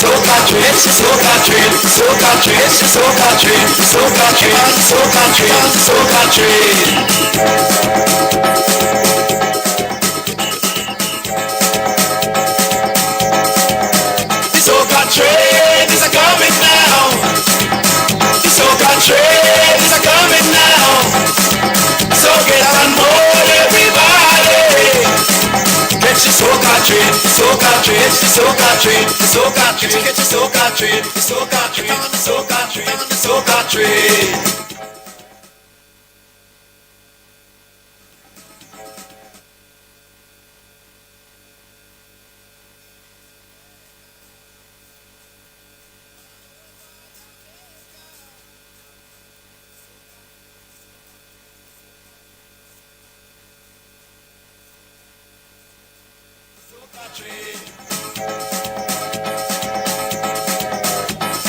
soca train, soca train, soca train, soca train, soca train, soca train, soca train. Soca train is a coming now. The soca train is a coming now. So get on board, everybody. Get your soca train, soca train, soca train, soca train. Get your soca train, soca train, soca train, soca train.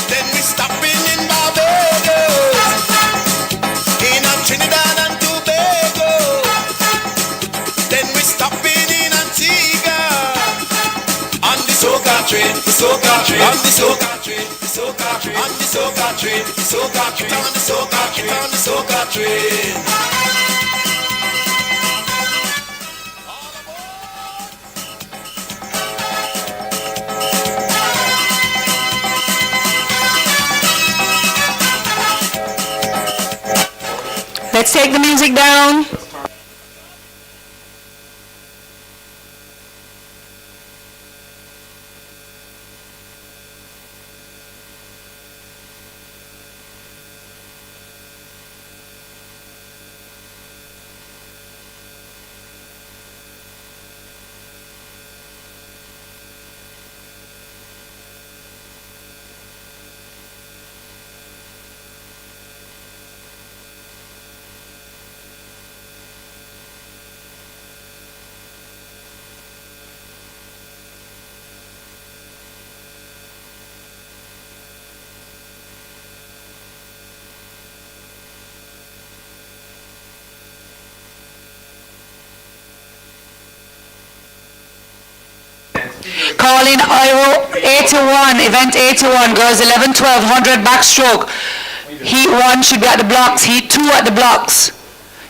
Then we stopping in Barbados, in Trinidad and Tobago. Then we stopping in Antigua, on the soca train, the soca train, on the soca train, the soca train, on the soca train, the soca train, on the soca train, on the soca train. Let's take the music down. Calling Iro 81, event 81, girls 11, 12, 100 backstroke. Heat 1 should be at the blocks, Heat 2 at the blocks.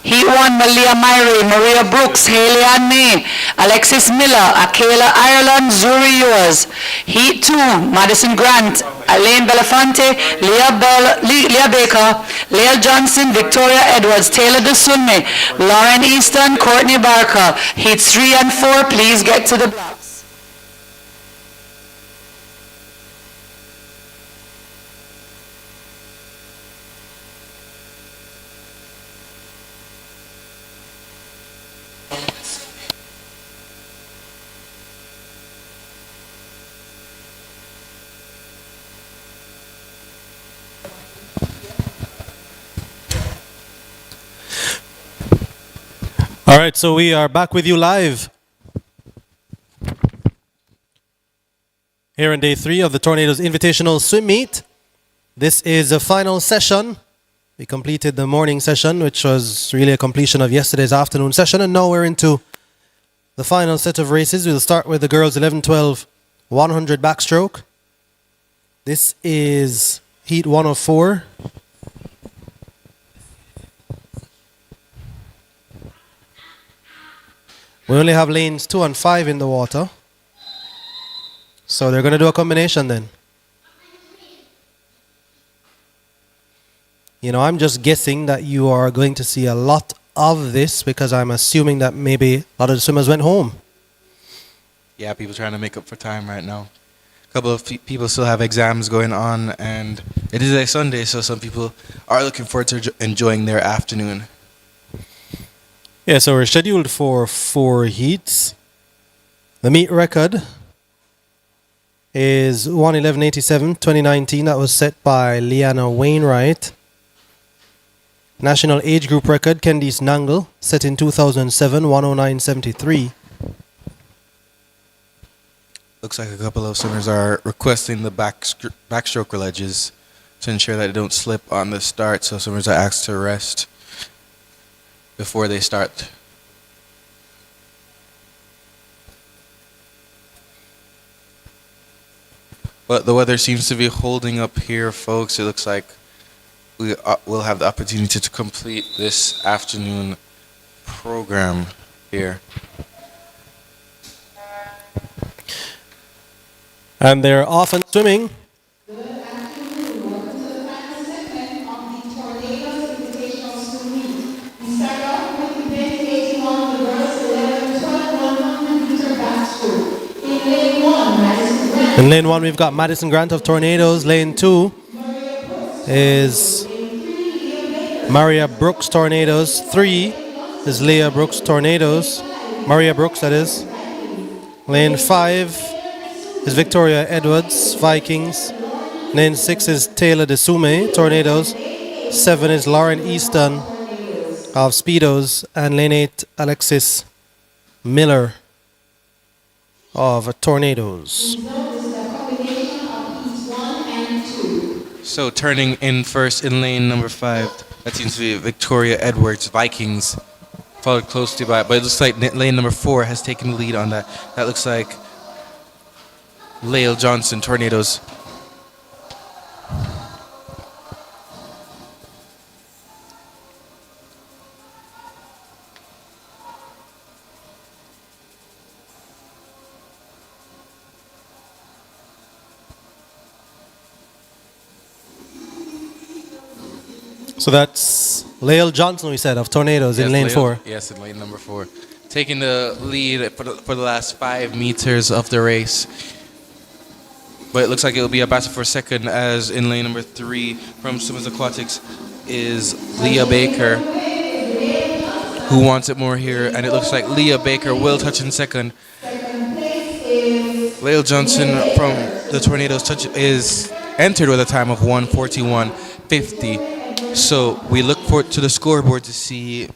Heat 1, Malia Myrie, Maria Brooks, Haley Ann May, Alexis Miller, Akela Ireland, Zuri Yours. Heat 2, Madison Grant, Elaine Belafonte, Leah Baker, Leah Johnson, Victoria Edwards, Taylor DeSulme, Lauren Easton, Courtney Barker. Heats 3 and 4, please get to the blocks. All right, so we are back with you live here on day 3 of the Tornadoes Invitational Swim Meet. This is a final session. We completed the morning session, which was really a completion of yesterday's afternoon session, and now we're into the final set of races. We'll start with the girls 11-12 100 backstroke. This is heat 1 of 4. We only have lanes 2 and 5 in the water. So they're going to do a combination then. You know, I'm just guessing that you are going to see a lot of this because I'm assuming that maybe a lot of the swimmers went home. Yeah, people trying to make up for time right now. A couple of people still have exams going on, and it is a Sunday, so some people are looking forward to enjoying their afternoon. Yeah, so we're scheduled for 4 heats. The meet record is 1:11:87, 2019. That was set by Leanna Wainwright. National age group record, Candice Nangle, set in 2007, 1:09:73. Looks like a couple of swimmers are requesting the backstroke ledges to ensure that they don't slip on the start, so swimmers are asked to rest before they start. But the weather seems to be holding up here, folks. It looks like we will have the opportunity to complete this afternoon program here. And they're off and swimming. In lane 1, we've got Madison Grant of Tornadoes. Lane 2 is Maria Brooks Tornadoes. 3 is Leah Brooks Tornadoes. Maria Brooks, that is. Lane 5 is Victoria Edwards, Vikings. Lane 6 is Taylor DeSume, Tornadoes. 7 is Lauren Easton of Speedos. And lane 8, Alexis Miller of Tornadoes. So turning in first in lane number 5, that seems to be Victoria Edwards, Vikings, followed closely by, but it looks like lane number 4 has taken the lead on that. That looks like Lael Johnson, Tornadoes. So that's Lael Johnson, we said, of Tornadoes in lane 4. Yes, in lane number 4. Taking the lead for the last 5 meters of the race. But it looks like it will be a battle for second, as in lane number 3 from Summers Aquatics is Leah Baker, who wants it more here. And it looks like Leah Baker will touch in second. Lael Johnson from the Tornadoes is entered with a time of 1:41.50. So we look forward to the scoreboard to see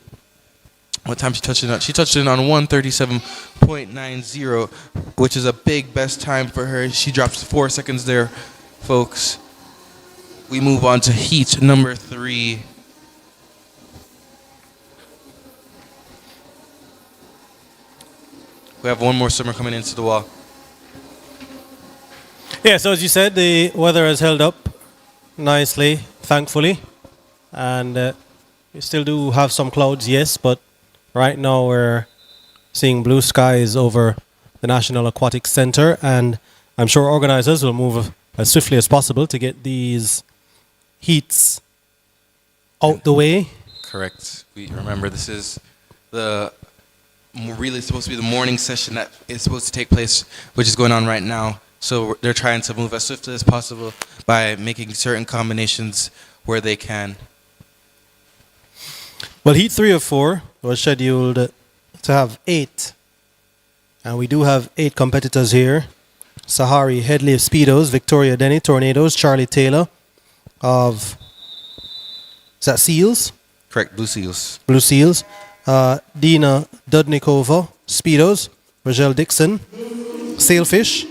what time she touched in on. She touched in on 1:37.90, which is a big best time for her. She drops 4 seconds there, folks. We move on to heat number 3. We have one more swimmer coming into the wall. Yeah, so as you said, the weather has held up nicely, thankfully. And we still do have some clouds, yes, but right now we're seeing blue skies over the National Aquatic Center, and I'm sure organizers will move as swiftly as possible to get these heats out the way. Correct. We remember this is the really supposed to be the morning session that is supposed to take place, which is going on right now. So they're trying to move as swiftly as possible by making certain combinations where they can. Well, heat 3 of 4 was scheduled to have 8. And we do have 8 competitors here. Sahari Headley of Speedos, Victoria Denny, Tornadoes, Charlie Taylor of, is that Seals? Correct, Blue Seals. Blue Seals. Dina Dudnikova, Speedos, Rogel Dixon, Sailfish,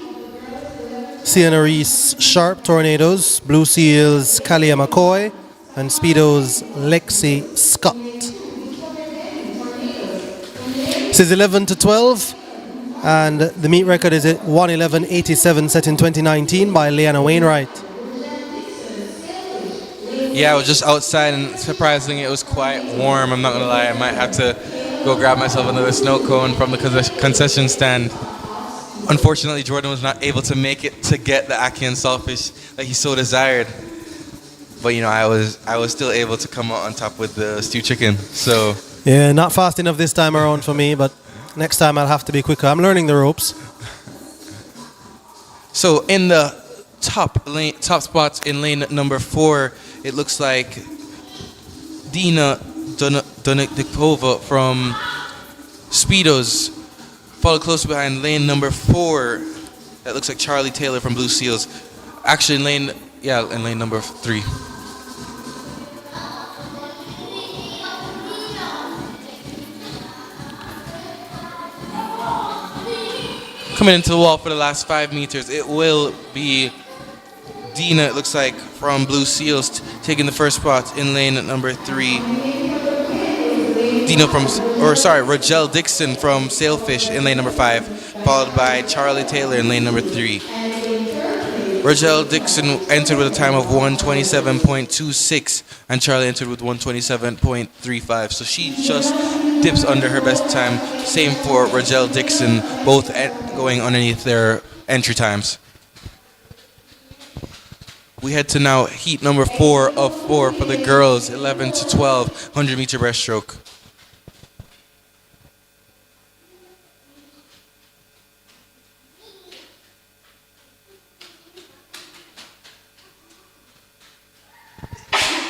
Sienna Reese Sharp, Tornadoes, Blue Seals, Kalia McCoy, and Speedos, Lexi Scott. This is 11-12, and the meet record is at 1:11.87, set in 2019 by Leanna Wainwright. Yeah, I was just outside, and surprisingly, it was quite warm. I'm not going to lie. I might have to go grab myself another snow cone from the concession stand. Unfortunately, Jordan was not able to make it to get the ackee and saltfish that he so desired. But, you know, I was still able to come out on top with the stew chicken. So Yeah, not fast enough this time around for me, but next time I'll have to be quicker. I'm learning the ropes. So in the top spots in lane number 4, it looks like Dina Donikova from Speedos, followed close behind lane number 4. That looks like Charlie Taylor from Blue Seals. Actually, in lane number 3. Coming into the wall for the last 5 meters, it will be Dina, it looks like, from Blue Seals, taking the first spot in lane number 3. Rogel Dixon from Sailfish in lane number 5, followed by Charlie Taylor in lane number 3. Rogel Dixon entered with a time of 127.26, and Charlie entered with 127.35. So she just dips under her best time. Same for Rogel Dixon, both going underneath their entry times. We head to now heat number 4 of 4 for the girls, 11 to 12, 100 meter breaststroke.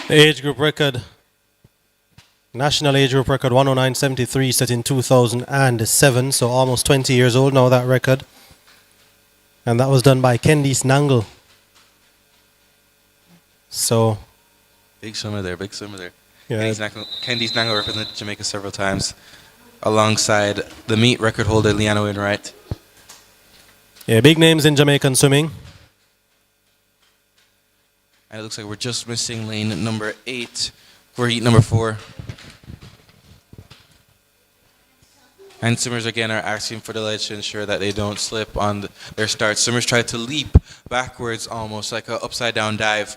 The age group record, national age group record 109.73, set in 2007, so almost 20 years old now, that record. And that was done by Candice Nangle. So, Big swimmer there, big swimmer there. yeah, Candice Nangle represented Jamaica several times, alongside the meet record holder Leanna Wainwright. yeah, big names in Jamaican swimming. And it looks like we're just missing lane number 8 for heat number 4. And swimmers again are asking for the ledge to ensure that they don't slip on their start. Swimmers try to leap backwards, almost like an upside down dive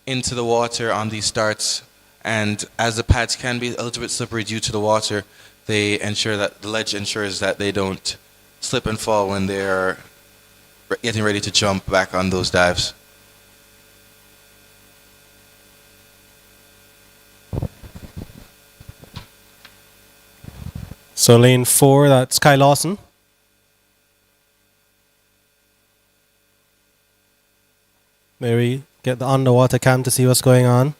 into the water on these starts. And as the pads can be a little bit slippery due to the water, they ensure that the ledge ensures that they don't slip and fall when they're getting ready to jump back on those dives. So lane 4, that's Kai Lawson. There we get the underwater cam to see what's going on.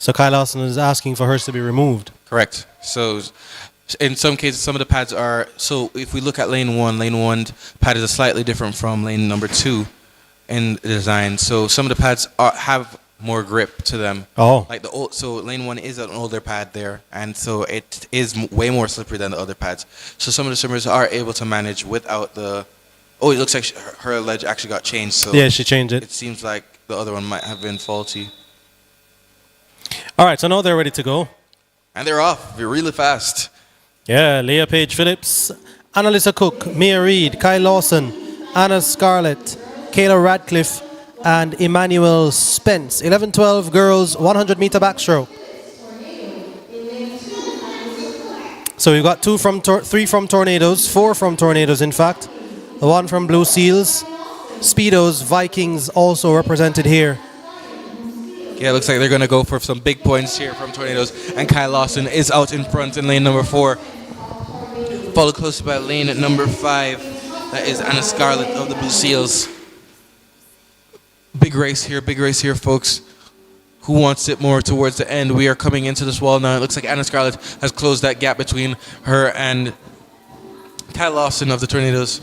So Kai Lawson is asking for hers to be removed. Correct. So in some cases, some of the pads are, so if we look at lane 1 pad is slightly different from lane number 2 in the design. So some of the pads have more grip to them. Oh. Like so lane 1 is an older pad there, and so it is way more slippery than the other pads. So some of the swimmers are able to manage without the, oh, it looks like her ledge actually got changed. So Yeah, she changed it. it seems like the other one might have been faulty. All right, so now they're ready to go. And they're off. They're really fast. Yeah, Leah Page Phillips, Annalisa Cook, Mia Reed, Kai Lawson, Anna Scarlett, Kayla Radcliffe, and Emmanuel Spence. 11-12 girls, 100 meter backstroke. So we've got 3 from Tornadoes, 4 from Tornadoes in fact. The 1 from Blue Seals, Speedos, Vikings also represented here. Yeah, it looks like they're going to go for some big points here from Tornadoes. And Kai Lawson is out in front in lane number 4. Followed closely by lane number 5. That is Anna Scarlett of the Blue Seals. Big race here, folks. Who wants it more towards the end? We are coming into this wall now. It looks like Anna Scarlett has closed that gap between her and Kai Lawson of the Tornadoes.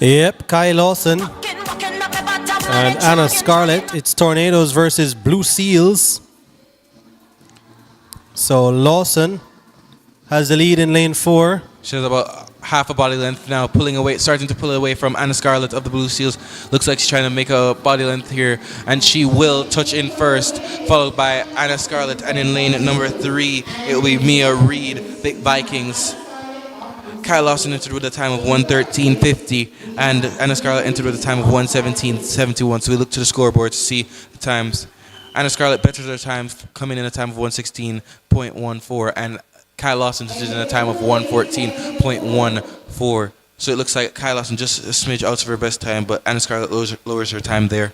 Yep, Kai Lawson and Anna Scarlett. It's Tornadoes versus Blue Seals. So Lawson has the lead in lane 4. She has about half a body length now, starting to pull away from Anna Scarlett of the Blue Seals. Looks like she's trying to make a body length here, and she will touch in first, followed by Anna Scarlett. And in lane number 3, it will be Mia Reed, Big Vikings. Kai Lawson entered with a time of 1:13.50, and Anna Scarlett entered with a time of 1:17.71. So we look to the scoreboard to see the times. Anna Scarlett betters her times, coming in a time of 1:16.14, and Kai Lawson is in a time of 1:14.14. So it looks like Kai Lawson just a smidge out of her best time, but Anna Scarlett lowers her time there.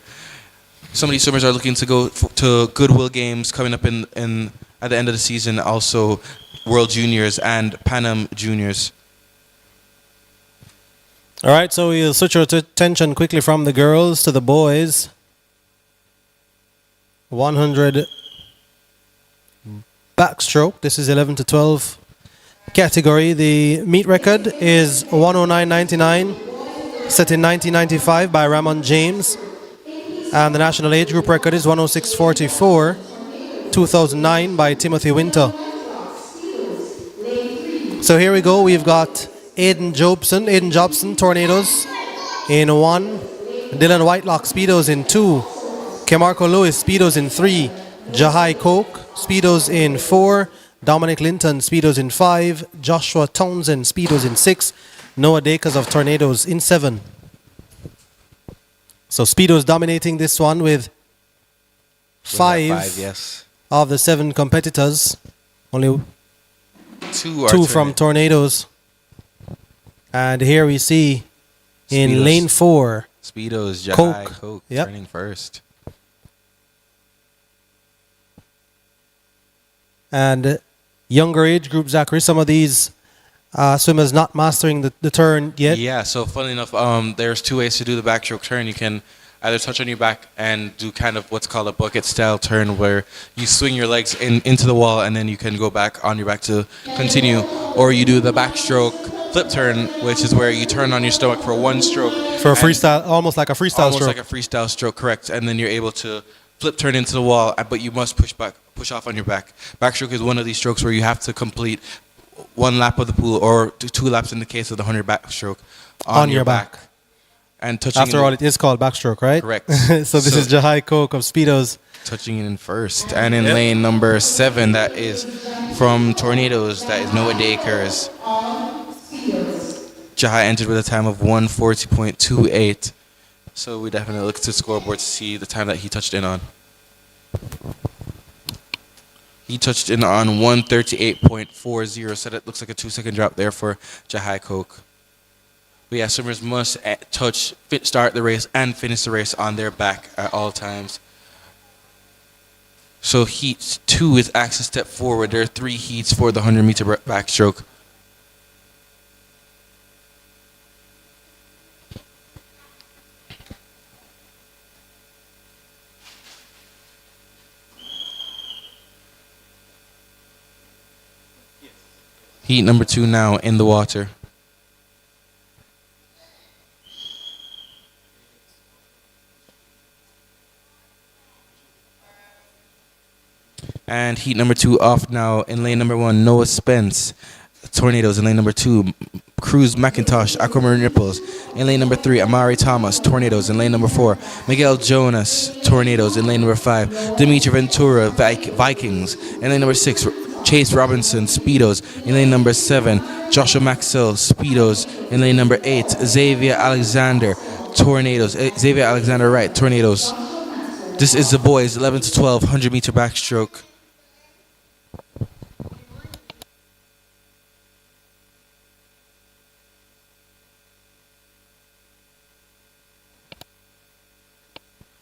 Some of these swimmers are looking to go to Goodwill Games coming up in at the end of the season, also World Juniors and Pan Am Juniors. All right, so we'll switch our attention quickly from the girls to the boys. 100 backstroke. This is 11 to 12 category. The meet record is 109.99, set in 1995 by Ramon James. And the national age group record is 106.44, 2009 by Timothy Winter. So here we go. We've got Aiden Jobson, Tornadoes in 1. Dylan Whitelock, Speedos in 2. Kemarco Lewis, Speedos in 3. Jahai Coke, Speedos in 4. Dominic Linton, Speedos in 5. Joshua Townsend, Speedos in 6. Noah Dakers of Tornadoes in 7. So Speedo's dominating this one with five Yes. of the 7 competitors. Only Two two from Tornadoes. And here we see in Speedos. lane 4, Speedos, Jai, Coke. Coke Yep. turning first. and younger age group, Zachary, some of these swimmers not mastering the turn yet. Yeah, so funnily enough, there's 2 ways to do the backstroke turn. You can either touch on your back and do kind of what's called a bucket style turn, where you swing your legs into the wall and then you can go back on your back to continue, or you do the backstroke flip turn, which is where you turn on your stomach for 1 stroke. For a freestyle, almost like a freestyle Almost stroke. like a freestyle stroke, correct. And then you're able to flip turn into the wall, but you must push off on your back. Backstroke is one of these strokes where you have to complete 1 lap of the pool, or 2 laps in the case of the 100 backstroke, on your back. And touching After all, it is called backstroke, right? Correct. So this is Jahai Coke of Speedos. touching it in first. And in lane number 7, that is from Tornadoes, that is Noah Dakers. Jahai entered with a time of 1:40.28. So we definitely look to the scoreboard to see the time that he touched in on. He touched in on 1:38.40, so that looks like a 2-second drop there for Jahai Coke. But yeah, swimmers must start the race and finish the race on their back at all times. So heat 2 is axis step forward. There are 3 heats for the 100-meter backstroke. Heat number 2 now in the water. And heat number 2 off now. In lane number 1, Noah Spence, Tornadoes. In lane number 2, Cruz McIntosh, Aquamarine Ripples. In lane number 3, Amari Thomas, Tornadoes. In lane number 4, Miguel Jonas, Tornadoes. In lane number 5, Dimitri Ventura, Vikings. In lane number 6, Chase Robinson, Speedos. In lane number 7, Joshua Maxwell, Speedos. In lane number 8, Xavier Alexander, Tornadoes. Xavier Alexander Wright, Tornadoes. This is the boys 11 to 12 100-meter backstroke.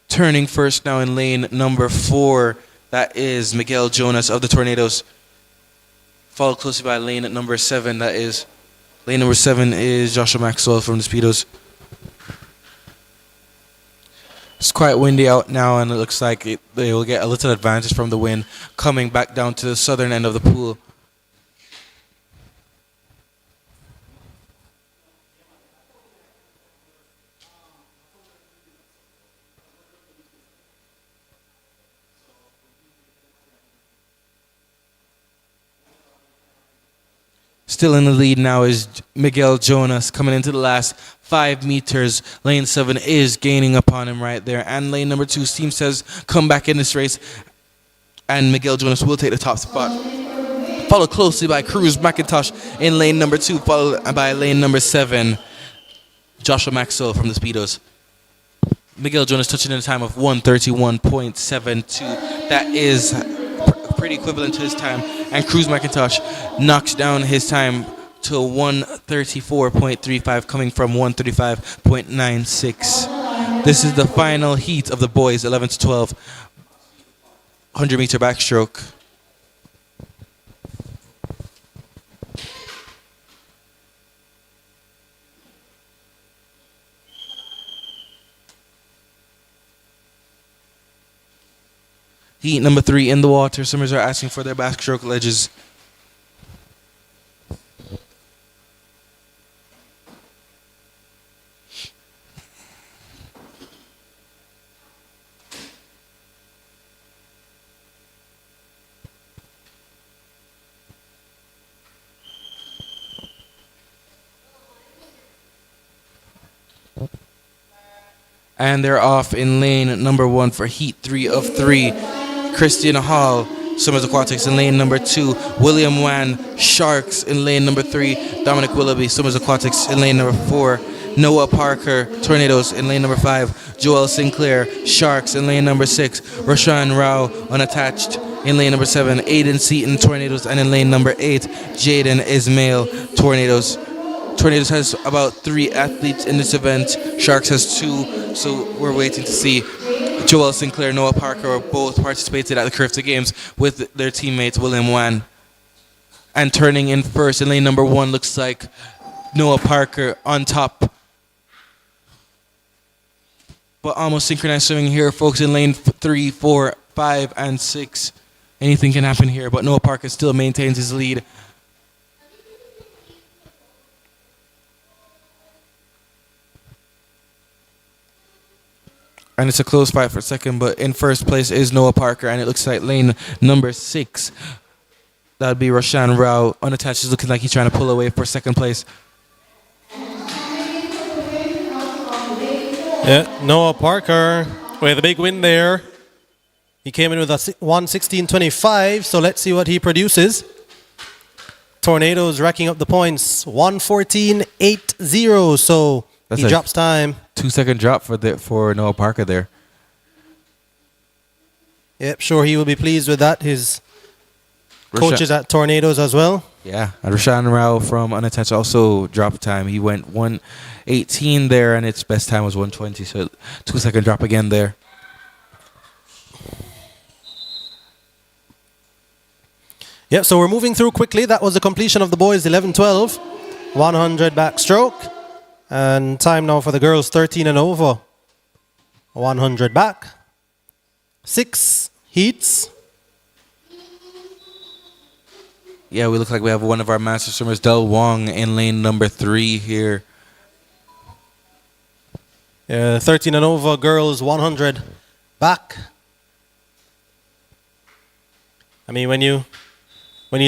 Turning first now in lane number 4, that is Miguel Jonas of the Tornadoes. Followed closely by lane number 7, that is lane number 7 is Joshua Maxwell from the Speedos. It's quite windy out now, and it looks like they will get a little advantage from the wind coming back down to the southern end of the pool. Still in the lead now is Miguel Jonas coming into the last 5 meters. Lane 7 is gaining upon him right there. And lane number 2 seems to have come back in this race. And Miguel Jonas will take the top spot. Followed closely by Cruz McIntosh in lane number 2. Followed by lane number 7, Joshua Maxwell from the Speedos. Miguel Jonas touching in a time of 1:31.72. That is pretty equivalent to his time. And Cruz McIntosh knocks down his time to 1:34.35, coming from 1:35.96. This is the final heat of the boys 11 to 12 100-meter backstroke. Heat number 3 in the water. Swimmers are asking for their backstroke ledges. And they're off in lane number 1 for heat 3 of 3. Christian Hall, Swimmers Aquatics in lane number 2. William Wan, Sharks in lane number 3. Dominic Willoughby, Swimmers Aquatics in lane number 4. Noah Parker, Tornadoes in lane number 5. Joel Sinclair, Sharks in lane number 6. Roshan Rao, Unattached in lane number 7. Aiden Seaton, Tornadoes, and in lane number 8, Jaden Ismail, Tornadoes. Tornadoes has about 3 athletes in this event. Sharks has 2, so we're waiting to see. Joel Sinclair, Noah Parker both participated at the Curfew Games with their teammates William Wan. And turning in first in lane number 1 looks like Noah Parker on top. But almost synchronized swimming here, folks, in lane 3, 4, 5, and 6. Anything can happen here, but Noah Parker still maintains his lead. And it's a close fight for second, but in first place is Noah Parker, and it looks like lane number 6. That would be Roshan Rao. Unattached is looking like he's trying to pull away for second place. Yeah, Noah Parker with a big win there. He came in with a 1:16.25, so let's see what he produces. Tornadoes racking up the points, 1:14.80, so That's he a drops time. 2-second drop for Noah Parker there. Yep, sure he will be pleased with that. His coaches at Tornadoes as well. Yeah, and Roshan Rao from Unattached also dropped time. He went 1:18 there, and its best time was 1:20, so 2-second drop again there. Yep, so we're moving through quickly. That was the completion of the boys 11-12, 100 backstroke. And time now for the girls 13 and over, 100 back. 6 heats. Yeah, we look like we have one of our master swimmers, Del Wong, in lane number 3 here. 13 and over girls 100 back. I mean, when you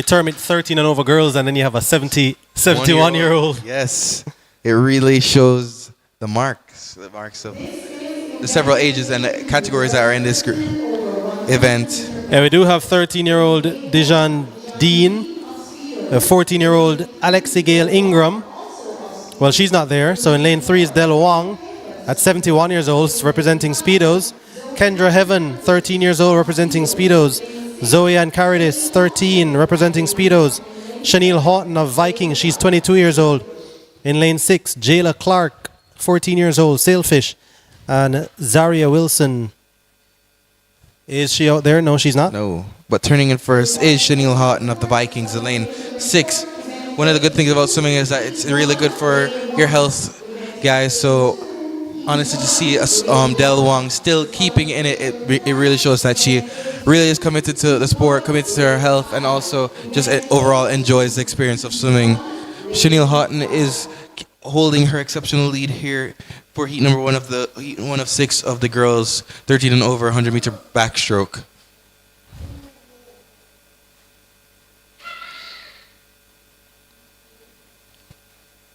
term it 13 and over girls and then you have a 71-year-old. Yes, it really shows the marks of the several ages and categories that are in this event. Yeah, we do have 13-year-old Dijon Dean, a 14-year-old Alexi Gale Ingram. Well, she's not there. So in lane 3 is Del Wong at 71 years old, representing Speedos. Kendra Heaven, 13 years old, representing Speedos. Zoe Ann Caridis, 13, representing Speedos. Shaniel Houghton of Viking, she's 22 years old. In lane 6, Jayla Clark, 14 years old, Sailfish. And Zaria Wilson. Is she out there? No, she's not. No, but turning in first is Shaniel Houghton of the Vikings in lane 6. One of the good things about swimming is that it's really good for your health, guys. So honestly, to see Del Wong still keeping in it, it really shows that she really is committed to the sport, committed to her health, and also just overall enjoys the experience of swimming. Shaniel Houghton is holding her exceptional lead here for heat number 1 of 6 of the girls 13 and over 100-meter backstroke.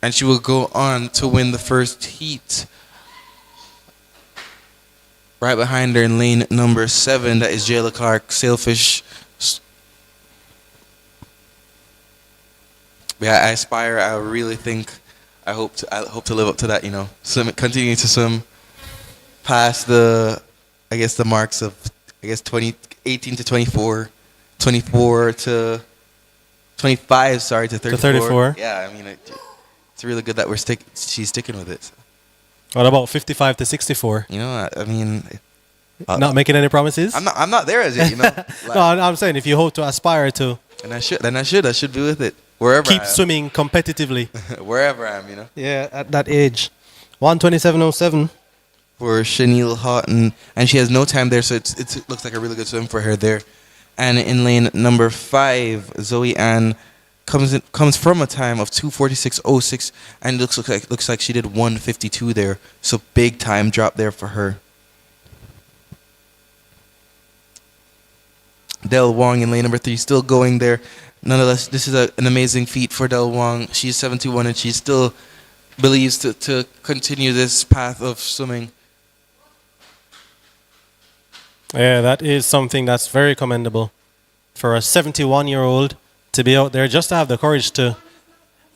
And she will go on to win the first heat. Right behind her in lane number 7, that is Jayla Clark, Sailfish. Yeah, I aspire. I really think. I hope to live up to that. Continuing to swim past the marks of 18 to 24, 24 to 25. Sorry, to 34. To 34. Yeah, I mean it's really good that she's sticking with it. What about 55 to 64? I mean. Not making any promises? I'm not there as yet. No, I'm saying if you hope to aspire to. And I should be with it. Wherever keep swimming competitively. Wherever I am, Yeah, at that age. 1:27.07. For Shaniel Houghton. And she has no time there, so it looks like a really good swim for her there. And in lane number 5, Zoe Ann comes from a time of 2:46.06, and looks like she did 1:52 there. So big time drop there for her. Del Wong in lane number 3 still going there. Nonetheless, this is an amazing feat for Del Wong. She's 71 and she still believes to continue this path of swimming. Yeah, that is something that's very commendable for a 71-year-old to be out there, just to have the courage to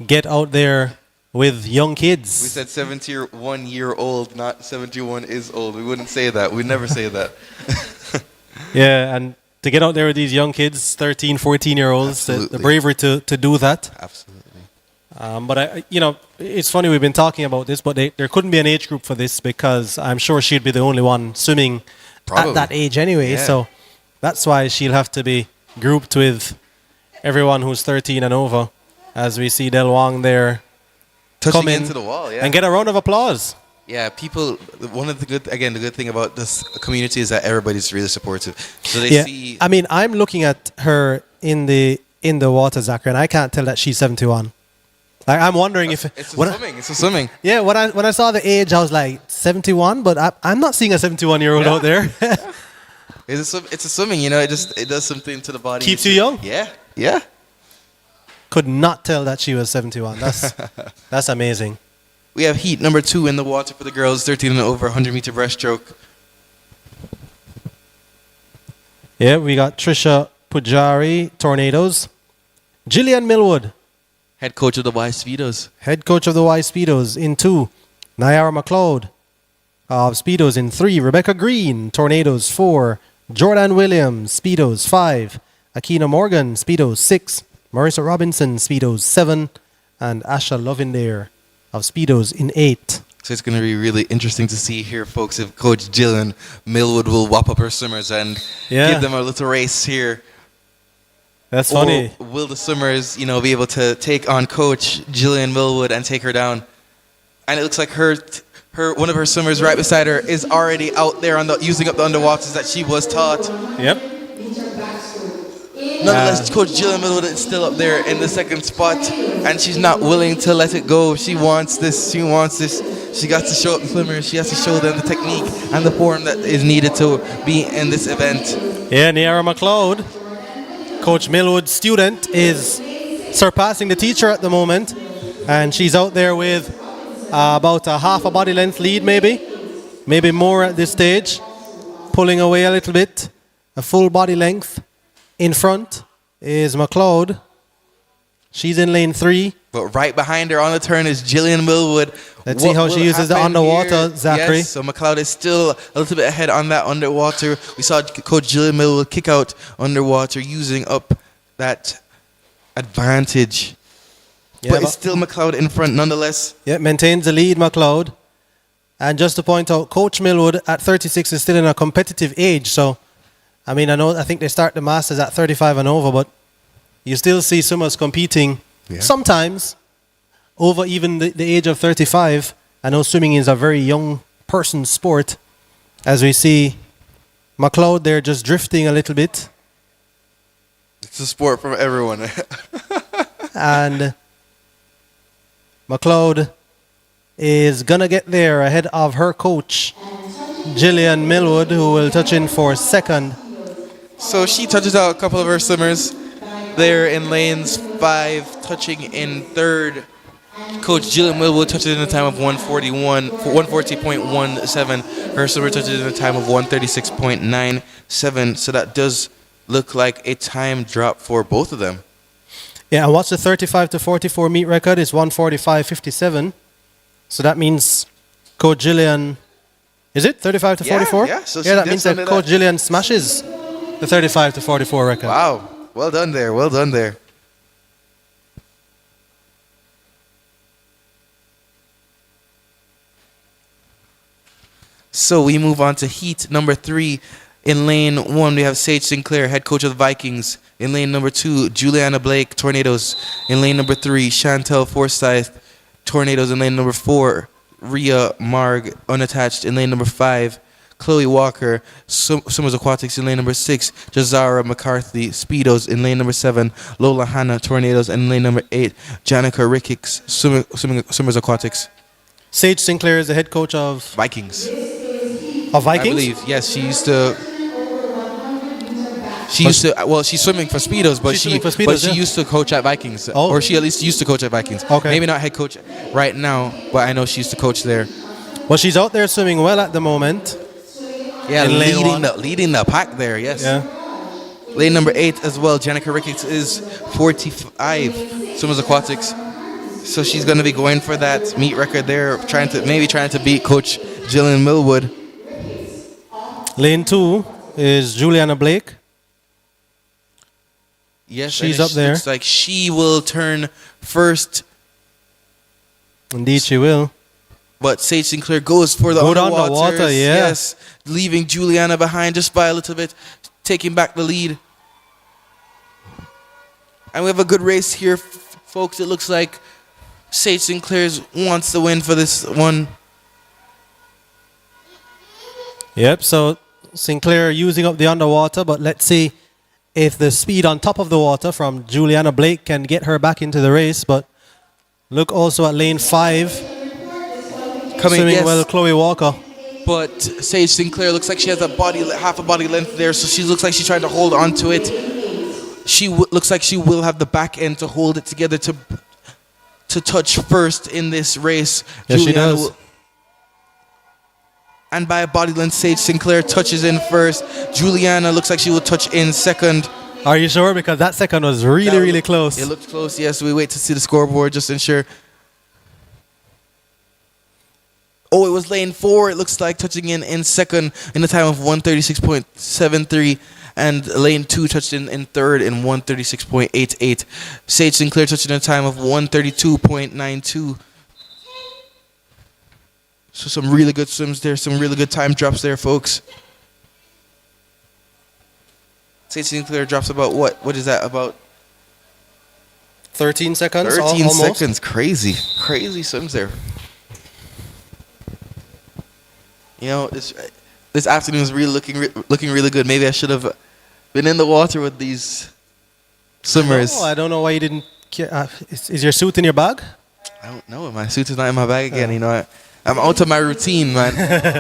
get out there with young We kids. said 71-year-old, not 71 is old. We wouldn't say that. We'd never say that. Yeah, and to get out there with these young kids, 13, 14-year-olds, the Absolutely. bravery to do that. Absolutely. But it's funny, we've been talking about this, but there couldn't be an age group for this because I'm sure she'd be the only one swimming Probably. at that age anyway. Yeah. So that's why she'll have to be grouped with everyone who's 13 and over, as we see Del Wong there Touching come in into the wall, yeah. and get a round of applause. Yeah, people. One of the good thing about this community is that everybody's really supportive. So they Yeah, see. I mean, I'm looking at her in the water, Zachary, and I can't tell that she's 71. Like, I'm wondering if It's a when I- swimming. It's a swimming. yeah, when I saw the age, I was like 71, but I'm not seeing a 71-year-old out there. It's a swimming. You know, it does something to the body. Keeps you young. Yeah. Yeah. Could not tell that she was 71. That's amazing. We have heat number 2 in the water for the girls, 13 and over, 100-meter breaststroke. Yeah, we got Trisha Pujari, Tornadoes. Gillian Millwood, Head coach of the Y Speedos. head coach of the Y Speedos, in 2. Nyara McLeod of Speedos in 3. Rebecca Green, Tornadoes, 4. Jordan Williams, Speedos, 5. Akina Morgan, Speedos, 6. Marissa Robinson, Speedos, 7. And Asha Lovindare of Speedos in 8. So it's going to be really interesting to see here, folks, if Coach Gillian Millwood will whop up her swimmers and Yeah. give them a little race here. That's Or funny. will the swimmers, be able to take on Coach Gillian Millwood and take her down? And it looks like one of her swimmers right beside her is already out there using up the underwaters that she was taught. Yep. Nonetheless, Coach Gillian Millwood is still up there in the second spot, and she's not willing to let it go. She wants this. She wants this. She got to show up the swimmers. She has to show them the technique and the form that is needed to be in this event. Yeah, Nyara McLeod, Coach Millwood's student, is surpassing the teacher at the moment. And she's out there with about a half a body length lead, maybe more at this stage. Pulling away a little bit, a full body length. In front is McLeod. She's in lane 3. But right behind her on the turn is Gillian Millwood. Let's see how she will uses the happen underwater, here? Zachary. Yes, so McLeod is still a little bit ahead on that underwater. We saw Coach Gillian Millwood kick out underwater using up that advantage. Yeah, but it's still McLeod in front nonetheless. Yeah, maintains the lead, McLeod. And just to point out, Coach Millwood at 36 is still in a competitive age. So, I think they start the Masters at 35 and over, but you still see swimmers competing sometimes over even the age of 35. I know swimming is a very young person's sport, as we see McLeod there just drifting a little bit. It's a sport for everyone. And McLeod is going to get there ahead of her coach, Gillian Millwood, who will touch in for second. So she touches out a couple of her swimmers there in lanes 5, touching in third. Coach Gillian Millwood touches in a time of 140.17. Her swimmer touches in a time of 136.97. So that does look like a time drop for both of them. Yeah, and what's the 35 to 44 meet record? Is 145.57. So that means Coach Gillian, is it 35 to 44? Yeah, so that she means did that some of Coach that. Gillian smashes the 35 to 44 record. Wow. Well done there. Well done there. So we move on to heat number 3. In lane 1, we have Sage Sinclair, head coach of the Vikings. In lane number 2, Juliana Blake, Tornadoes. In lane number 3, Chantel Forsyth, Tornadoes. In lane number 4, Rhea Marg, unattached. In lane number 5, Chloe Walker, Summers Aquatics. In lane number 6, Jazara McCarthy, Speedos. In lane number 7, Lola Hanna, Tornadoes. And in lane number 8, Janica Rickicks, Summers Aquatics. Sage Sinclair is the head coach of Vikings. Vikings? I believe, yes. She's swimming for Speedos, but She's swimming for Speedos, she yeah. used to coach at Vikings. Oh. Or she at least used to coach at Vikings. Okay. Maybe not head coach right now, but I know she used to coach there. Well, she's out there swimming well at the moment. Yeah, In lane leading the pack there, yes. Yeah. Lane number 8 as well, Janica Ricketts is 45. Swimmers Aquatics. So she's going to be going for that meet record there, trying to beat Coach Jillian Millwood. Lane 2 is Juliana Blake. Yes, she's and up there. Looks like she will turn first. Indeed, she will. But Sage Sinclair goes for the underwater, yeah. Yes, leaving Juliana behind just by a little bit, taking back the lead. And we have a good race here, folks. It looks like Sage Sinclair wants the win for this one. Yep, so Sinclair using up the underwater, but let's see if the speed on top of the water from Juliana Blake can get her back into the race. But look also at lane 5. Swimming well, Chloe Walker. But Sage Sinclair looks like she has half a body length there, so she looks like she's trying to hold on to it. She looks like she will have the back end to hold it together to touch first in this race. Yes, she does. And by a body length, Sage Sinclair touches in first. Juliana looks like she will touch in second. Are you sure? Because that second was really close. It looked close, yes. We wait to see the scoreboard just to ensure. Oh, it was lane 4, it looks like, touching in second in a time of 136.73. And lane 2 touched in third in 136.88. Sage Sinclair touched in a time of 132.92. So some really good swims there, some really good time drops there, folks. Sage Sinclair drops about what? What is that, about? 13 seconds? 13 almost. seconds, crazy swims there. You know, this afternoon is really looking really good. Maybe I should have been in the water with these swimmers. I don't know why you didn't. Is your suit in your bag? I don't know. My suit is not in my bag again. You know, I'm out of my routine, man.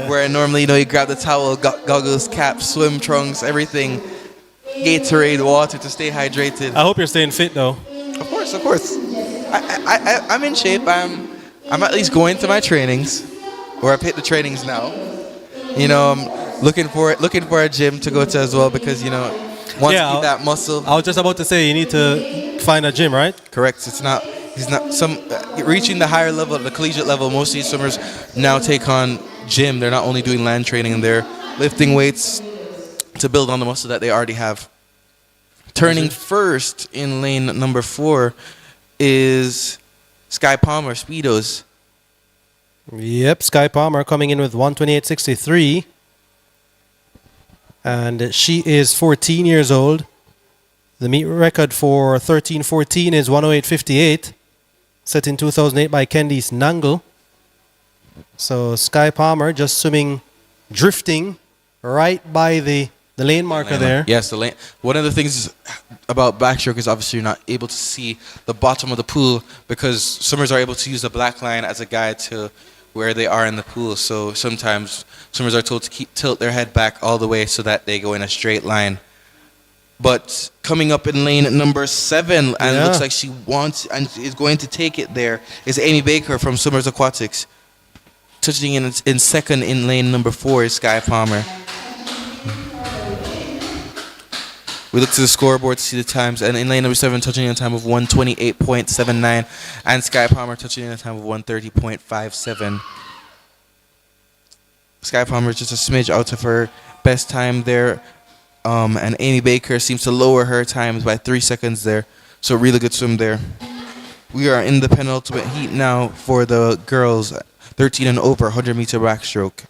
Where I normally, you grab the towel, goggles, cap, swim trunks, everything, Gatorade, water to stay hydrated. I hope you're staying fit, though. Of course. I'm in shape. I'm at least going to my trainings, or I've hit the trainings now. You know, I'm looking for a gym to go to as well because to keep that muscle. I was just about to say you need to find a gym, right? Correct. He's not reaching the higher level, the collegiate level. Most of these swimmers now take on gym. They're not only doing land training, and they're lifting weights to build on the muscle that they already have. Turning first in lane number 4 is Sky Palmer, Speedos. Yep, Sky Palmer coming in with 128.63. And she is 14 years old. The meet record for 13-14 is 108.58, set in 2008 by Candice Nangle. So Sky Palmer just swimming, drifting right by the lane marker there. Yes, the lane. One of the things about backstroke is obviously you're not able to see the bottom of the pool because swimmers are able to use the black line as a guide to where they are in the pool. So sometimes swimmers are told to tilt their head back all the way so that they go in a straight line. But coming up in lane number 7, and it looks like she wants and is going to take it there, is Amy Baker from Swimmers Aquatics. Touching in second in lane number 4 is Sky Palmer. We look to the scoreboard to see the times, and in lane number 7, touching in a time of 128.79, and Sky Palmer touching in a time of 130.57. Sky Palmer is just a smidge out of her best time there, and Amy Baker seems to lower her times by 3 seconds there, so really good swim there. We are in the penultimate heat now for the girls, 13 and over, 100-meter backstroke.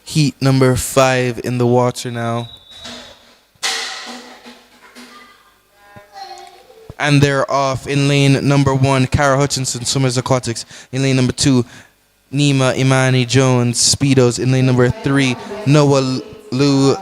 Heat number 5 in the water now. And they're off in lane number 1, Cara Hutchinson, Swimmers Aquatics. In lane number 2, Nima Imani Jones, Speedos. In lane number 3, Noah Lou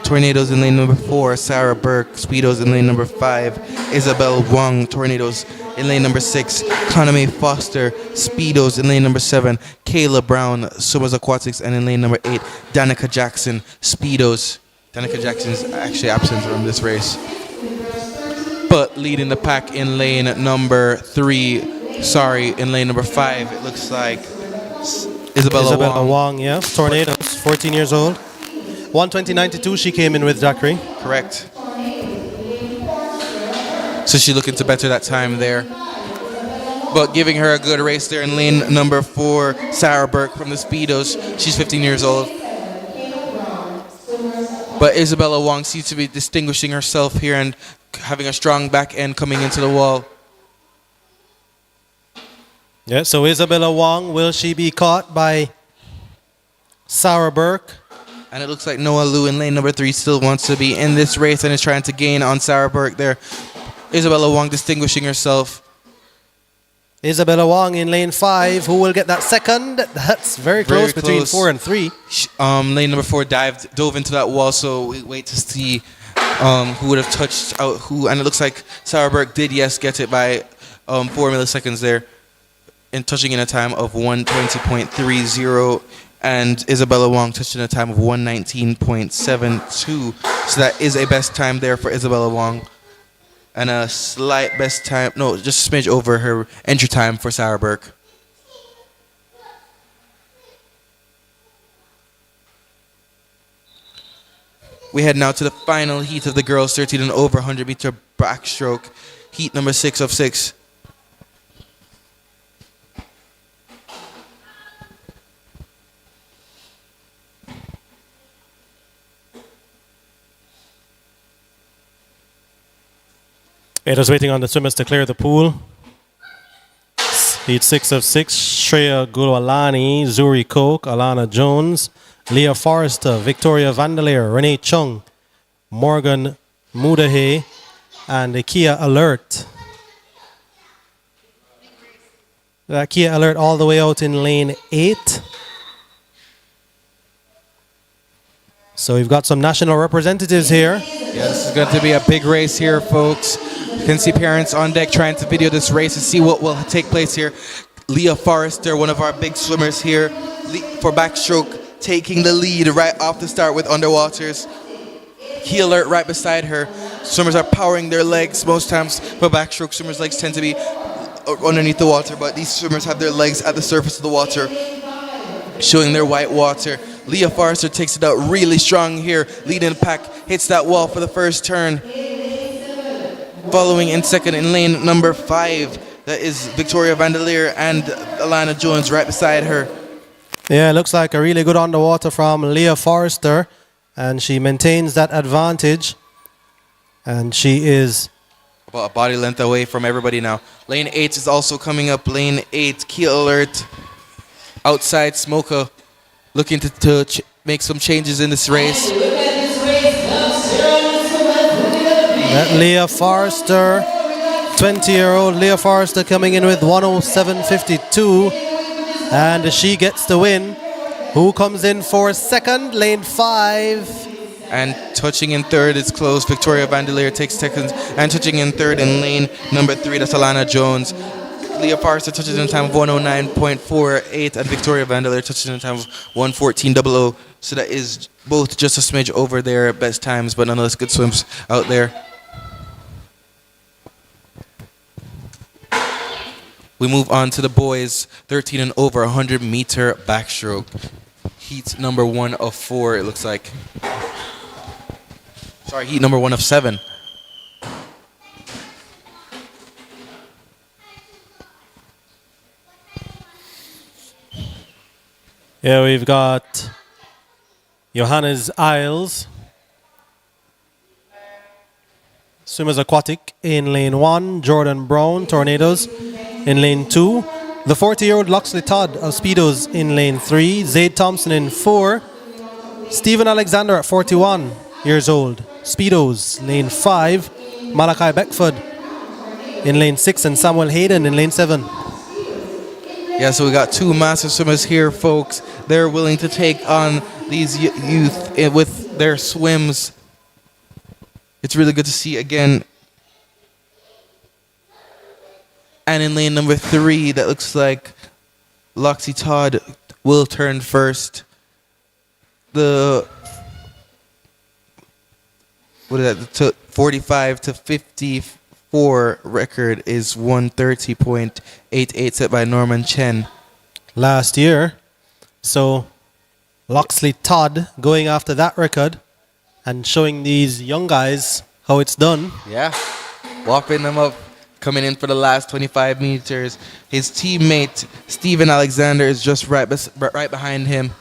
Tornadoes in lane number 4, Sarah Burke. Speedos in lane number 5, Isabel Wong. Tornadoes in lane number 6, Coname Foster. Speedos in lane number 7, Kayla Brown. Summers Aquatics. And in lane number 8, Danica Jackson. Speedos. Danica Jackson is actually absent from this race, but leading the pack in lane number 3. Sorry, in lane number 5, it looks like Isabella Wong, yeah. Tornadoes, 14 years old. 120.92, she came in with Zachary. Correct. So she's looking to better that time there. But giving her a good race there in lane number 4, Sarah Burke from the Speedos. She's 15 years old. But Isabella Wong seems to be distinguishing herself here and having a strong back end coming into the wall. Yeah, so Isabella Wong, will she be caught by Sarah Burke? And it looks like Noah Liu in lane number 3 still wants to be in this race and is trying to gain on Sarah Burke there. Isabella Wong distinguishing herself. Isabella Wong in lane 5. Who will get that second? That's very close, between 4 and 3. Lane number 4 dove into that wall, so we wait to see who would have touched out who. And it looks like Sarah Burke did, yes, get it by 4 milliseconds there, in touching in a time of 120.30. And Isabella Wong touched in a time of 119.72. So that is a best time there for Isabella Wong. And a slight best time, no, just a smidge over her entry time for Sarah Burke. We head now to the final heat of the girls 13 and over 100 meter backstroke. Heat number 6 of 6. It is waiting on the swimmers to clear the pool. Heat 6 of 6. Shreya Gulwalani, Zuri Koch, Alana Jones, Leah Forrester, Victoria Vandalier, Renee Chung, Morgan Mudahe, and Kia Alert. Kia Alert all the way out in lane 8. So we've got some national representatives here. Yeah, this is going to be a big race here, folks. You can see parents on deck trying to video this race and see what will take place here. Leah Forrester, one of our big swimmers here for backstroke, taking the lead right off the start with underwaters. Key Alert right beside her. Swimmers are powering their legs. Most times for backstroke, swimmers' legs tend to be underneath the water, but these swimmers have their legs at the surface of the water, showing their white water. Leah Forrester takes it out really strong here, leading the pack, hits that wall for the first turn. Following in second in lane number 5, that is Victoria Vandalier and Alana Jones right beside her. Yeah, it looks like a really good underwater from Leah Forrester, and she maintains that advantage. And she is about a body length away from everybody now. Lane 8 is also coming up. Lane 8, Key Alert. Outside Smoker looking to make some changes in this race. That Leah Forrester, 20-year-old Leah Forrester coming in with 107.52, and she gets the win. Who comes in for second? Lane 5. And touching in third is close. Victoria Vandalier takes second. And touching in third in lane number 3, that's Alana Jones. Leah Forrester touches in a time of 109.48, and Victoria Vandalier touches in a time of 114.00. So that is both just a smidge over their best times, but nonetheless good swims out there. We move on to the boys 13 and over 100 meter backstroke. Heat number 1 of 4, it looks like. Sorry, heat number 1 of 7. Yeah, we've got Johannes Isles, Swimmers Aquatic in lane 1, Jordan Brown, Tornadoes in lane 2, the 40-year-old Loxley Todd of Speedos in lane 3, Zaid Thompson in 4, Stephen Alexander at 41 years old, Speedos, lane 5, Malachi Beckford in lane 6, and Samuel Hayden in lane 7. Yeah, so we got 2 massive swimmers here, folks. They're willing to take on these youth with their swims. It's really good to see again. And in lane number 3, that looks like Loxy Todd will turn first. The 45 to 54 record is 130.88 set by Norman Chen last year. So Loxley Todd going after that record and showing these young guys how it's done. Yeah, whopping them up, coming in for the last 25 meters. His teammate Steven Alexander is just right behind him,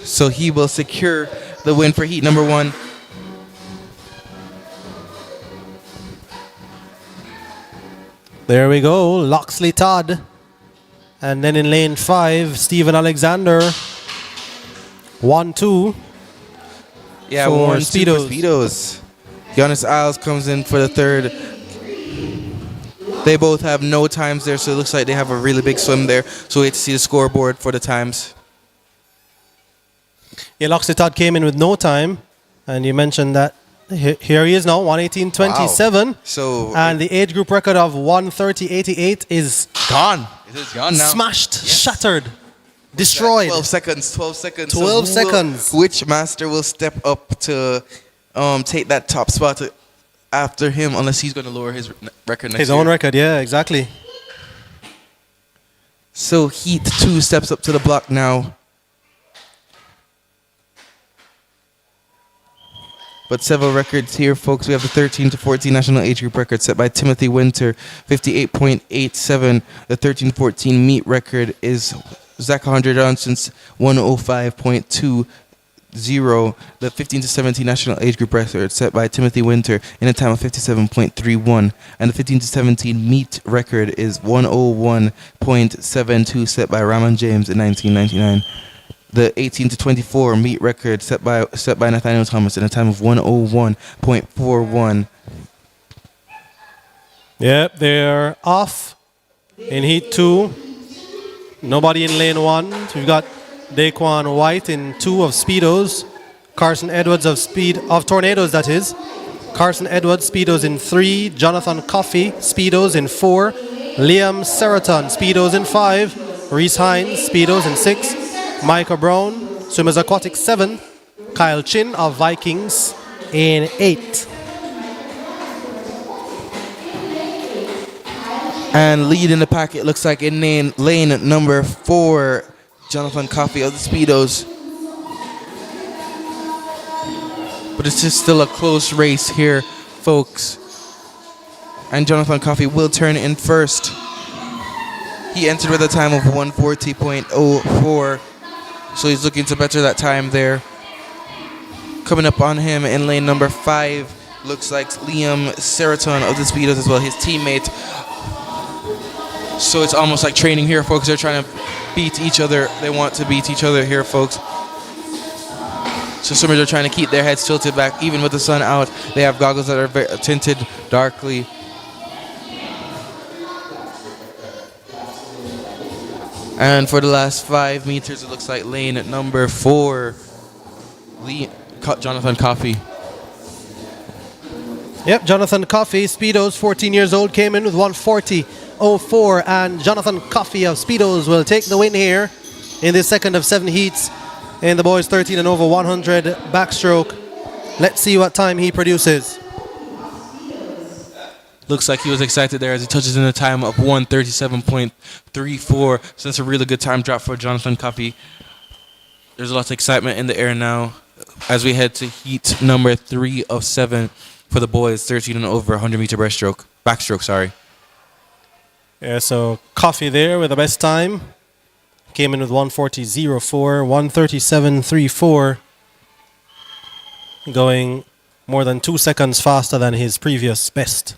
so he will secure the win for heat number 1. There we go, Loxley Todd. And then in lane 5, Steven Alexander. 1-2. Yeah, for 1-2 Speedos. for Speedos. Giannis Isles comes in for the third. They both have no times there, so it looks like they have a really big swim there. So we get to see the scoreboard for the times. Yeah, Loxley Todd came in with no time. And you mentioned that. Here he is now, 118.27. Wow. So and the age group record of 130.88 is gone. It is gone now. Smashed, Yes. shattered, destroyed. 12 seconds. 12 seconds. 12 seconds. Which master will step up to take that top spot after him, unless he's going to lower his record next His year? own record, yeah, exactly. So Heat 2 steps up to the block now. But several records here, folks. We have the 13 to 14 national age group record set by Timothy Winter, 58.87. The 13-14 meet record is Zach 100 Johnson's 105.20. The 15 to 17 national age group record set by Timothy Winter in a time of 57.31. And the 15 to 17 meet record is 101.72 set by Ramon James in 1999. The 18 to 24 meet record set by Nathaniel Thomas in a time of 101.41. Yep, they're off in Heat 2. Nobody in lane 1. So we've got Daquan White in 2 of Speedos. Carson Edwards of Tornadoes, that is. Carson Edwards, Speedos in 3. Jonathan Coffey, Speedos in 4. Liam Seraton, Speedos in 5. Reese Hines, Speedos in 6. Micah Brown, Swimmers Aquatic 7. Kyle Chin of Vikings in 8. And leading the pack, it looks like in lane number 4, Jonathan Coffey of the Speedos. But it's just still a close race here, folks. And Jonathan Coffey will turn in first. He entered with a time of 140.04. So he's looking to better that time there. Coming up on him in lane number 5 looks like Liam Seraton of the Speedos as well, his teammate. So it's almost like training here, folks. They're trying to beat each other. They want to beat each other here, folks. So swimmers are trying to keep their heads tilted back, even with the sun out. They have goggles that are tinted darkly. And for the last 5 meters, it looks like lane number 4, Jonathan Coffey. Yep, Jonathan Coffey, Speedos, 14 years old, came in with 140.04. And Jonathan Coffey of Speedos will take the win here in the second of 7 heats in the boys 13 and over 100 backstroke. Let's see what time he produces. Looks like he was excited there as he touches in a time of 137.34. So that's a really good time drop for Jonathan Coffey. There's a lot of excitement in the air now as we head to heat number 3 of 7 for the boys 13 and over 100 meter backstroke, sorry. Yeah, so Coffey there with the best time. Came in with 140.04, 137.34. Going more than 2 seconds faster than his previous best.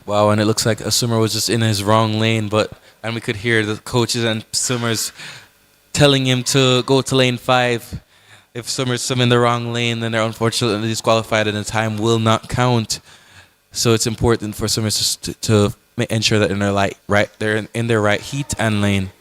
Wow, and it looks like a swimmer was just in his wrong lane, and we could hear the coaches and swimmers telling him to go to lane 5. If swimmers swim in the wrong lane, then they're unfortunately disqualified and the time will not count. So it's important for swimmers to ensure that they're in their right heat and lane.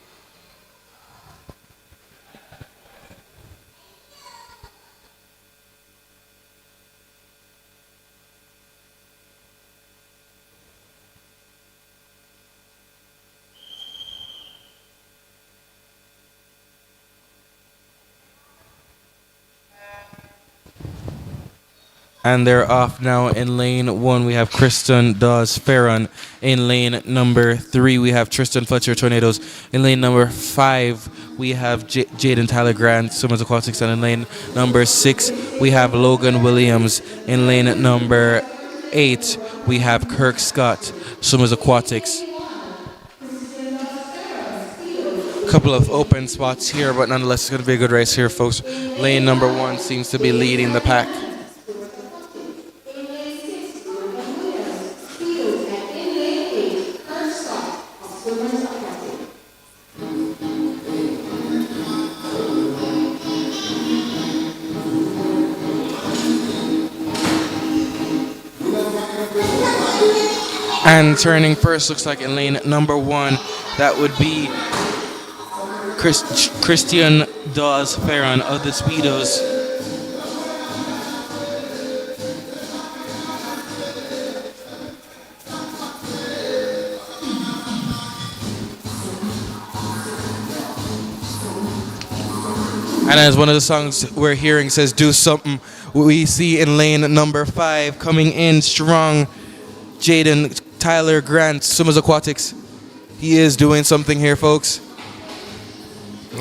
And they're off now in lane 1. We have Kristen Dawes Farron. In lane number 3, we have Tristan Fletcher Tornadoes. In lane number 5, we have Jaden Tyler Grant, Swimmers Aquatics. And in lane number 6, we have Logan Williams. In lane number 8, we have Kirk Scott, Swimmers Aquatics. Couple of open spots here, but nonetheless, it's going to be a good race here, folks. Lane number 1 seems to be leading the pack. And turning first, looks like in lane number 1, that would be Christian Dawes Farron of the Speedos. And as one of the songs we're hearing says, "Do something," we see in lane number 5 coming in strong, Jaden Tyler Grant, Swimmers Aquatics. He is doing something here, folks.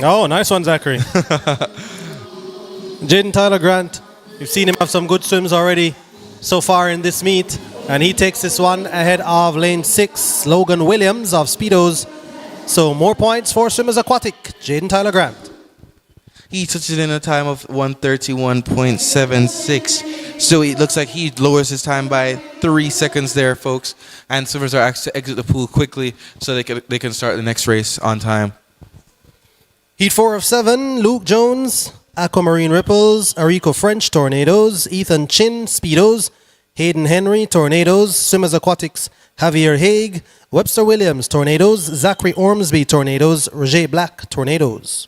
Oh, nice one, Zachary. Jaden Tyler Grant, you've seen him have some good swims already so far in this meet, and he takes this one ahead of lane 6, Logan Williams of Speedos. So more points for Swimmers Aquatic, Jaden Tyler Grant. He touches in a time of 1:31.76. So it looks like he lowers his time by 3 seconds there, folks. And swimmers are asked to exit the pool quickly so they can start the next race on time. Heat 4 of 7, Luke Jones, Aquamarine Ripples, Arico French Tornadoes, Ethan Chin Speedos, Hayden Henry Tornadoes, Swimmers Aquatics, Javier Haig, Webster Williams Tornadoes, Zachary Ormsby Tornadoes, Roger Black Tornadoes.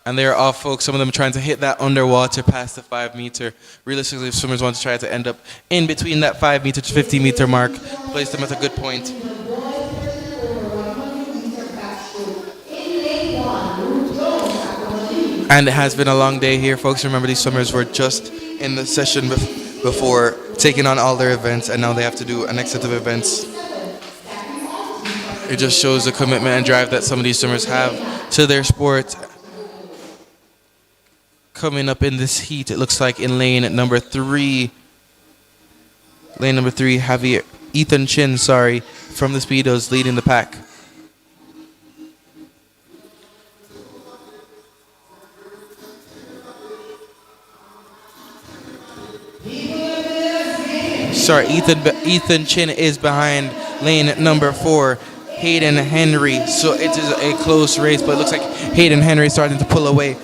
And they're off, folks. Some of them trying to hit that underwater past the 5 meter. Realistically, if swimmers want to try to end up in between that 5 meter to 50 meter mark, place them at a good point. And it has been a long day here, folks. Remember, these swimmers were just in the session before taking on all their events, and now they have to do a next set of events. It just shows the commitment and drive that some of these swimmers have to their sport. Coming up in this heat, it looks like in lane number 3, Javier Ethan Chin, from the Speedos leading the pack. Ethan Chin is behind lane number 4, Hayden Henry. So it is a close race, but it looks like Hayden Henry is starting to pull away.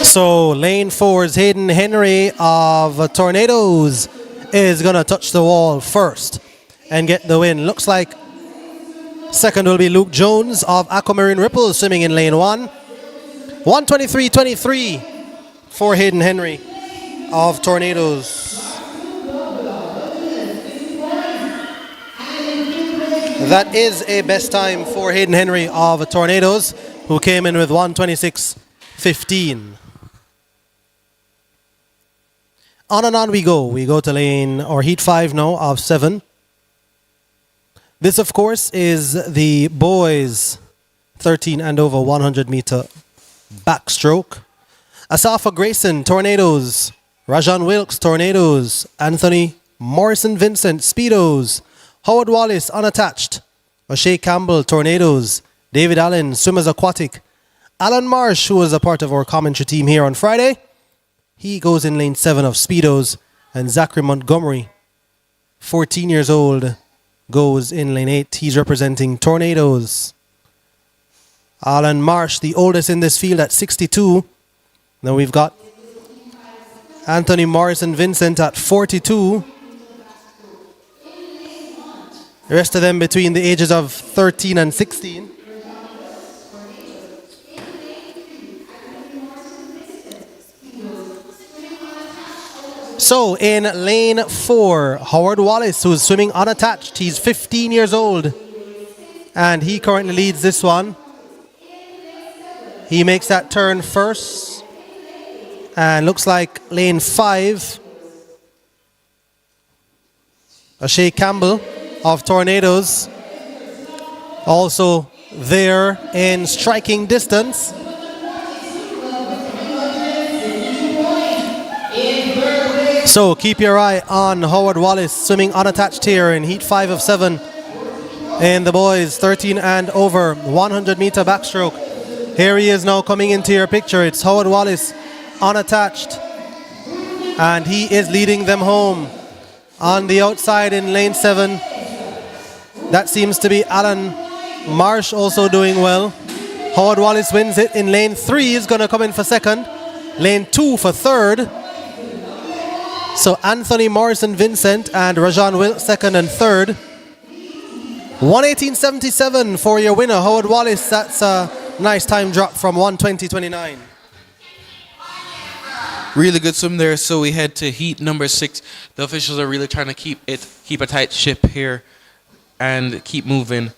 So lane 4's Hayden Henry of Tornadoes is going to touch the wall first and get the win. Looks like second will be Luke Jones of Aquamarine Ripples swimming in lane 1. 1:23.23 for Hayden Henry of Tornadoes. That is a best time for Hayden Henry of Tornadoes, who came in with 1:26.15. On and on we go. We go to heat 5 now of 7. This, of course, is the boys 13 and over 100 meter backstroke. Asafa Grayson, Tornadoes. Rajan Wilkes, Tornadoes. Anthony Morrison Vincent, Speedos. Howard Wallace, unattached. O'Shea Campbell, Tornadoes. David Allen, Swimmers Aquatic. Alan Marsh, who was a part of our commentary team here on Friday, he goes in lane 7 of Speedos. And Zachary Montgomery, 14 years old, goes in lane 8. He's representing Tornadoes. Alan Marsh, the oldest in this field at 62. Then we've got Anthony Morrison Vincent at 42. The rest of them between the ages of 13 and 16. So in lane 4, Howard Wallace, who's swimming unattached. He's 15 years old, and he currently leads this one. He makes that turn first, and looks like lane 5, Ashay Campbell of Tornadoes, also there in striking distance. So keep your eye on Howard Wallace swimming unattached here in heat 5 of 7 in the boys 13 and over 100 meter backstroke. Here he is now coming into your picture. It's Howard Wallace unattached, and he is leading them home. On the outside in lane 7, that seems to be Alan Marsh also doing well. Howard Wallace wins it. In lane 3 is going to come in for second. Lane 2 for third. So Anthony Morrison Vincent and Rajan Wilt second and third. 118.77 for your winner, Howard Wallace. That's a nice time drop from 120.29. Really good swim there. So we head to heat number 6. The officials are really trying to keep a tight ship here and keep moving.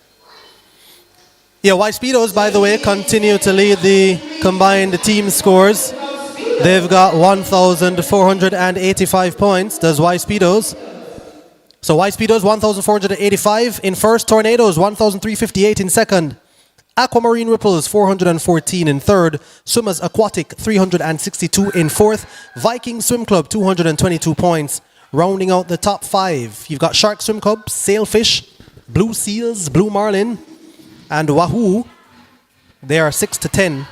Yeah, White Speedos, by the way, continue to lead the combined team scores. They've got 1,485 points, does White Speedos. So White Speedos, 1,485 in first. Tornadoes, 1,358 in second. Aquamarine Ripples, 414 in third. Swimmers Aquatic, 362 in fourth. Viking Swim Club, 222 points. Rounding out the top 5, you've got Shark Swim Club, Sailfish, Blue Seals, Blue Marlin, and Wahoo. They are 6 to 10.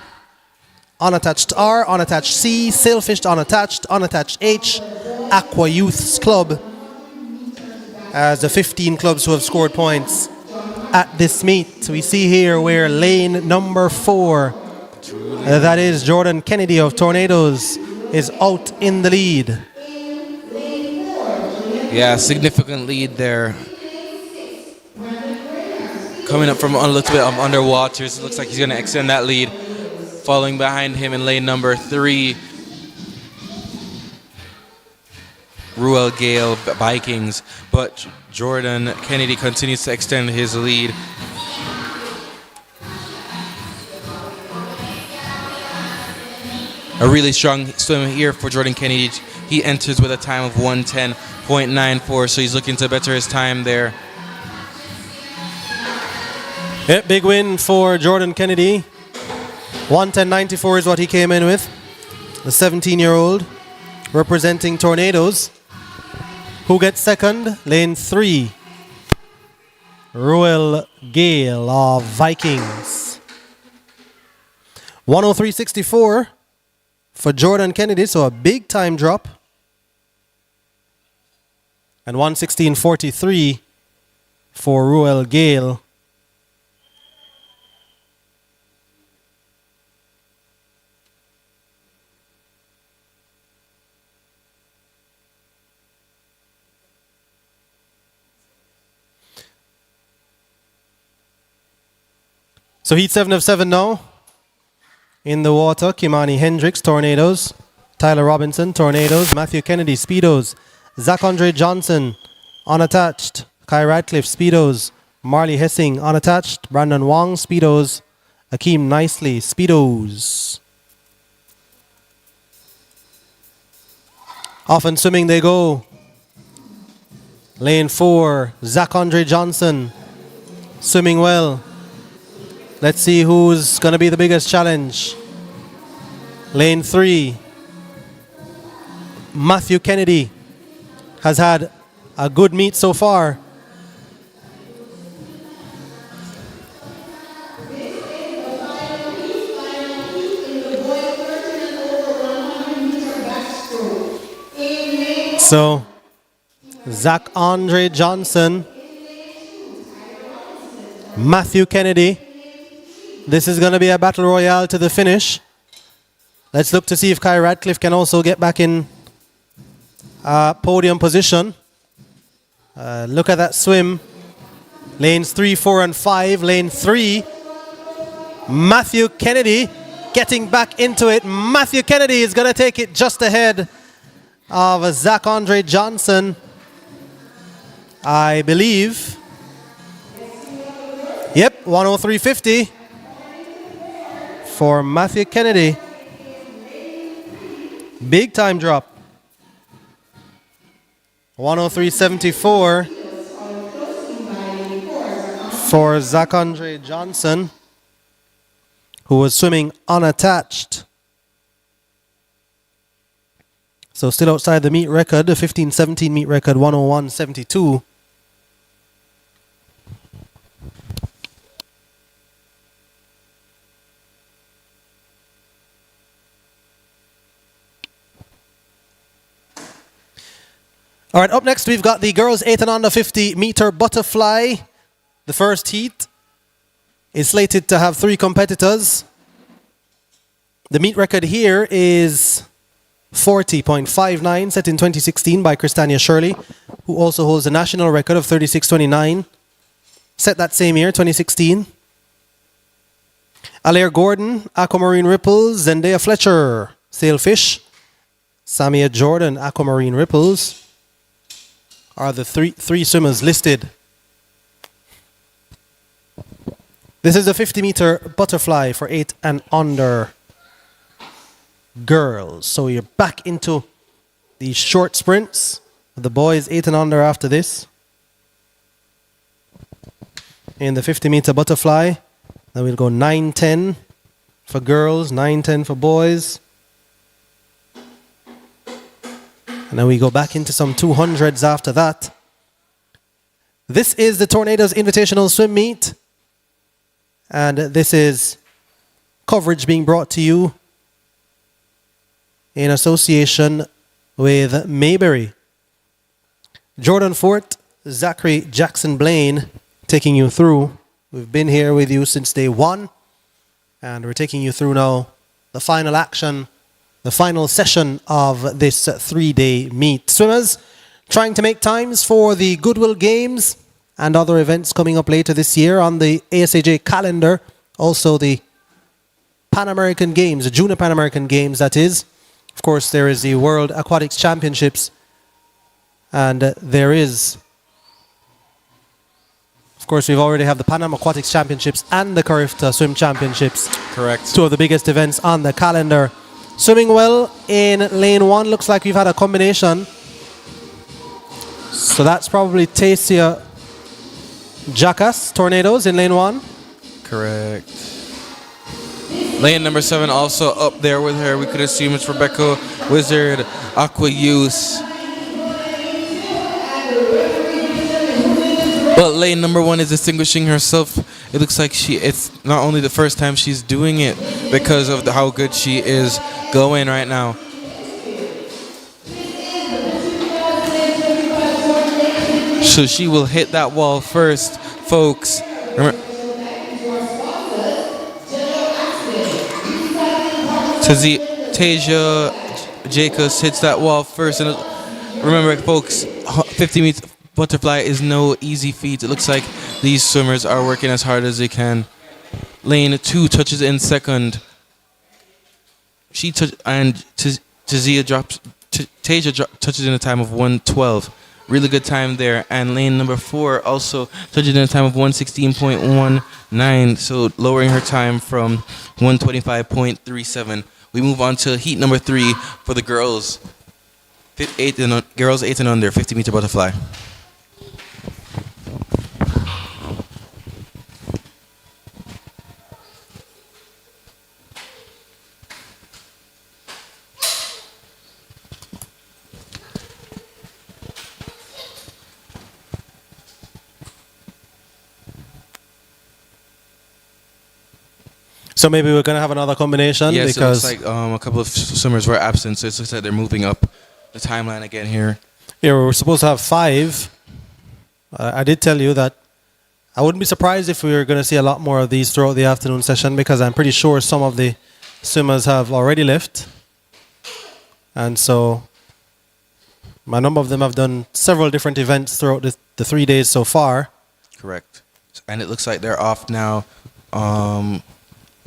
Unattached R, unattached C, Sailfish unattached, unattached H, Aqua Youths Club as the 15 clubs who have scored points at this meet. We see here where lane number 4, that is Jordan Kennedy of Tornadoes, is out in the lead. Yeah, significant lead there. Coming up from a little bit of underwaters, it looks like he's going to extend that lead. Following behind him in lane number 3, Ruel Gale Vikings, but Jordan Kennedy continues to extend his lead. A really strong swim here for Jordan Kennedy. He enters with a time of 110.94, so he's looking to better his time there. Yeah, big win for Jordan Kennedy. 110.94 is what he came in with. The 17-year-old representing Tornadoes. Who gets second? Lane 3. Ruel Gale of Vikings. 103.64 for Jordan Kennedy, so a big time drop. And 116.43 for Ruel Gale. So heat 7 of 7 now. In the water, Kimani Hendricks, Tornadoes. Tyler Robinson, Tornadoes. Matthew Kennedy, Speedos. Zach Andre Johnson, unattached. Kai Radcliffe, Speedos. Marley Hessing, unattached. Brandon Wong, Speedos. Akeem Nicely, Speedos. Off and swimming they go. Lane 4, Zach Andre Johnson, swimming well. Let's see who's going to be the biggest challenge. Lane 3, Matthew Kennedy has had a good meet so far. So, Zach Andre Johnson, Matthew Kennedy. This is going to be a battle royale to the finish. Let's look to see if Kai Radcliffe can also get back in podium position. Look at that swim. Lanes 3, 4, and 5. Lane 3, Matthew Kennedy getting back into it. Matthew Kennedy is going to take it just ahead. of Zach Andre Johnson. I believe. Yep, 103.50 for Matthew Kennedy. Big time drop. 103.74 for Zach Andre Johnson, who was swimming unattached. So still outside the meet record, the 15-17 meet record, 101.72. All right, up next we've got the girls 8 and under 50 meter butterfly. The first heat is slated to have 3 competitors. The meet record here is 40.59, set in 2016 by Christania Shirley, who also holds the national record of 36.29, set that same year, 2016. Alaire Gordon, Aquamarine Ripples, Zendaya Fletcher, Sailfish, Samia Jordan, Aquamarine Ripples, are the three swimmers listed. This is the 50-meter butterfly for 8 and under girls. So you're back into these short sprints. The boys 8 and under after this. In the 50-meter butterfly, then we'll go 9-10 for girls, 9-10 for boys. And then we go back into some 200s after that. This is the Tornadoes Invitational Swim Meet. And this is coverage being brought to you in association with Mayberry. Jordan Fort, Zachary Jackson Blaine taking you through. We've been here with you since day one. And we're taking you through now the final action, the final session of this 3-day meet. Swimmers trying to make times for the Goodwill Games and other events coming up later this year on the ASAJ calendar. Also the Pan American Games, the Junior Pan American Games, that is. Of course, there is the World Aquatics Championships. And there is, of course, we've already have the Pan Am Aquatics Championships and the Carifta Swim Championships. Correct. 2 of the biggest events on the calendar. Swimming well in lane 1. Looks like we've had a combination. So that's probably Tasia Jackass, Tornadoes in lane 1. Correct. Lane number 7 also up there with her. We could assume it's Rebecca Wizard, Aqua Use. But lane number 1 is distinguishing herself. It looks like it's not only the first time she's doing it because of how good she is going right now. So she will hit that wall first, folks. Remember, Tasia Jacobs hits that wall first. And remember, folks, 50 meters butterfly is no easy feat. It looks like these swimmers are working as hard as they can. Lane 2 touches in second. Tasia touches in a time of 1:12. Really good time there. And lane number 4 also touches in a time of 1:16.19. So lowering her time from 1:25.37. We move on to heat number 3 for the girls. Girls 8 and under, 50-meter butterfly. So maybe we're going to have another combination. Yes, because it looks like a couple of swimmers were absent, so it looks like they're moving up the timeline again here. Yeah, we were supposed to have 5. I did tell you that I wouldn't be surprised if we were going to see a lot more of these throughout the afternoon session, because I'm pretty sure some of the swimmers have already left. And so a number of them have done several different events throughout the 3 days so far. Correct. And it looks like they're off now.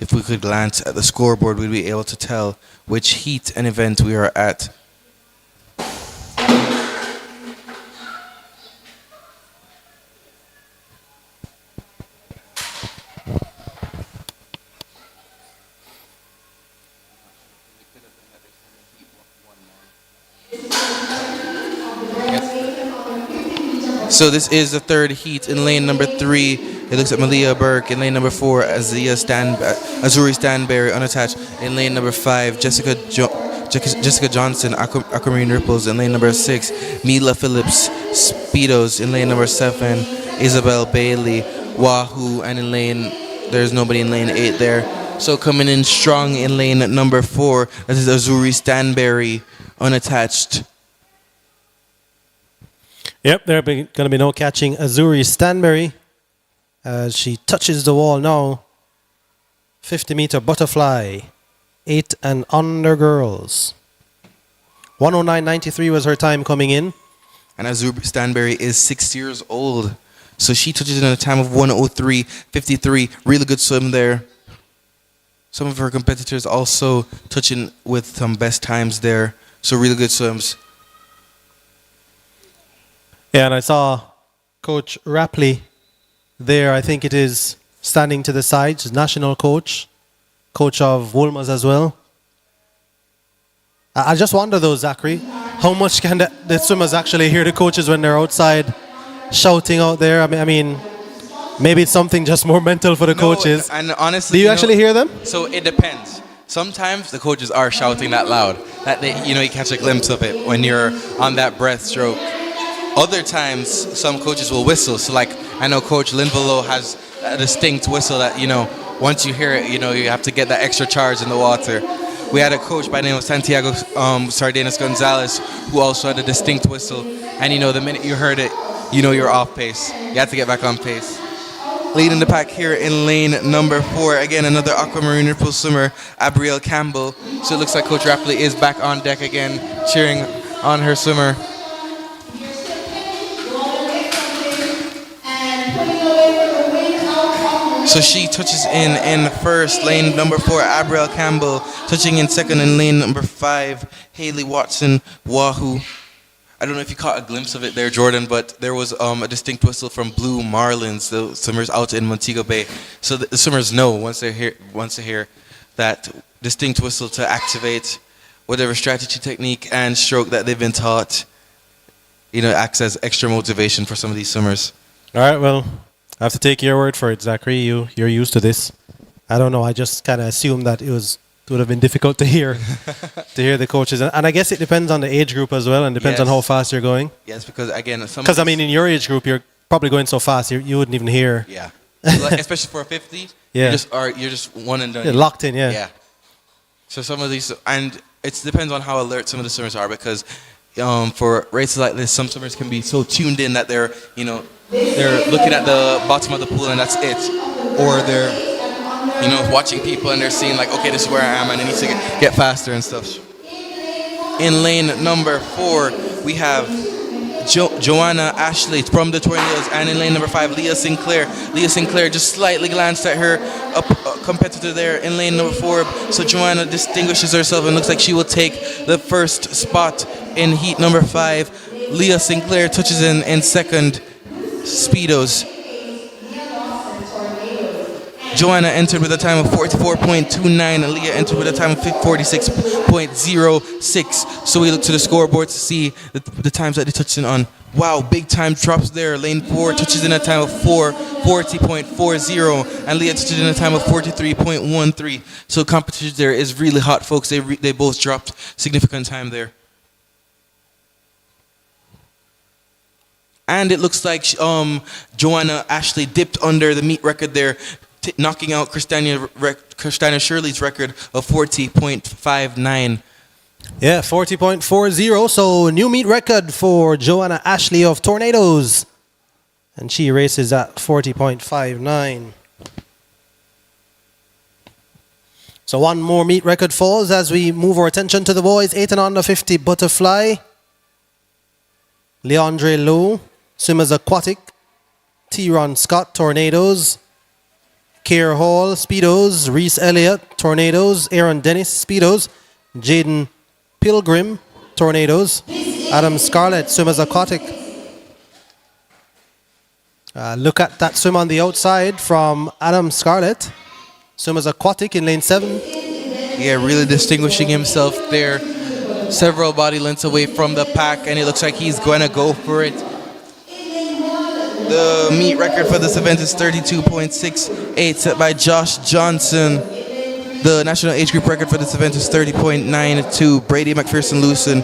If we could glance at the scoreboard, we'd be able to tell which heat and event we are at. So this is the third heat. In lane number 3, it looks at Malia Burke. In lane number 4, Azuri Stanberry, unattached. In lane number 5, Jessica Johnson, Aquamarine Ripples. In lane number 6, Mila Phillips, Speedos. In lane number 7, Isabel Bailey, Wahoo. And in lane, there's nobody in lane 8 there. So coming in strong in lane number 4, that is Azuri Stanberry, unattached. Yep, there's going to be no catching Azuri Stanberry as she touches the wall now. 50-meter butterfly, 8 and under girls. 109.93 was her time coming in. And Azuri Stanberry is 6 years old. So she touches in a time of 103.53. Really good swim there. Some of her competitors also touching with some best times there. So really good swims. Yeah, and I saw Coach Rapley there. I think it is standing to the side. She's national coach of Wolmer's as well. I just wonder though, Zachary, how much can the swimmers actually hear the coaches when they're outside shouting out there? I mean, maybe it's something just more mental for the coaches. And honestly, do you actually hear them? So it depends. Sometimes the coaches are shouting that loud that you catch a glimpse of it when you're on that breaststroke. Other times, some coaches will whistle. So, like, I know Coach Linvelo has a distinct whistle that, once you hear it, you have to get that extra charge in the water. We had a coach by the name of Santiago Sardenas Gonzalez who also had a distinct whistle. And, the minute you heard it, you're off pace. You have to get back on pace. Leading the pack here in lane number 4. Again, another Aquamarine Ripple swimmer, Abrielle Campbell. So it looks like Coach Rapley is back on deck again, cheering on her swimmer. So she touches in first, lane number 4, Abrielle Campbell. Touching in second in lane number 5, Haley Watson, Wahoo. I don't know if you caught a glimpse of it there, Jordan, but there was a distinct whistle from Blue Marlins, the swimmers out in Montego Bay. So the swimmers know once they hear that distinct whistle to activate whatever strategy, technique, and stroke that they've been taught. Acts as extra motivation for some of these swimmers. All right, well, I have to take your word for it, Zachary. You're used to this. I don't know. I just kind of assumed that it would have been difficult to hear the coaches, and I guess it depends on the age group as well, and depends on how fast you're going. Yes, because again, in your age group, you're probably going so fast you wouldn't even hear. Yeah, especially for a 50. Yeah, you're just one and done. You're locked in. Yeah. Yeah. So some of these, and it depends on how alert some of the swimmers are, because for races like this, some swimmers can be so tuned in that they're looking at the bottom of the pool and that's it, or they're watching people and they're seeing like, okay, this is where I am and I need to get faster and stuff. In lane number 4, we have Joanna Ashley from the Tornadoes, and in lane number 5, Leah Sinclair. Leah Sinclair just slightly glanced at her competitor there in lane number 4. So Joanna distinguishes herself and looks like she will take the first spot in heat number 5. Leah Sinclair touches in second. Speedos. Joanna entered with a time of 44.29 and Leah entered with a time of 46.06. So we look to the scoreboard to see the times that they touched in on. Wow, big time drops there. Lane 4 touches in a time of 40.40 and Leah touches in a time of 43.13. So competition there is really hot, folks. They both dropped significant time there. And it looks like Joanna Ashley dipped under the meet record there, knocking out Christina Shirley's record of 40.59. Yeah, 40.40. So new meet record for Joanna Ashley of Tornadoes. And she races at 40.59. So one more meet record falls as we move our attention to the boys. 8 and under 50 butterfly. Leandre Lowe, swimmers aquatic. T-Ron Scott, Tornadoes. Keir Hall, Speedos. Reese Elliott, Tornadoes. Aaron Dennis, Speedos. Jaden Pilgrim, Tornadoes. Adam Scarlett, swimmers aquatic. Look at that swim on the outside from Adam Scarlett. Swimmers aquatic in lane 7. Yeah, really distinguishing himself there. Several body lengths away from the pack, and it looks like he's going to go for it. The meet record for this event is 32.68, set by Josh Johnson. The national age group record for this event is 30.92, Brady McPherson Lewison.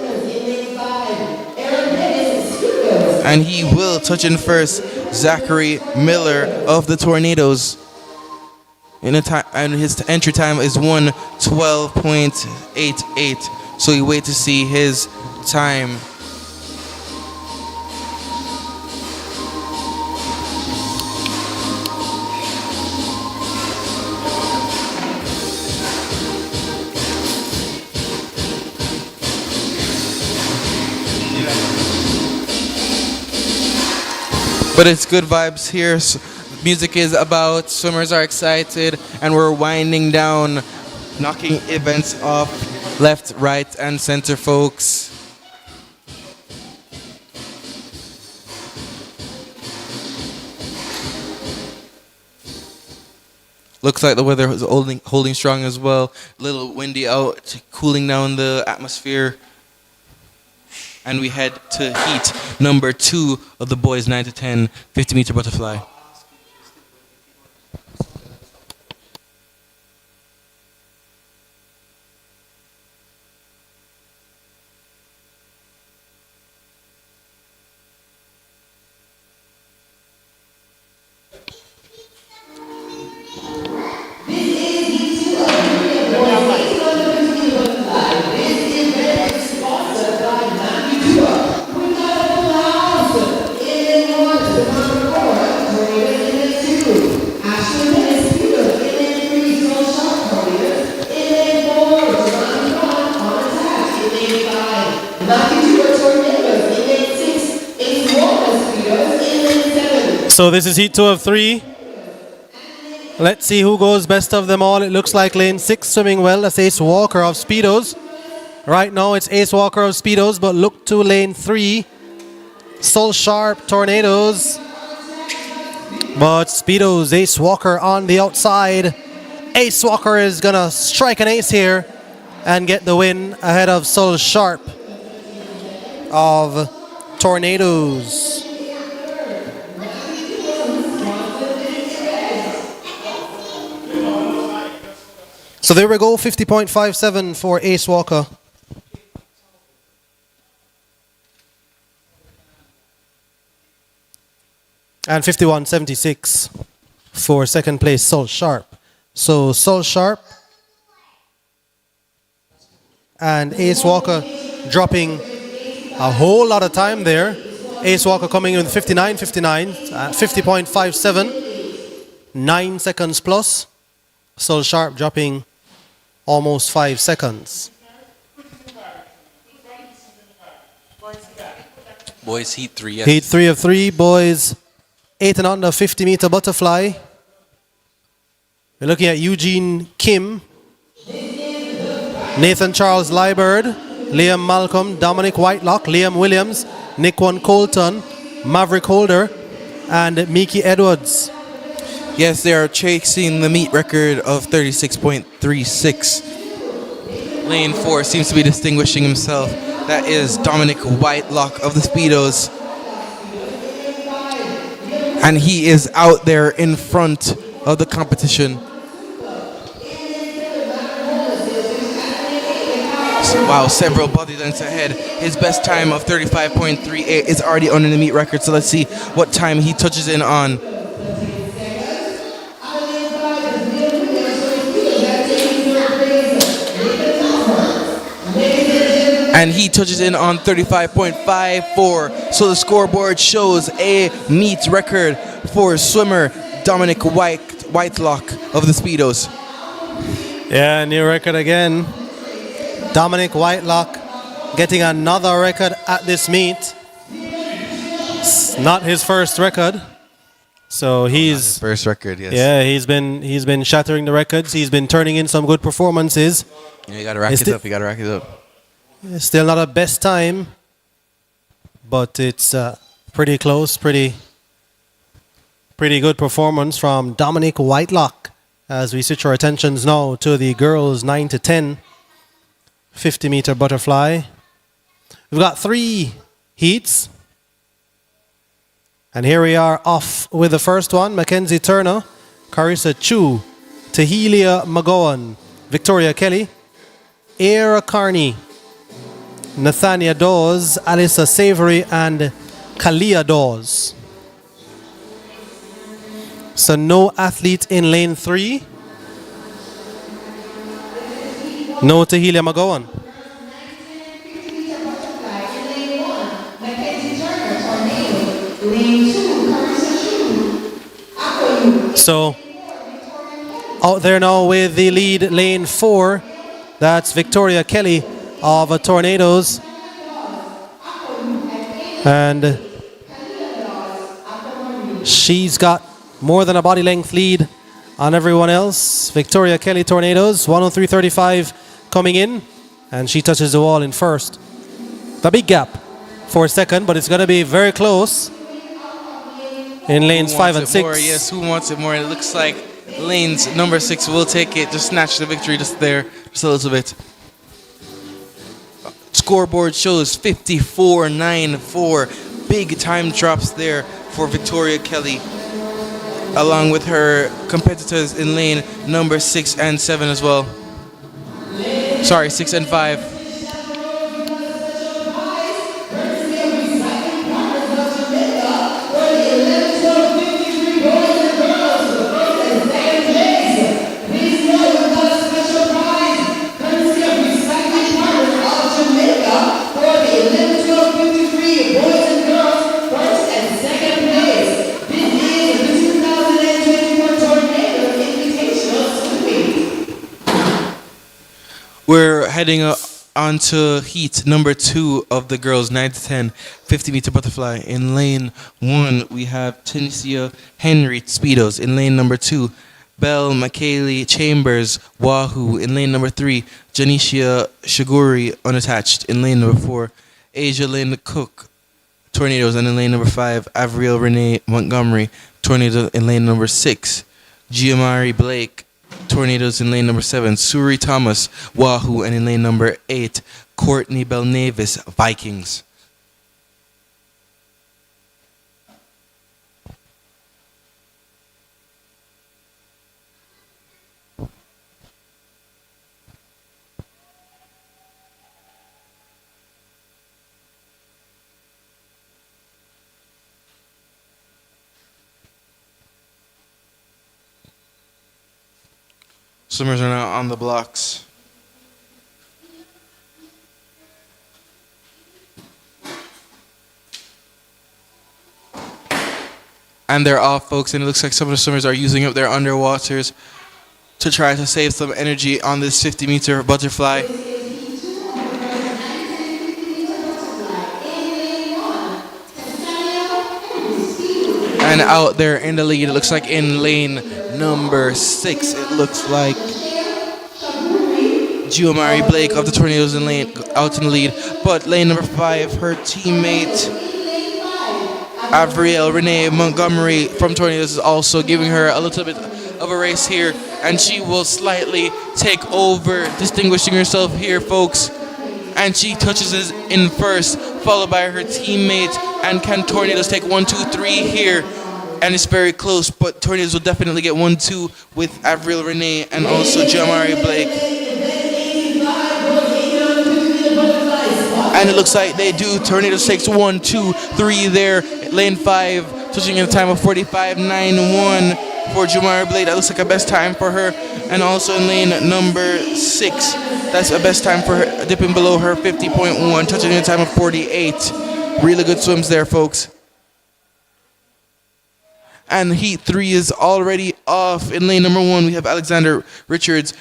And he will touch in first, Zachary Miller of the Tornadoes. And his entry time is 1:12.88. So we wait to see his time. But it's good vibes here. Music is about, swimmers are excited, and we're winding down, knocking events off left, right, and center, folks. Looks like the weather is holding strong as well. A little windy out, cooling down the atmosphere. And we head to heat number 2 of the boys 9 to 10 50-meter butterfly. So this is heat 2 of 3. Let's see who goes best of them all. It looks like lane 6 swimming well. That's Ace Walker of Speedos. Right now it's Ace Walker of Speedos, but look to lane 3. Soul Sharp Tornadoes. But Speedos, Ace Walker on the outside. Ace Walker is gonna strike an ace here and get the win ahead of Soul Sharp of Tornadoes. So there we go, 50.57 for Ace Walker. And 51.76 for second place Soul Sharp. So Soul Sharp and Ace Walker dropping a whole lot of time there. Ace Walker coming in with 59.59 at 50.57, 9 seconds plus. Soul Sharp dropping almost 5 seconds. Boys heat 3, yes. Heat 3 of 3, boys 8 and under 50-meter butterfly. We're looking at Eugene Kim, Nathan Charles Lieberd, Liam Malcolm, Dominic Whitelock, Liam Williams, Nickwan Colton, Maverick Holder, and Mickey Edwards. Yes, they are chasing the meet record of 36.36. Lane 4 seems to be distinguishing himself. That is Dominic Whitelock of the Speedos. And he is out there in front of the competition. Wow, several body lengths ahead. His best time of 35.38 is already under the meet record. So let's see what time he touches in on. And he touches in on 35.54. So the scoreboard shows a meet record for swimmer Dominic Whitelock of the Speedos. Yeah, new record again. Dominic Whitelock getting another record at this meet. It's not his first record. So he's First record, yes. yeah, he's been shattering the records. He's been turning in some good performances. Yeah, you gotta rack it up, you gotta rack it up. Still not a best time, but it's pretty close, pretty good performance from Dominic Whitelock. As we switch our attentions now to the girls 9 to 10 50-meter butterfly. We've got 3 heats, And here we are off with the first one. Mackenzie Turner, Carissa Chu, Tahelia McGowan, Victoria Kelly, Era Carney, Nathania Dawes, Alyssa Savory, and Kalia Dawes. So no athlete in lane 3. No Tahelia McGowan. So out there now with the lead, lane 4. That's Victoria Kelly of Tornadoes. And she's got more than a body length lead on everyone else. Victoria Kelly, Tornadoes, 103.35 coming in. And she touches the wall in first. The big gap for second, but it's going to be very close in lanes 5 and 6. More? Yes, who wants it more? It looks like lanes number 6 will take it. Just snatch the victory just there, just a little bit. Scoreboard shows 54.94. Big time drops there for Victoria Kelly, along with her competitors in lane number 6 and 7 as well. Sorry, 6 and 5. We're heading on to heat number 2 of the girls, 9 to 10, 50-meter butterfly. In lane 1, we have Tanisha Henry, Speedos. In lane number 2, Belle McKaylee Chambers, Wahoo. In lane number 3, Janisha Shiguri, unattached. In lane number 4, Asia Lynn Cook, Tornadoes. And in lane number 5, Avriel Renee Montgomery, Tornadoes. In lane number 6, Giamari Blake, Tornadoes. In lane number 7, Suri Thomas, Wahoo. And in lane number 8, Courtney Belnavis, Vikings. Swimmers are now on the blocks. And they're off, folks, and it looks like some of the swimmers are using up their underwaters to try to save some energy on this 50-meter butterfly. And out there in the lead, it looks like in lane number 6, it looks like Giamari Blake of the Tornadoes in lane out in the lead. But lane number 5, her teammate Avriel Renee Montgomery from Tornadoes is also giving her a little bit of a race here, and she will slightly take over, distinguishing herself here, folks. And she touches it in first, followed by her teammate. And can Tornadoes take 1, 2, 3 here? And it's very close, but Tornadoes will definitely get 1, 2 with Avriel Renee and also Giamari Blake. And it looks like they do. Tornadoes takes 1, 2, 3 there. Lane 5, touching in a time of 45.91 for Giamari Blake. That looks like a best time for her. And also in lane number 6, that's a best time for her, dipping below her 50.1, touching in a time of 48. Really good swims there, folks. And heat 3 is already off. In lane number 1, we have Alexander Richards,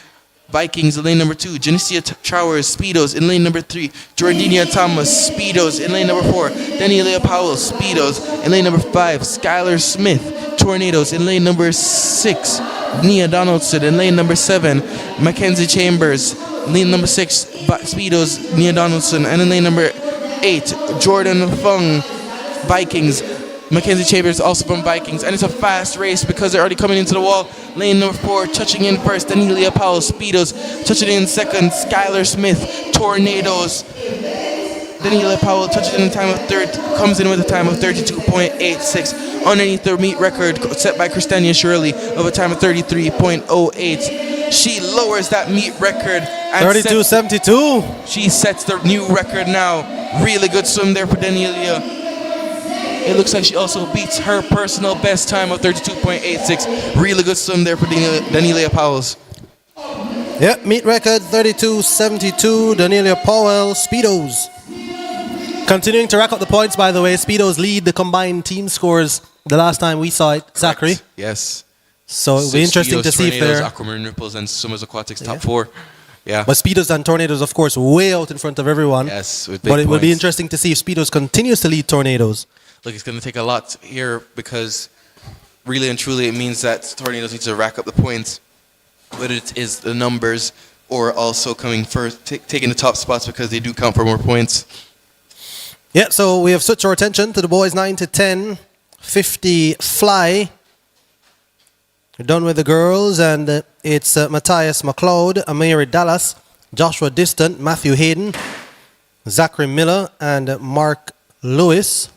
Vikings. In lane number 2, Genesia Towers, Speedos. In lane number 3, Jordania Thomas, Speedos. In lane number 4, Daniela Powell, Speedos. In lane number 5, Skylar Smith, Tornadoes. In lane number 6, Nia Donaldson. In lane number 7, Mackenzie Chambers. Lane number 6, Speedos, Nia Donaldson. And in lane number 8, Jordan Fung, Vikings. Mackenzie Chambers also from Vikings. And it's a fast race because they're already coming into the wall. Lane number 4, touching in first, Danielia Powell, Speedos. Touching in second, Skylar Smith, Tornadoes. Daniela Powell touches in a time of comes in with a time of 32.86 underneath the meet record set by Christania Shirley of a time of 33.08. She lowers that meet record. 32.72. She sets the new record now. Really good swim there for Daniela. It looks like she also beats her personal best time of 32.86. Really good swim there for Daniela Powell's. Yep, meet record 32.72. Daniela Powell, Speedos. Continuing to rack up the points, by the way. Speedos lead the combined team scores the last time we saw it, Zachary. Yes. So it'll be interesting to see if they're... Aquamarine Ripples and Swimmers Aquatics top four. Yeah. But Speedos and Tornadoes, of course, way out in front of everyone. Yes, with big but it will be points. interesting to see if Speedos continues to lead Tornadoes. Look, it's going to take a lot here because really and truly it means that Tornadoes need to rack up the points, whether it is the numbers or also coming first, taking the top spots because they do count for more points. Yeah, so we have switched our attention to the boys 9 to 10, 50 fly. We're done with the girls, and it's Matthias McLeod, Amiri Dallas, Joshua Distant, Matthew Hayden, Zachary Miller, and Mark Lewis.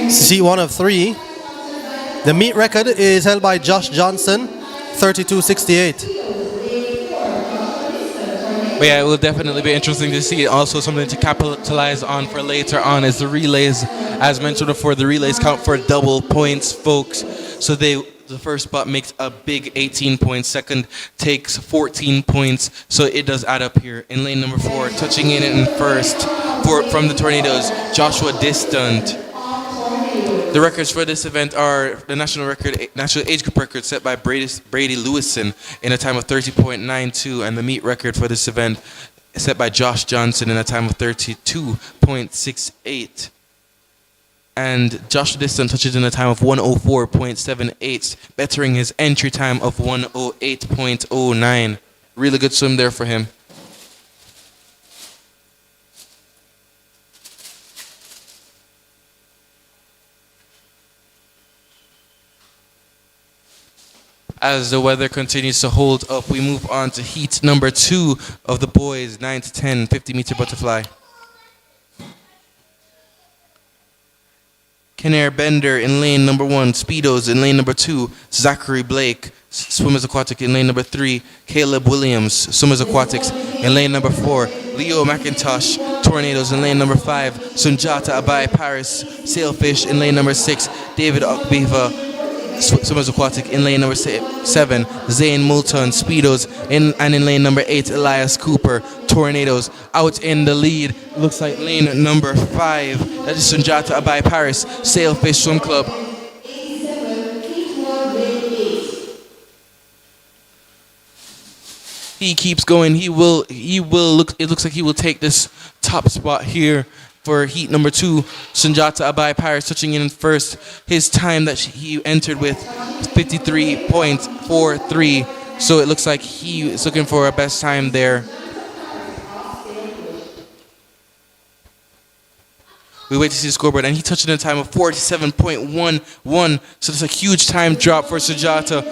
C1 of 3. The meet record is held by Josh Johnson, 32.68. But yeah, it will definitely be interesting to see. Also, something to capitalize on for later on is the relays. As mentioned before, the relays count for double points, folks. So the first spot makes a big 18 points. Second takes 14 points. So it does add up here. In lane number 4, touching in first from the Tornadoes, Joshua Distant. The records for this event are the national age group record set by Brady Lewison in a time of 30.92, and the meet record for this event set by Josh Johnson in a time of 32.68. And Joshua Distant touches in a time of 104.78, bettering his entry time of 108.09. Really good swim there for him. As the weather continues to hold up, we move on to heat number 2 of the boys, 9 to 10, 50-meter butterfly. Kenare Bender in lane number 1, Speedos in lane number 2, Zachary Blake, Swimmers Aquatic in lane number 3, Caleb Williams, Swimmers Aquatics in lane number 4, Leo McIntosh, Tornadoes in lane number 5, Sunjata Abai Paris, Sailfish in lane number 6, David Okbiva, Swimmers Aquatic in lane number 7, Zane Moulton, Speedos, in lane number 8, Elias Cooper, Tornadoes. Out in the lead, looks like lane number 5, that is Sunjata Abai Paris, Sailfish Swim Club. He keeps going. He will look. It looks like he will take this top spot here for heat number 2, Sunjata Abai Paris touching in first. His time that he entered with 53.43. So it looks like he is looking for a best time there. We wait to see the scoreboard, and he touched in a time of 47.11. So it's a huge time drop for Sunjata.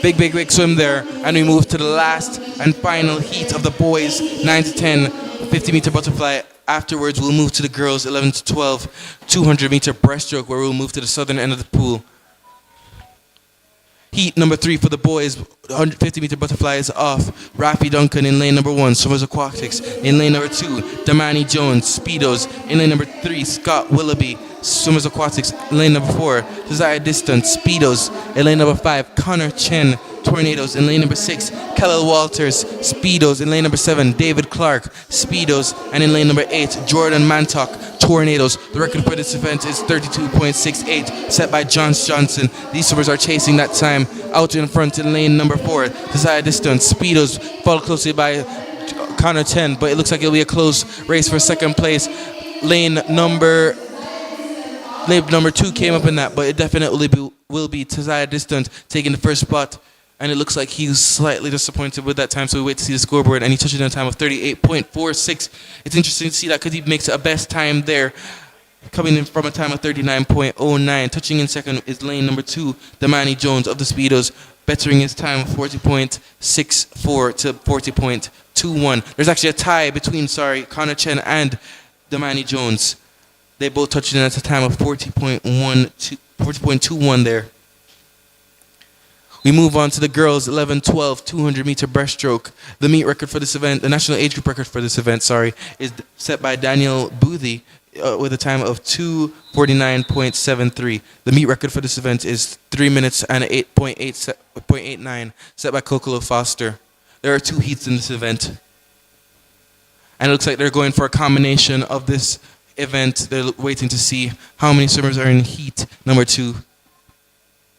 Big swim there. And we move to the last and final heat of the boys, 9 to 10, 50-meter butterfly. Afterwards, we'll move to the girls, 11 to 12, 200-meter breaststroke, where we'll move to the southern end of the pool. Heat number 3 for the boys, 150-meter butterfly is off. Rafi Duncan in lane number 1, Swimmers Aquatics. In lane number 2, Damani Jones, Speedos. In lane number 3, Scott Willoughby, Swimmers Aquatics. In lane number 4, Desire Distance, Speedos. In lane number 5, Connor Chen, Tornadoes. In lane number 6, Kellel Walters, Speedos. In lane number 7, David Clark, Speedos. And in lane number 8, Jordan Mantock, Tornadoes. The record for this event is 32.68, set by Johns Johnson. These swimmers are chasing that time. Out in front in lane number 4, Desire Distance, Speedos, followed closely by Connor 10, but it looks like it'll be a close race for second place. Lane number 2 came up in that, but it definitely will be Desire Distance taking the first spot. And it looks like he's slightly disappointed with that time, so we wait to see the scoreboard. And he touched it in a time of 38.46. It's interesting to see that because he makes a best time there. coming in from a time of 39.09. Touching in second is lane number 2, Damani Jones of the Speedos, bettering his time of 40.64 to 40.21. There's actually a tie between, Connor Chen and Damani Jones. They both touched in at a time of 40.21 there. We move on to the girls 11-12 200-meter breaststroke. The meet record for this event, the national age group record for this event, is set by Daniel Boothie with a time of 2:49.73. The meet record for this event is 3 minutes and 8.89, set by Kokolo Foster. There are 2 heats in this event. And it looks like they're going for a combination of this event. They're waiting to see how many swimmers are in heat number 2.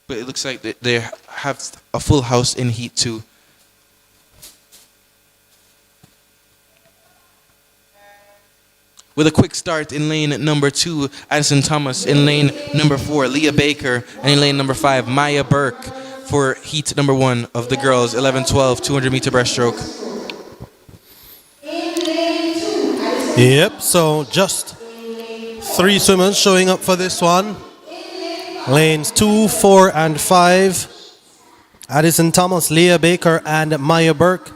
But it looks like they have a full house in heat 2. With a quick start in lane number 2, Addison Thomas. In lane number 4, Leah Baker. And in lane number 5, Maya Burke for heat number 1 of the girls 11-12 200-meter breaststroke. Yep, so just 3 swimmers showing up for this one. Lanes 2, 4, and 5. Addison Thomas, Leah Baker, and Maya Burke.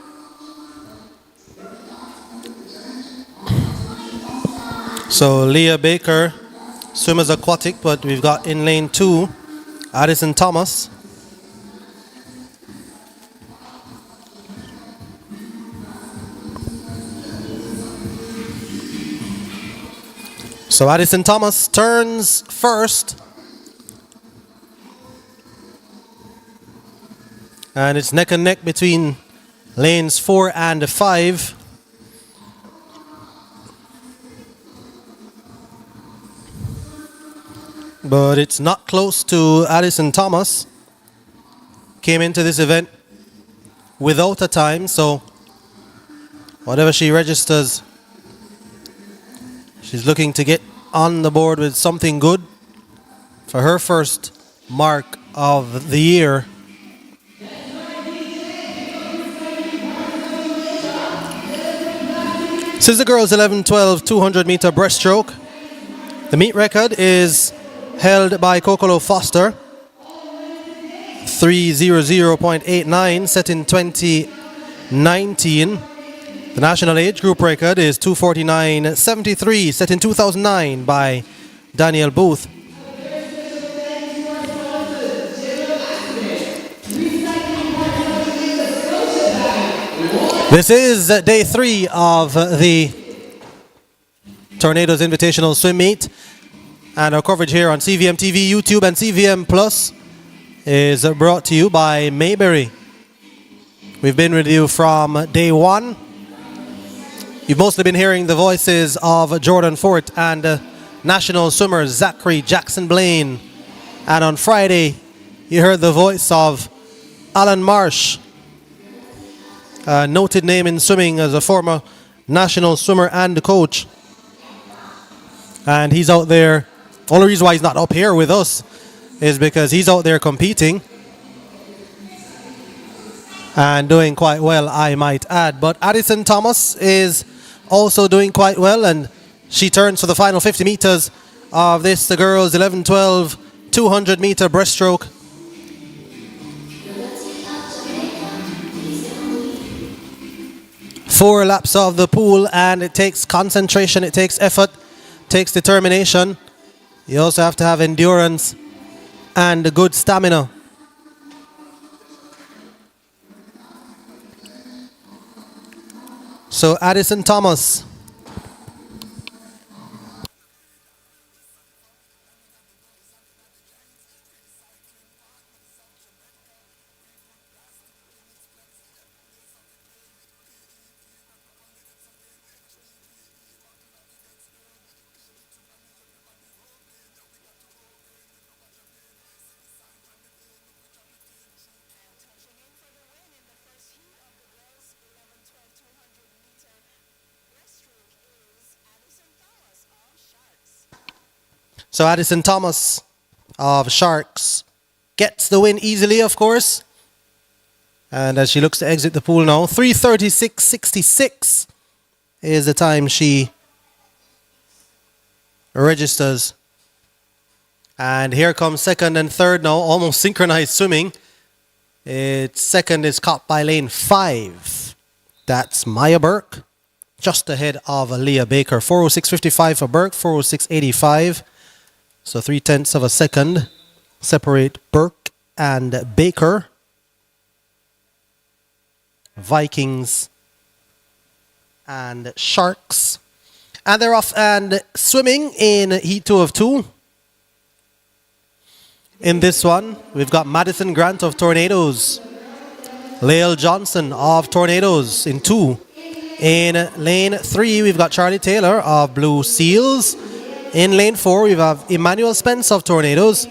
So Leah Baker, swimmers aquatic, but we've got in lane 2, Addison Thomas. So Addison Thomas turns first. And it's neck and neck between lanes 4 and 5. But it's not close to Addison Thomas. Came into this event without a time, so whatever she registers, she's looking to get on the board with something good for her first mark of the year. This is the girls 11-12 200-meter breaststroke. The meet record is held by Kokolo Foster, 3:00.89, set in 2019. The national age group record is 2:49.73, set in 2009 by Daniel Booth. This is day 3 of the Tornadoes Invitational Swim Meet. And our coverage here on CVM TV, YouTube, and CVM Plus is brought to you by Mayberry. We've been with you from day 1. You've mostly been hearing the voices of Jordan Fort and national swimmer Zachary Jackson Blaine. And on Friday, you heard the voice of Alan Marsh, a noted name in swimming as a former national swimmer and coach. And he's out there. Only reason why he's not up here with us is because he's out there competing and doing quite well, I might add. But Addison Thomas is also doing quite well, and she turns for the final 50 meters of this, the girls 11-12 200-meter breaststroke. Four laps of the pool, and it takes concentration, it takes effort, takes determination. You also have to have endurance and good stamina. So Addison Thomas. So Addison Thomas of Sharks gets the win easily, of course. And as she looks to exit the pool now, 3:36.66 is the time she registers. And here comes second and third now, almost synchronized swimming. It's second is caught by lane 5. That's Maya Burke, just ahead of Leah Baker. 4:06.55 for Burke, 4:06.85. So 0.3 of a second separate Burke and Baker. Vikings and Sharks. And they're off and swimming in heat 2 of 2. In this one, we've got Madison Grant of Tornadoes, Lael Johnson of Tornadoes in 2. In lane 3, we've got Charlie Taylor of Blue Seals. In lane 4, we have Emmanuel Spence of Tornadoes.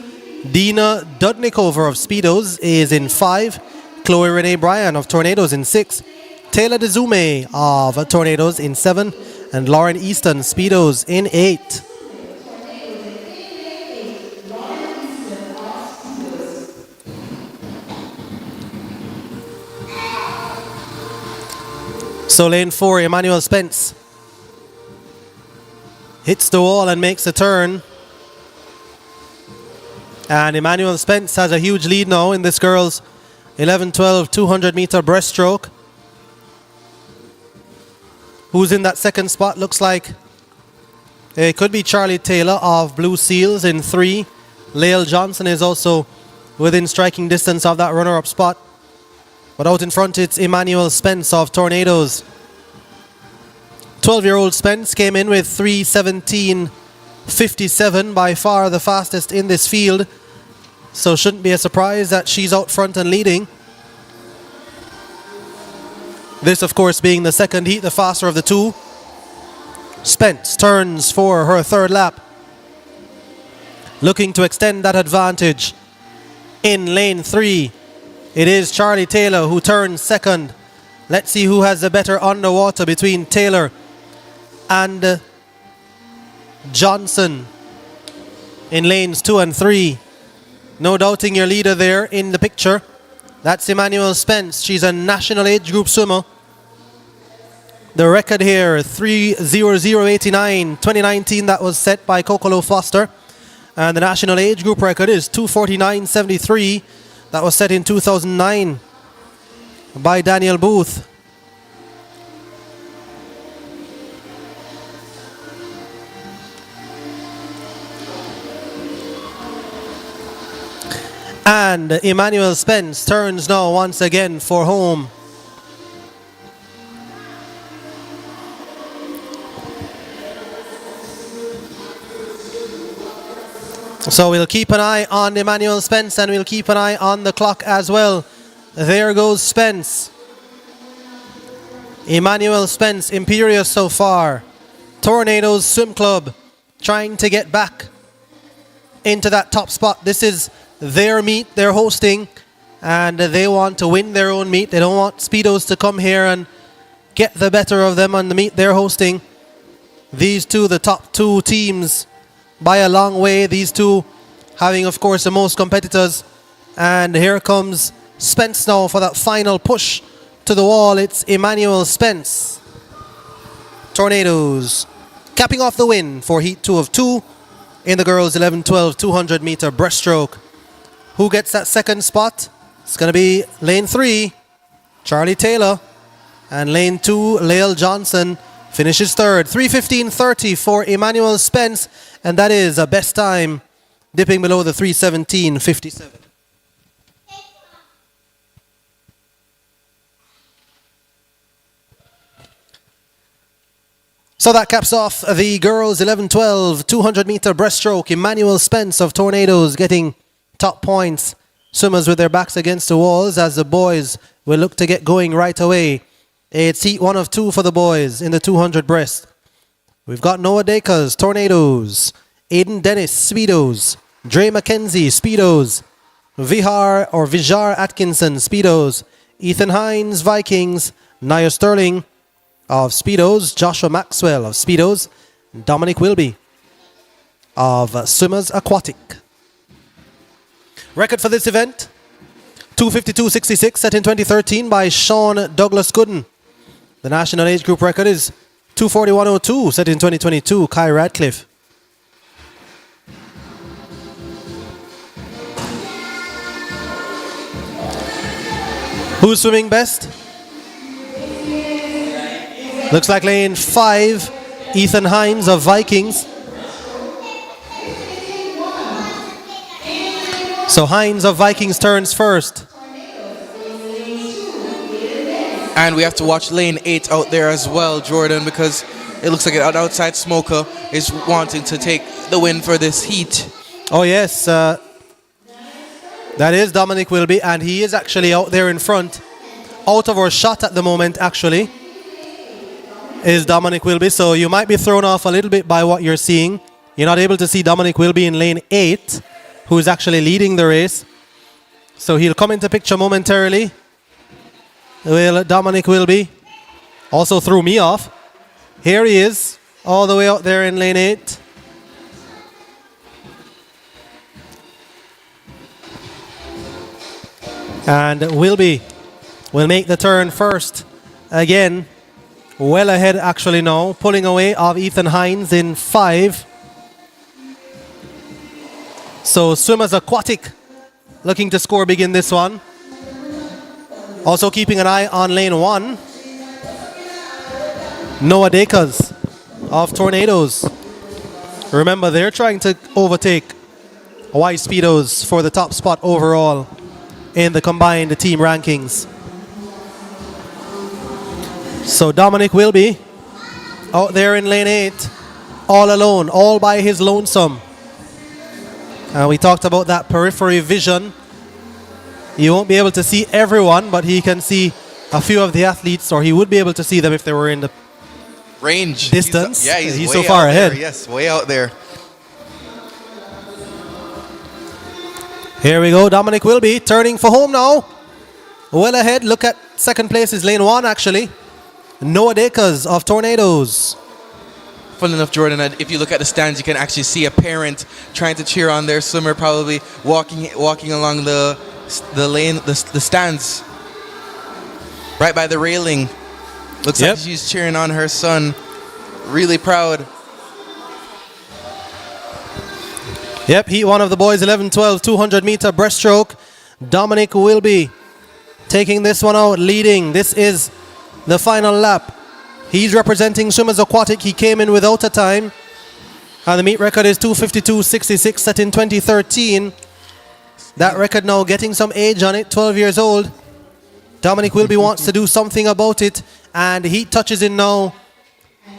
Dina Dudnikover of Speedos is in 5. Chloe Renee Bryan of Tornadoes in 6. Taylor Dezume of Tornadoes in 7. And Lauren Easton, Speedos in 8. So lane 4, Emmanuel Spence hits the wall and makes a turn. And Emmanuel Spence has a huge lead now in this girl's 11-12 200 meter breaststroke. Who's in that second spot? Looks like it could be Charlie Taylor of Blue Seals in 3. Lael Johnson is also within striking distance of that runner-up spot. But out in front, it's Emmanuel Spence of Tornadoes. 12-year-old Spence came in with 3:17.57, by far the fastest in this field. So shouldn't be a surprise that she's out front and leading. This, of course, being the second heat, the faster of the two. Spence turns for her third lap, looking to extend that advantage. In lane 3, it is Charlie Taylor who turns second. Let's see who has the better underwater between Taylor and Johnson in lanes 2 and 3. No doubting your leader there in the picture. That's Emmanuel Spence. She's a national age group swimmer. The record here, 3:00.89. 2019, that was set by Kokolo Foster. And the national age group record is 2:49.73. That was set in 2009 by Daniel Booth. And Emmanuel Spence turns now once again for home. So we'll keep an eye on Emmanuel Spence and we'll keep an eye on the clock as well. There goes Spence. Emmanuel Spence, imperious so far. Tornadoes Swim Club trying to get back into that top spot. This is their meet they're hosting and they want to win their own meet. They don't want Speedos to come here and get the better of them on the meet they're hosting. These two, the top two teams by a long way. These two having, of course, the most competitors. And here comes Spence now for that final push to the wall. It's Emmanuel Spence. Tornadoes capping off the win for heat 2 of 2 in the girls 11-12 200 meter breaststroke. Who gets that second spot? It's going to be lane 3, Charlie Taylor. And lane 2, Lael Johnson finishes third. 3:15.30 for Emmanuel Spence. And that is a best time, dipping below the 3:17.57. So that caps off the girls 11-12 200 meter breaststroke. Emmanuel Spence of Tornadoes getting top points. Swimmers with their backs against the walls as the boys will look to get going right away. It's heat 1 of 2 for the boys in the 200 breast. We've got Noah Dacres, Tornadoes. Aiden Dennis, Speedos. Dre McKenzie, Speedos. Vijar Atkinson, Speedos. Ethan Hines, Vikings. Nia Sterling of Speedos. Joshua Maxwell of Speedos. Dominic Wilby of Swimmers Aquatic. Record for this event, 2:52.66, set in 2013 by Sean Douglas Gooden. The national age group record is 2:41.02, set in 2022, Kai Radcliffe. Who's swimming best? Looks like lane 5, Ethan Hines of Vikings. So Hines of Vikings turns first. And we have to watch lane 8 out there as well, Jordan, because it looks like an outside smoker is wanting to take the win for this heat. Oh yes, that is Dominic Wilby, and he is actually out there in front. Out of our shot at the moment, actually, is Dominic Wilby. So you might be thrown off a little bit by what you're seeing. You're not able to see Dominic Wilby in lane 8, who is actually leading the race. So he'll come into picture momentarily. Well, Dominic Wilby also threw me off. Here he is, all the way out there in lane 8. And Wilby will make the turn first. Again, well ahead actually now, pulling away of Ethan Hines in 5. So Swimmers Aquatic looking to score big in this one. Also keeping an eye on lane 1. Noah Dakers of Tornadoes. Remember, they're trying to overtake White Speedos for the top spot overall in the combined team rankings. So Dominic Wilby out there in lane 8, all alone, all by his lonesome. And we talked about that periphery vision. You won't be able to see everyone, but he can see a few of the athletes, or he would be able to see them if they were in the range distance. He's so way far out ahead. there. Yes, way out there. Here we go, Dominic Wilby turning for home now. Well ahead, look at second place is lane 1 actually. Noah Dakers of Tornadoes. Fun enough, Jordan, if you look at the stands, you can actually see a parent trying to cheer on their swimmer, probably walking along the lane, the stands, right by the railing. Looks like she's cheering on her son. Really proud. Yep, heat 1 of the boys, 11-12, 200-meter breaststroke. Dominic Wilby taking this one out, leading. This is the final lap. He's representing Swimmers Aquatic. He came in without a time. And the meet record is 2:52.66, set in 2013. That record now getting some age on it, 12 years old. Dominic Wilby wants to do something about it. And he touches in now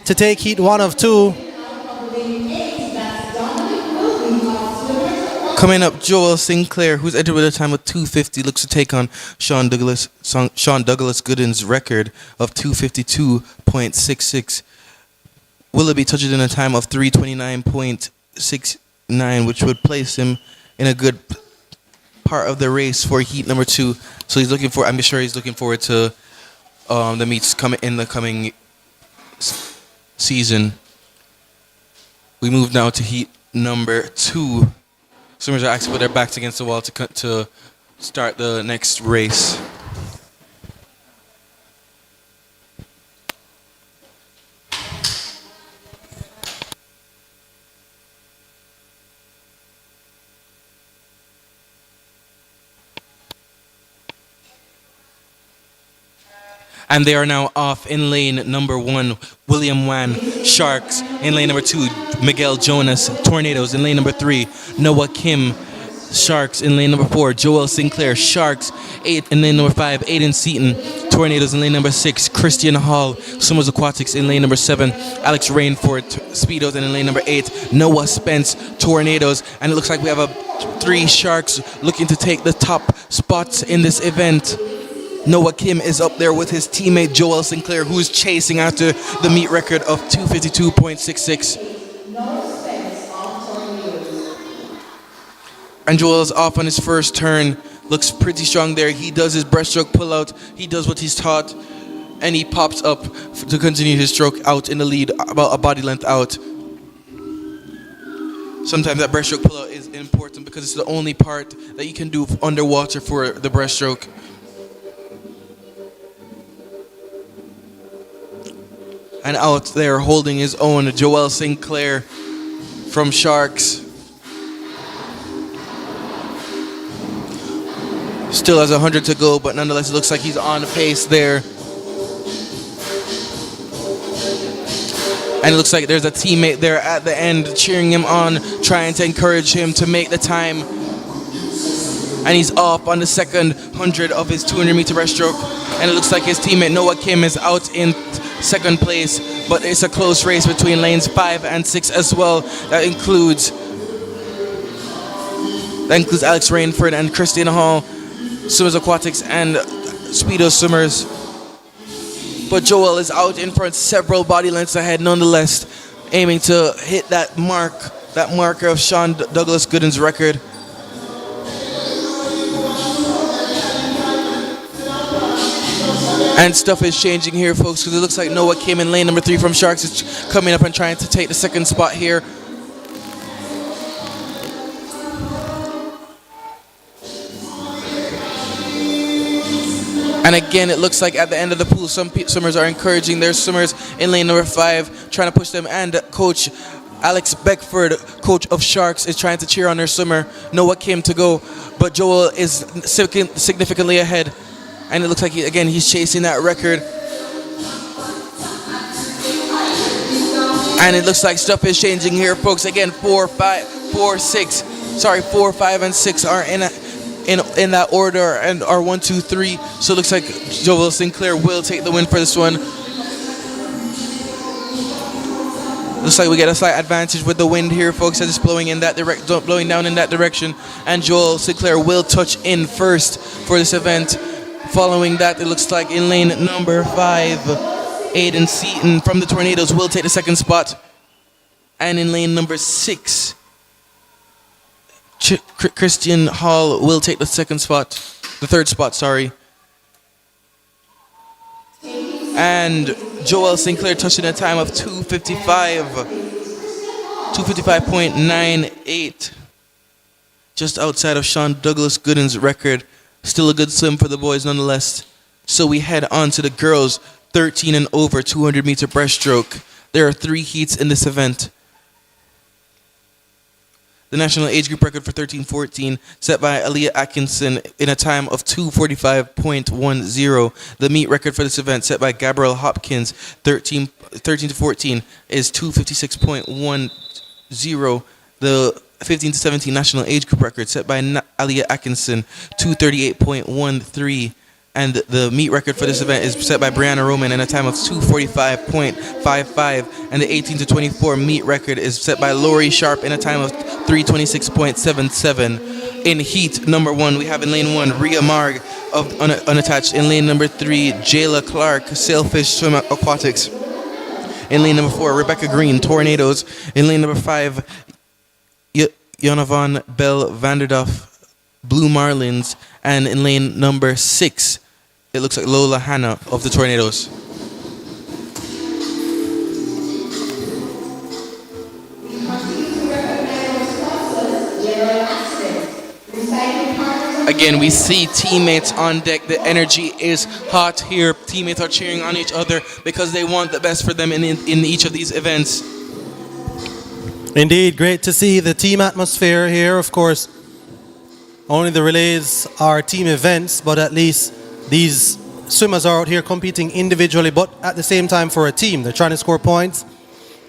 to take heat 1 of 2. Coming up, Joel Sinclair, who's entered with a time of 2:50, looks to take on Sean Douglas Gooden's record of 2:52.66. Willoughby touches in a time of 3:29.69, which would place him in a good part of the race for heat number 2. So he's looking for. I'm sure he's looking forward to the meets coming in the coming season. We move now to heat number 2. Swimmers are actually with their backs against the wall to start the next race. And they are now off in lane number 1, William Wan, Sharks. In lane number 2, Miguel Jonas, Tornadoes. In lane number 3, Noah Kim, Sharks. In lane number 4, Joel Sinclair, Sharks. In lane number 5, Aiden Seaton, Tornadoes. In lane number 6, Christian Hall, Swimmers Aquatics. In lane number 7, Alex Rainford, Speedos. And in lane number 8, Noah Spence, Tornadoes. And it looks like we have 3 Sharks looking to take the top spots in this event. Noah Kim is up there with his teammate Joel Sinclair, who is chasing after the meet record of 2:52.66. And Joel is off on his first turn. Looks pretty strong there. He does his breaststroke pullout. He does what he's taught. And he pops up to continue his stroke out in the lead, about a body length out. Sometimes that breaststroke pullout is important because it's the only part that you can do underwater for the breaststroke. And out there holding his own, Joel Sinclair from Sharks. Still has 100 to go, but nonetheless, it looks like he's on pace there. And it looks like there's a teammate there at the end cheering him on, trying to encourage him to make the time. And he's off on the second 100 of his 200-meter breaststroke. And it looks like his teammate Noah Kim is out in second place, but it's a close race between lanes 5 and 6 as well. That includes Alex Rainford and Christian Hall, swimmers aquatics and speedo swimmers. But Joel is out in front, several body lengths ahead nonetheless, aiming to hit that marker of Sean Douglas Gooden's record. And stuff is changing here, folks, because it looks like Noah came in lane number 3 from Sharks is coming up and trying to take the second spot here. And again, it looks like at the end of the pool, some swimmers are encouraging their swimmers in lane number 5, trying to push them. And Coach Alex Beckford, coach of Sharks, is trying to cheer on their swimmer. Noah Kim to go, but Joel is significantly ahead. And it looks like, he's chasing that record. And it looks like stuff is changing here, folks. Again, 4, 5, 5, and 6 are in that order and are 1, 2, 3. So it looks like Joel Sinclair will take the win for this one. Looks like we get a slight advantage with the wind here, folks, as it's blowing down in that direction. And Joel Sinclair will touch in first for this event. Following that, it looks like in lane number 5, Aiden Seaton from the Tornadoes will take the second spot. And in lane number 6, Christian Hall will take the third spot. And Joel Sinclair touching a time of 255.98, just outside of Sean Douglas Gooden's record. Still a good swim for the boys nonetheless. So we head on to the girls 13 and over 200-meter breaststroke. There are 3 heats in this event. The national age group record for 13-14 set by Aaliyah Atkinson in a time of 2:45.10. The meet record for this event set by Gabrielle Hopkins 13 to 14 is 2:56.10. The 15 to 17 national age group record set by Aaliyah Atkinson 2:38.13. And the meet record for this event is set by Brianna Roman in a time of 2:45.55. And the 18 to 24 meet record is set by Lori Sharp in a time of 3:26.77. In heat number 1, we have in lane 1, Rhea Marg of unattached. In lane number 3, Jayla Clark, Sailfish Swim Aquatics. In lane number 4, Rebecca Green, Tornadoes. In lane number 5, Jonavan Bell Vanderduff, Blue Marlins. And in lane number 6, it looks like Lola Hanna of the Tornadoes. Again, we see teammates on deck. The energy is hot here. Teammates are cheering on each other because they want the best for them in each of these events. Indeed, great to see the team atmosphere here. Of course, only the relays are team events, but at least these swimmers are out here competing individually, but at the same time for a team. They're trying to score points.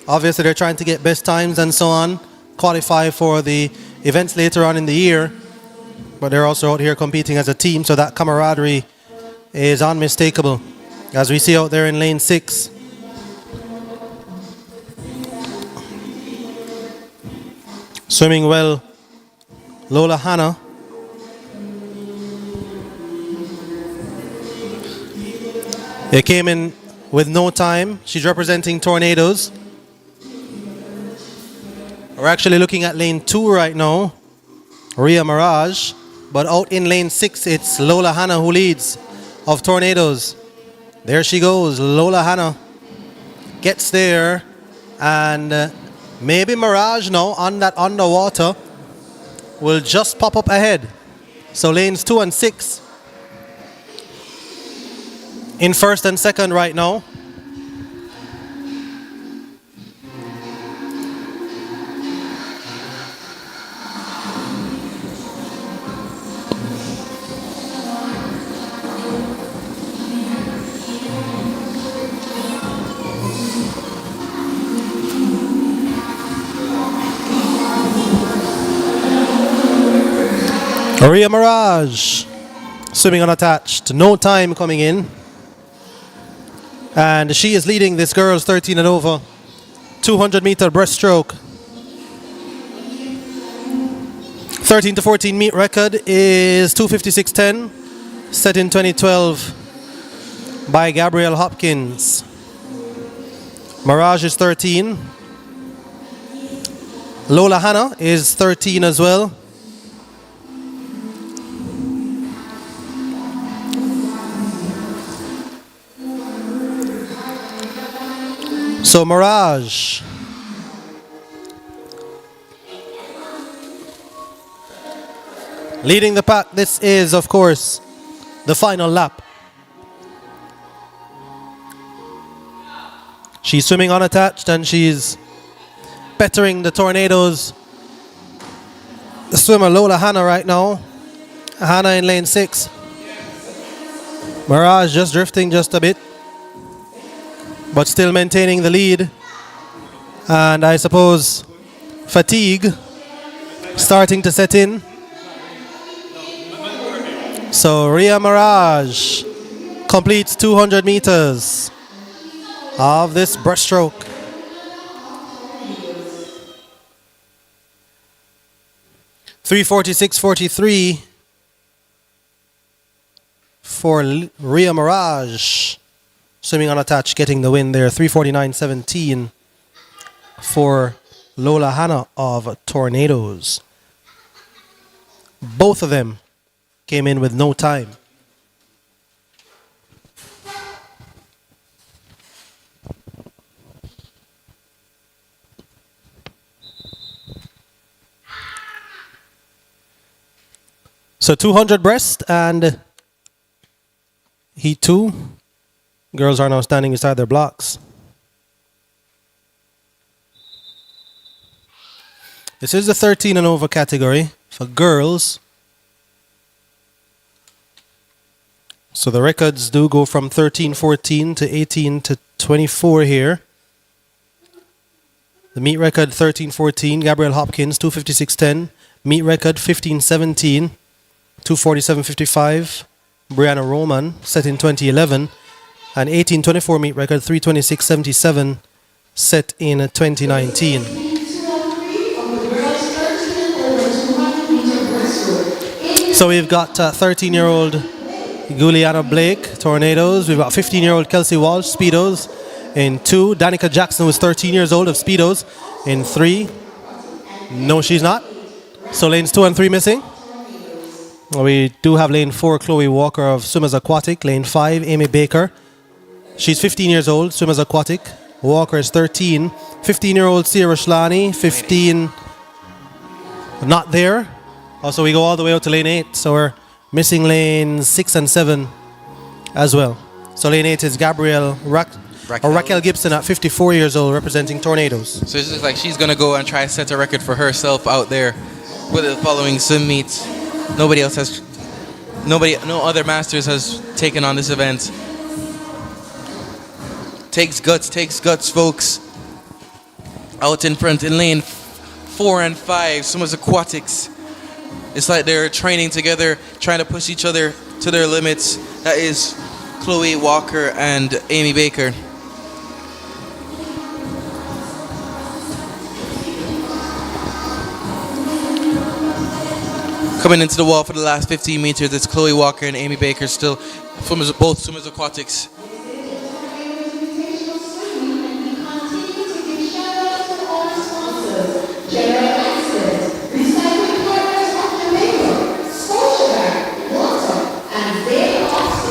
Obviously, they're trying to get best times and so on, qualify for the events later on in the year, but they're also out here competing as a team, so that camaraderie is unmistakable. As we see out there in lane 6, swimming well, Lola Hanna. They came in with no time. She's representing Tornadoes. We're actually looking at lane 2 right now, Rhea Mirage. But out in lane 6, it's Lola Hanna who leads of Tornadoes. There she goes, Lola Hanna gets there, and maybe Mirage now on that underwater will just pop up ahead. So lanes 2 and 6 in first and second right now. Maria Mirage swimming unattached. No time coming in. And she is leading this girls 13 and over 200 meter breaststroke. 13 to 14 meet record is 2:56.10, set in 2012 by Gabrielle Hopkins. Mirage is 13. Lola Hannah is 13 as well. So Mirage leading the pack. This is, of course, the final lap. She's swimming unattached and she's bettering the Tornadoes. The swimmer Lola Hannah right now. Hannah in lane 6. Mirage just drifting just a bit, but still maintaining the lead. And I suppose fatigue starting to set in. So Ria Mirage completes 200 meters of this breaststroke. .346.43 for Ria Mirage. Swimming unattached, getting the win there. 3:49.17 for Lola Hannah of Tornadoes. Both of them came in with no time. So 200 breast and heat 2. Girls are now standing beside their blocks. This is the 13 and over category for girls. So the records do go from 13-14 to 18 to 24 here. The meet record 13-14, Gabrielle Hopkins 2:56.10. Meet record 15-17, 2:47.55. Brianna Roman set in 2011. And 18-24 meet record 3:26.77 set in 2019. So we've got 13-year-old Juliana Blake, Tornadoes. We've got 15-year-old Kelsey Walsh, Speedos, in 2. Danica Jackson, who's 13 years old, of Speedos, in 3. No, she's not. So lanes 2 and 3 missing. We do have lane 4, Chloe Walker of Swimmers Aquatic. Lane 5, Amy Baker. She's 15 years old, Swimmers Aquatic. Walker is 13. 15-year-old Sierra Shlani, 15, not there. Also, we go all the way out to lane 8, so we're missing lanes 6 and 7 as well. So lane 8 is Raquel Gibson at 54 years old, representing Tornadoes. So it looks like she's going to go and try to set a record for herself out there with the following swim meets. No other masters has taken on this event. Takes guts, folks. Out in front in lane 4 and 5, Swimmers Aquatics. It's like they're training together, trying to push each other to their limits. That is Chloe Walker and Amy Baker. Coming into the wall for the last 15 meters, it's Chloe Walker and Amy Baker, still both Swimmers Aquatics.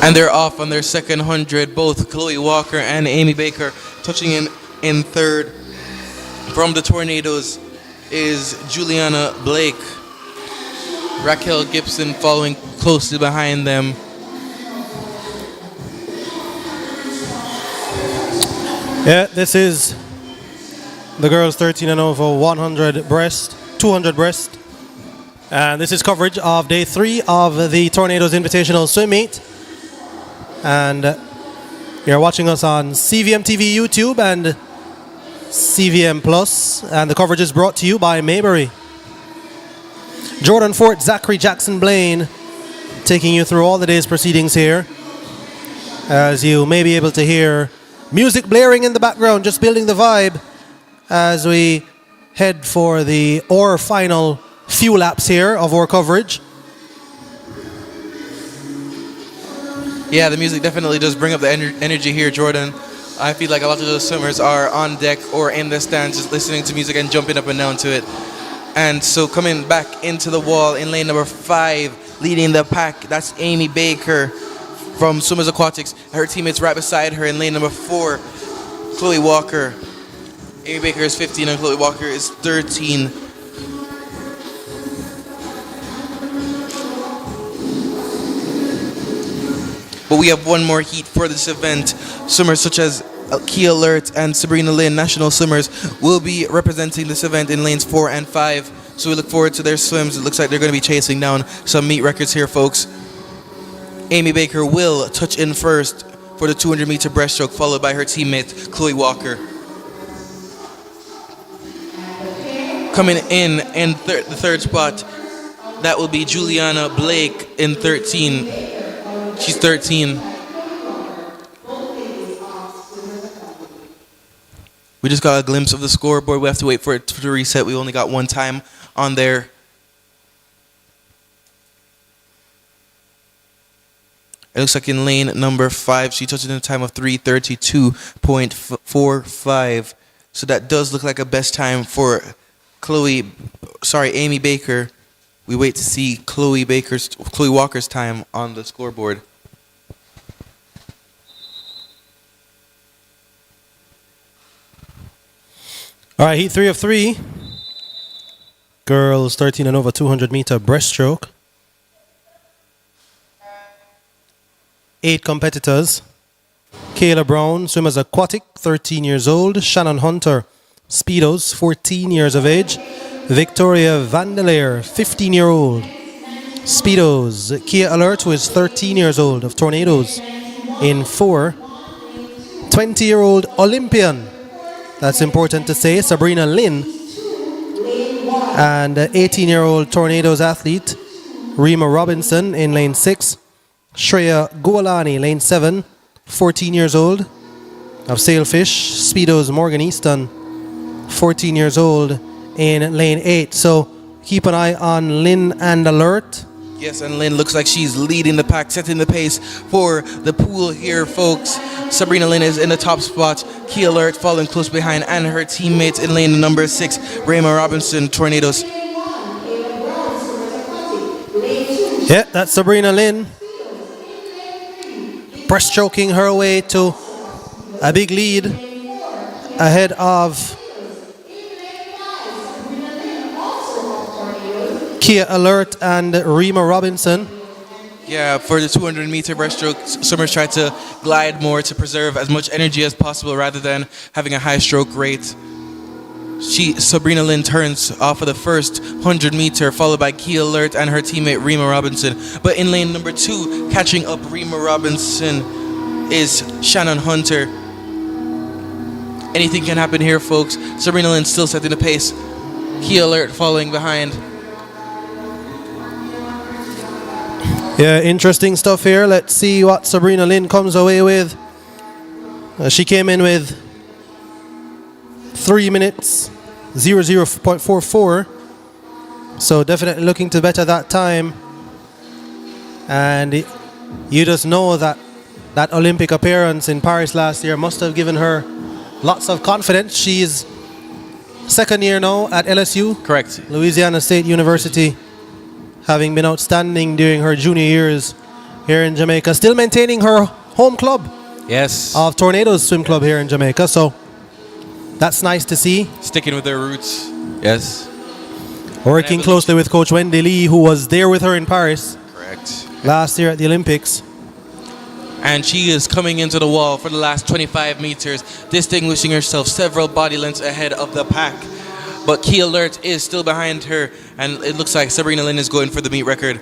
And they're off on their second 100, both Chloe Walker and Amy Baker touching in third. From the Tornadoes is Juliana Blake. Raquel Gibson following closely behind them. Yeah, this is the girls 13 and over 100 breast, 200 breast. And this is coverage of day 3 of the Tornadoes Invitational Swim Meet. And you're watching us on CVM TV YouTube and CVM Plus, and the coverage is brought to you by Maybury. Jordan Fort, Zachary Jackson Blaine, taking you through all the day's proceedings here. As you may be able to hear music blaring in the background, just building the vibe as we head for our final few laps here of our coverage. Yeah, the music definitely does bring up the energy here, Jordan. I feel like a lot of those swimmers are on deck or in the stands just listening to music and jumping up and down to it. And so coming back into the wall in lane number 5, leading the pack, that's Amy Baker from Swimmers Aquatics. Her teammates right beside her in lane number 4, Chloe Walker. Amy Baker is 15 and Chloe Walker is 13. But we have one more heat for this event. Swimmers such as Kia Alert and Sabrina Lynn, national swimmers, will be representing this event in lanes 4 and 5. So we look forward to their swims. It looks like they're going to be chasing down some meet records here, folks. Amy Baker will touch in first for the 200-meter breaststroke, followed by her teammate, Chloe Walker. Coming in the third spot, that will be Juliana Blake in 13. She's 13. We just got a glimpse of the scoreboard. We have to wait for it to reset. We only got one time on there. It looks like in lane number 5, she touched in a time of 3:32.45. So that does look like a best time for Amy Baker. We wait to see Chloe Walker's time on the scoreboard. All right, heat 3 of 3. Girls 13 and over 200-meter breaststroke. 8 competitors. Kayla Brown, Swimmers Aquatic, 13 years old. Shannon Hunter, Speedos, 14 years of age. Victoria Vandeleer, 15-year-old. Speedos. Kia Alert, who is 13 years old, of Tornadoes, in 4. 20-year-old Olympian, that's important to say, Sabrina Lynn. And 18-year-old Tornadoes athlete, Rima Robinson, in lane 6. Shreya Goalani, lane 7, 14 years old, of Sailfish. Speedos Morgan Easton, 14 years old, in lane 8. So keep an eye on Lynn and Alert. Yes, and Lynn looks like she's leading the pack, setting the pace for the pool here, folks. Sabrina Lynn is in the top spot. Kia Alert following close behind, and her teammates in lane number 6, Rayma Robinson, Tornadoes. Yeah, that's Sabrina Lynn. Breaststroking her way to a big lead ahead of Kia Alert and Rima Robinson. Yeah, for the 200-meter breaststroke, swimmers try to glide more to preserve as much energy as possible rather than having a high stroke rate. Sabrina Lynn turns off of the first 100-meter, followed by Kia Alert and her teammate Rima Robinson. But in lane number 2, catching up Rima Robinson is Shannon Hunter. Anything can happen here, folks. Sabrina Lynn still setting the pace. Kia Alert following behind. Yeah, interesting stuff here. Let's see what Sabrina Lynn comes away with. She came in with 3 minutes 00.44, so definitely looking to better that time. And you just know that that Olympic appearance in Paris last year must have given her lots of confidence. She's second year now at LSU, Correct. Louisiana State University, having been outstanding during her junior years here in Jamaica, still maintaining her home club. Yes. Of Tornadoes Swim Club here in Jamaica, so that's nice to see. Sticking with their roots. Yes. Working closely with Coach Wendy Lee, who was there with her in Paris Correct. last year at the Olympics. And she is coming into the wall for the last 25 meters, distinguishing herself several body lengths ahead of the pack. But Kia Alert is still behind her, and it looks like Sabrina Lynn is going for the meet record.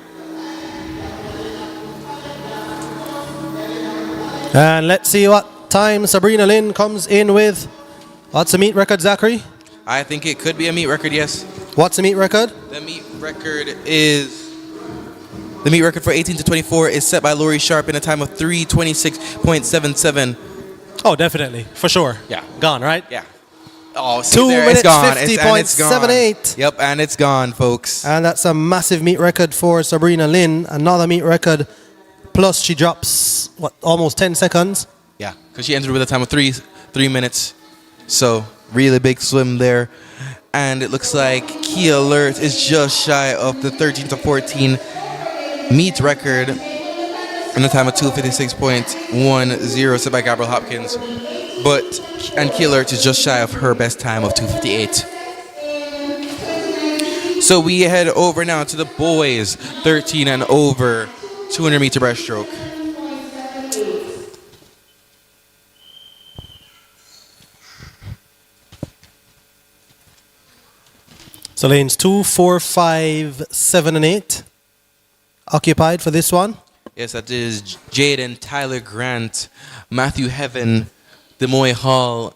And let's see what time Sabrina Lynn comes in with. What's the meet record, Zachary? I think it could be a meet record, yes. What's the meet record? The meet The meet record for 18 to 24 is set by Lori Sharp in a time of 3:26.77. Oh, definitely. For sure. Yeah. Gone, right? Yeah. Oh, see 2 there, minutes, it's gone. 50.78. Yep, and it's gone, folks. And that's a massive meet record for Sabrina Lynn. Another meet record. Plus, she drops, almost 10 seconds? Yeah, because she entered with a time of 3 minutes. So, really big swim there. And it looks like Kia Alert is just shy of the 13 to 14 meet record in a time of 2:56.10 set by Gabrielle Hopkins. And Kia Alert is just shy of her best time of 2:58. So we head over now to the boys, 13 and over, 200 meter breaststroke. So lanes 2, 4, 5, 7, and 8 occupied for this one. Yes, that is Jaden, Tyler Grant, Matthew Heaven, Demoy Hall,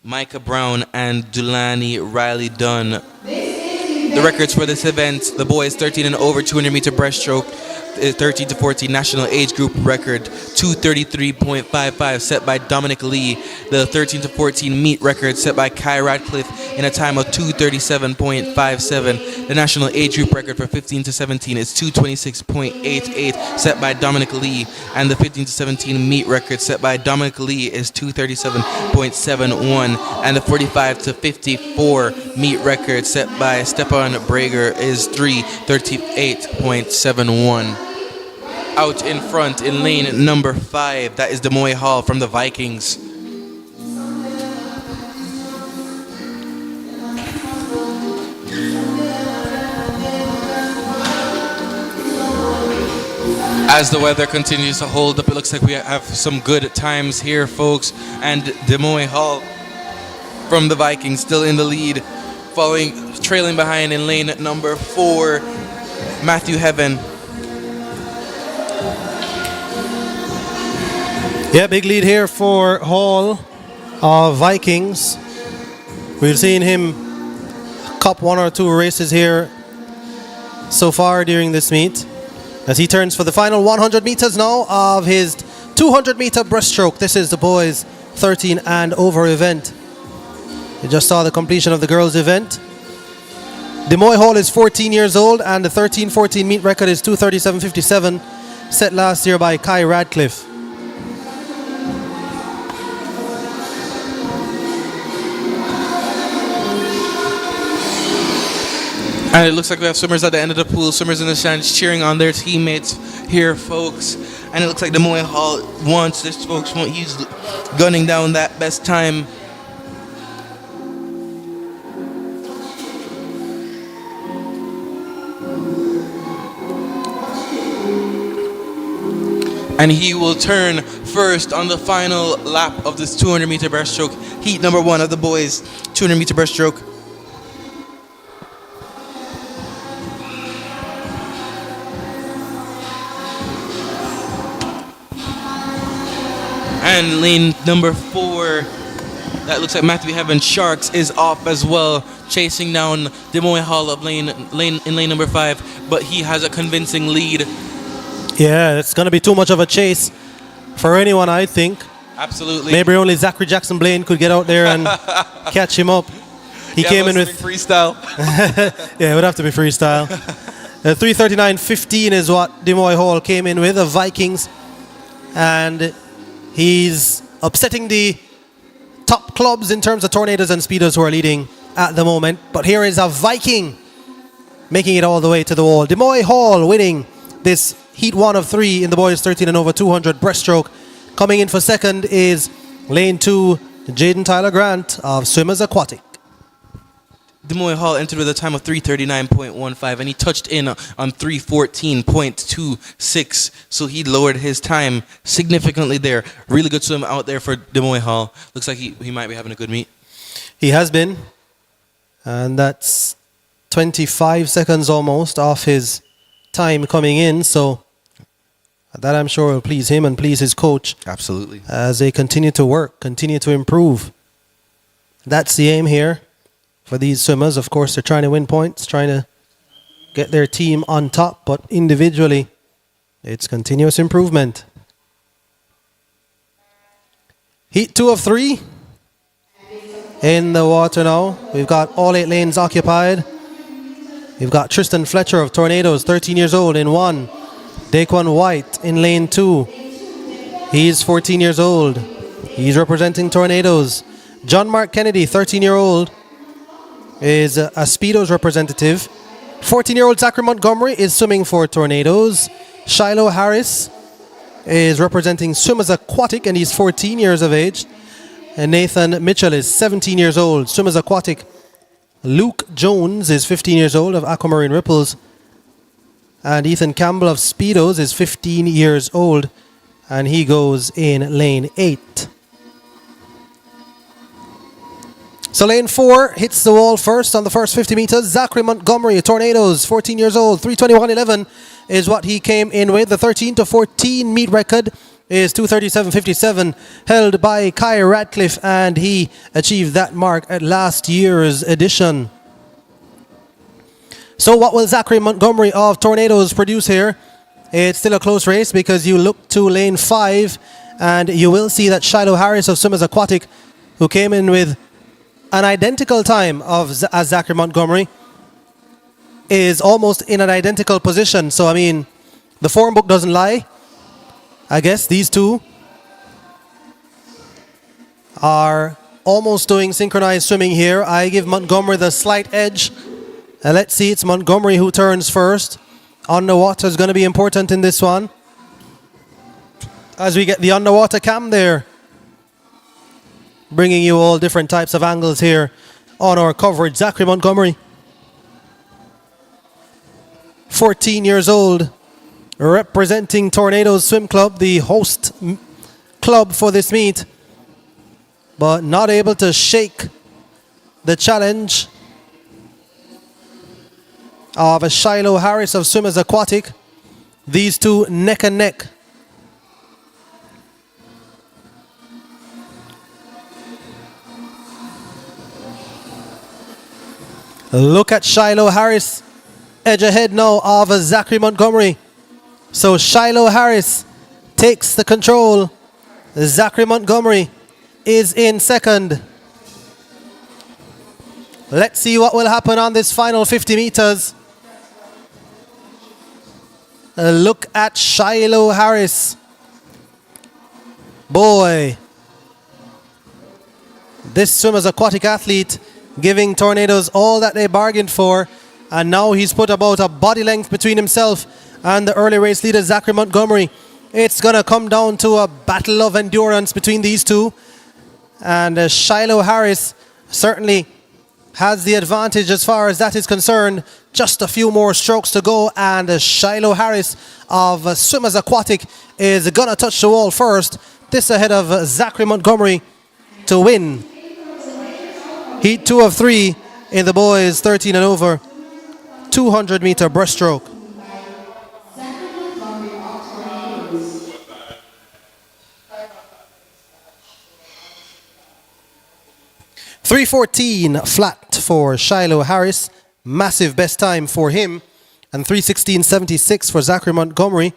Micah Brown, and Dulani Riley Dunn. The records for this event, the boys 13 and over 200 meter breaststroke, 13 to 14 national age group record, 2:33.55 set by Dominic Lee. The 13 to 14 meet record set by Kai Radcliffe in a time of 2:37.57. The national age group record for 15 to 17 is 2:26.88 set by Dominic Lee. And the 15 to 17 meet record set by Dominic Lee is 2:37.71. And the 45 to 54 meet record set by Stepan Brager is 3:38.71. Out in front in lane number 5, that is Demoy Hall from the Vikings. As the weather continues to hold up, it looks like we have some good times here, folks. And Demoy Hall from the Vikings still in the lead, trailing behind in lane number 4, Matthew Heaven. Yeah, big lead here for Hall of Vikings. We've seen him cup 1 or 2 races here so far during this meet, as he turns for the final 100 meters now of his 200 meter breaststroke. This is the boys 13 and over event. You just saw the completion of the girls event. Demoy Hall is 14 years old, and the 13-14 meet record is 2:37.57, set last year by Kai Radcliffe. And it looks like we have swimmers at the end of the pool, swimmers in the stands cheering on their teammates here, folks. And it looks like Demoy Hall wants this, folks. He's gunning down that best time. And he will turn first on the final lap of this 200 meter breaststroke, heat number 1 of the boys 200 meter breaststroke. And lane number 4, that looks like Matthew Heaven Sharks is off as well, chasing down Demoy Hall of lane number 5, but he has a convincing lead. Yeah, it's going to be too much of a chase for anyone, I think. Absolutely. Maybe only Zachary Jackson Blaine could get out there and catch him up. He came in with freestyle. Yeah, it would have to be freestyle. 3:39.15 is what Demoy Hall came in with, the Vikings. And he's upsetting the top clubs in terms of Tornadoes and Speedos who are leading at the moment. But here is a Viking making it all the way to the wall. Demoy Hall winning this heat 1 of 3 in the boys 13 and over 200 breaststroke. Coming in for second is lane 2, Jaden Tyler Grant of Swimmers Aquatic. Demoy Hall entered with a time of 3:39.15, and he touched in on 3:14.26, so he lowered his time significantly there. Really good swim out there for Demoy Hall. Looks like he might be having a good meet. He has been, and that's 25 seconds almost off his time coming in, so that I'm sure will please him and please his coach. Absolutely. As they continue to work, continue to improve. That's the aim here for these swimmers. Of course, they're trying to win points, trying to get their team on top, but individually, it's continuous improvement. Heat 2 of 3 in the water now. We've got all 8 lanes occupied. We've got Tristan Fletcher of Tornadoes, 13 years old, in 1. Daquan White in lane 2. He's 14 years old. He's representing Tornadoes. John Mark Kennedy, 13-year-old, is a Speedos representative. 14-year-old Zachary Montgomery is swimming for Tornadoes. Shiloh Harris is representing Swimmers Aquatic, and he's 14 years of age. And Nathan Mitchell is 17 years old, Swimmers Aquatic. Luke Jones is 15 years old of Aquamarine Ripples. And Ethan Campbell of Speedos is 15 years old, and he goes in lane 8. So lane 4 hits the wall first on the first 50 meters. Zachary Montgomery, Tornadoes, 14 years old, 3:21.11 is what he came in with. The 13 to 14 meet record is 2:37.57, held by Kai Radcliffe, and he achieved that mark at last year's edition. So what will Zachary Montgomery of Tornadoes produce here? It's still a close race because you look to lane 5 and you will see that Shiloh Harris of Swimmers Aquatic, who came in with an identical time as Zachary Montgomery, is almost in an identical position. So, I mean, the form book doesn't lie. I guess these two are almost doing synchronized swimming here. I give Montgomery the slight edge. And let's see, it's Montgomery who turns first. Underwater is going to be important in this one, as we get the underwater cam there, bringing you all different types of angles here on our coverage. Zachary Montgomery, 14 years old, representing Tornadoes Swim Club, the host club for this meet, but not able to shake the challenge of a Shiloh Harris of Swimmers Aquatic. These two neck and neck. Look at Shiloh Harris, edge ahead now of Zachary Montgomery. So Shiloh Harris takes the control. Zachary Montgomery is in second. Let's see what will happen on this final 50 meters. Look at Shiloh Harris. Boy, this Swimmers Aquatic athlete giving Tornadoes all that they bargained for, and now he's put about a body length between himself and the early race leader Zachary Montgomery. It's going to come down to a battle of endurance between these two, and Shiloh Harris certainly has the advantage as far as that is concerned. Just a few more strokes to go, and Shiloh Harris of Swimmers Aquatic is going to touch the wall first. This ahead of Zachary Montgomery to win Heat 2 of 3 in the boys 13 and over 200 meter breaststroke. .314 flat for Shiloh Harris, massive best time for him, and 3:16.76 for Zachary Montgomery.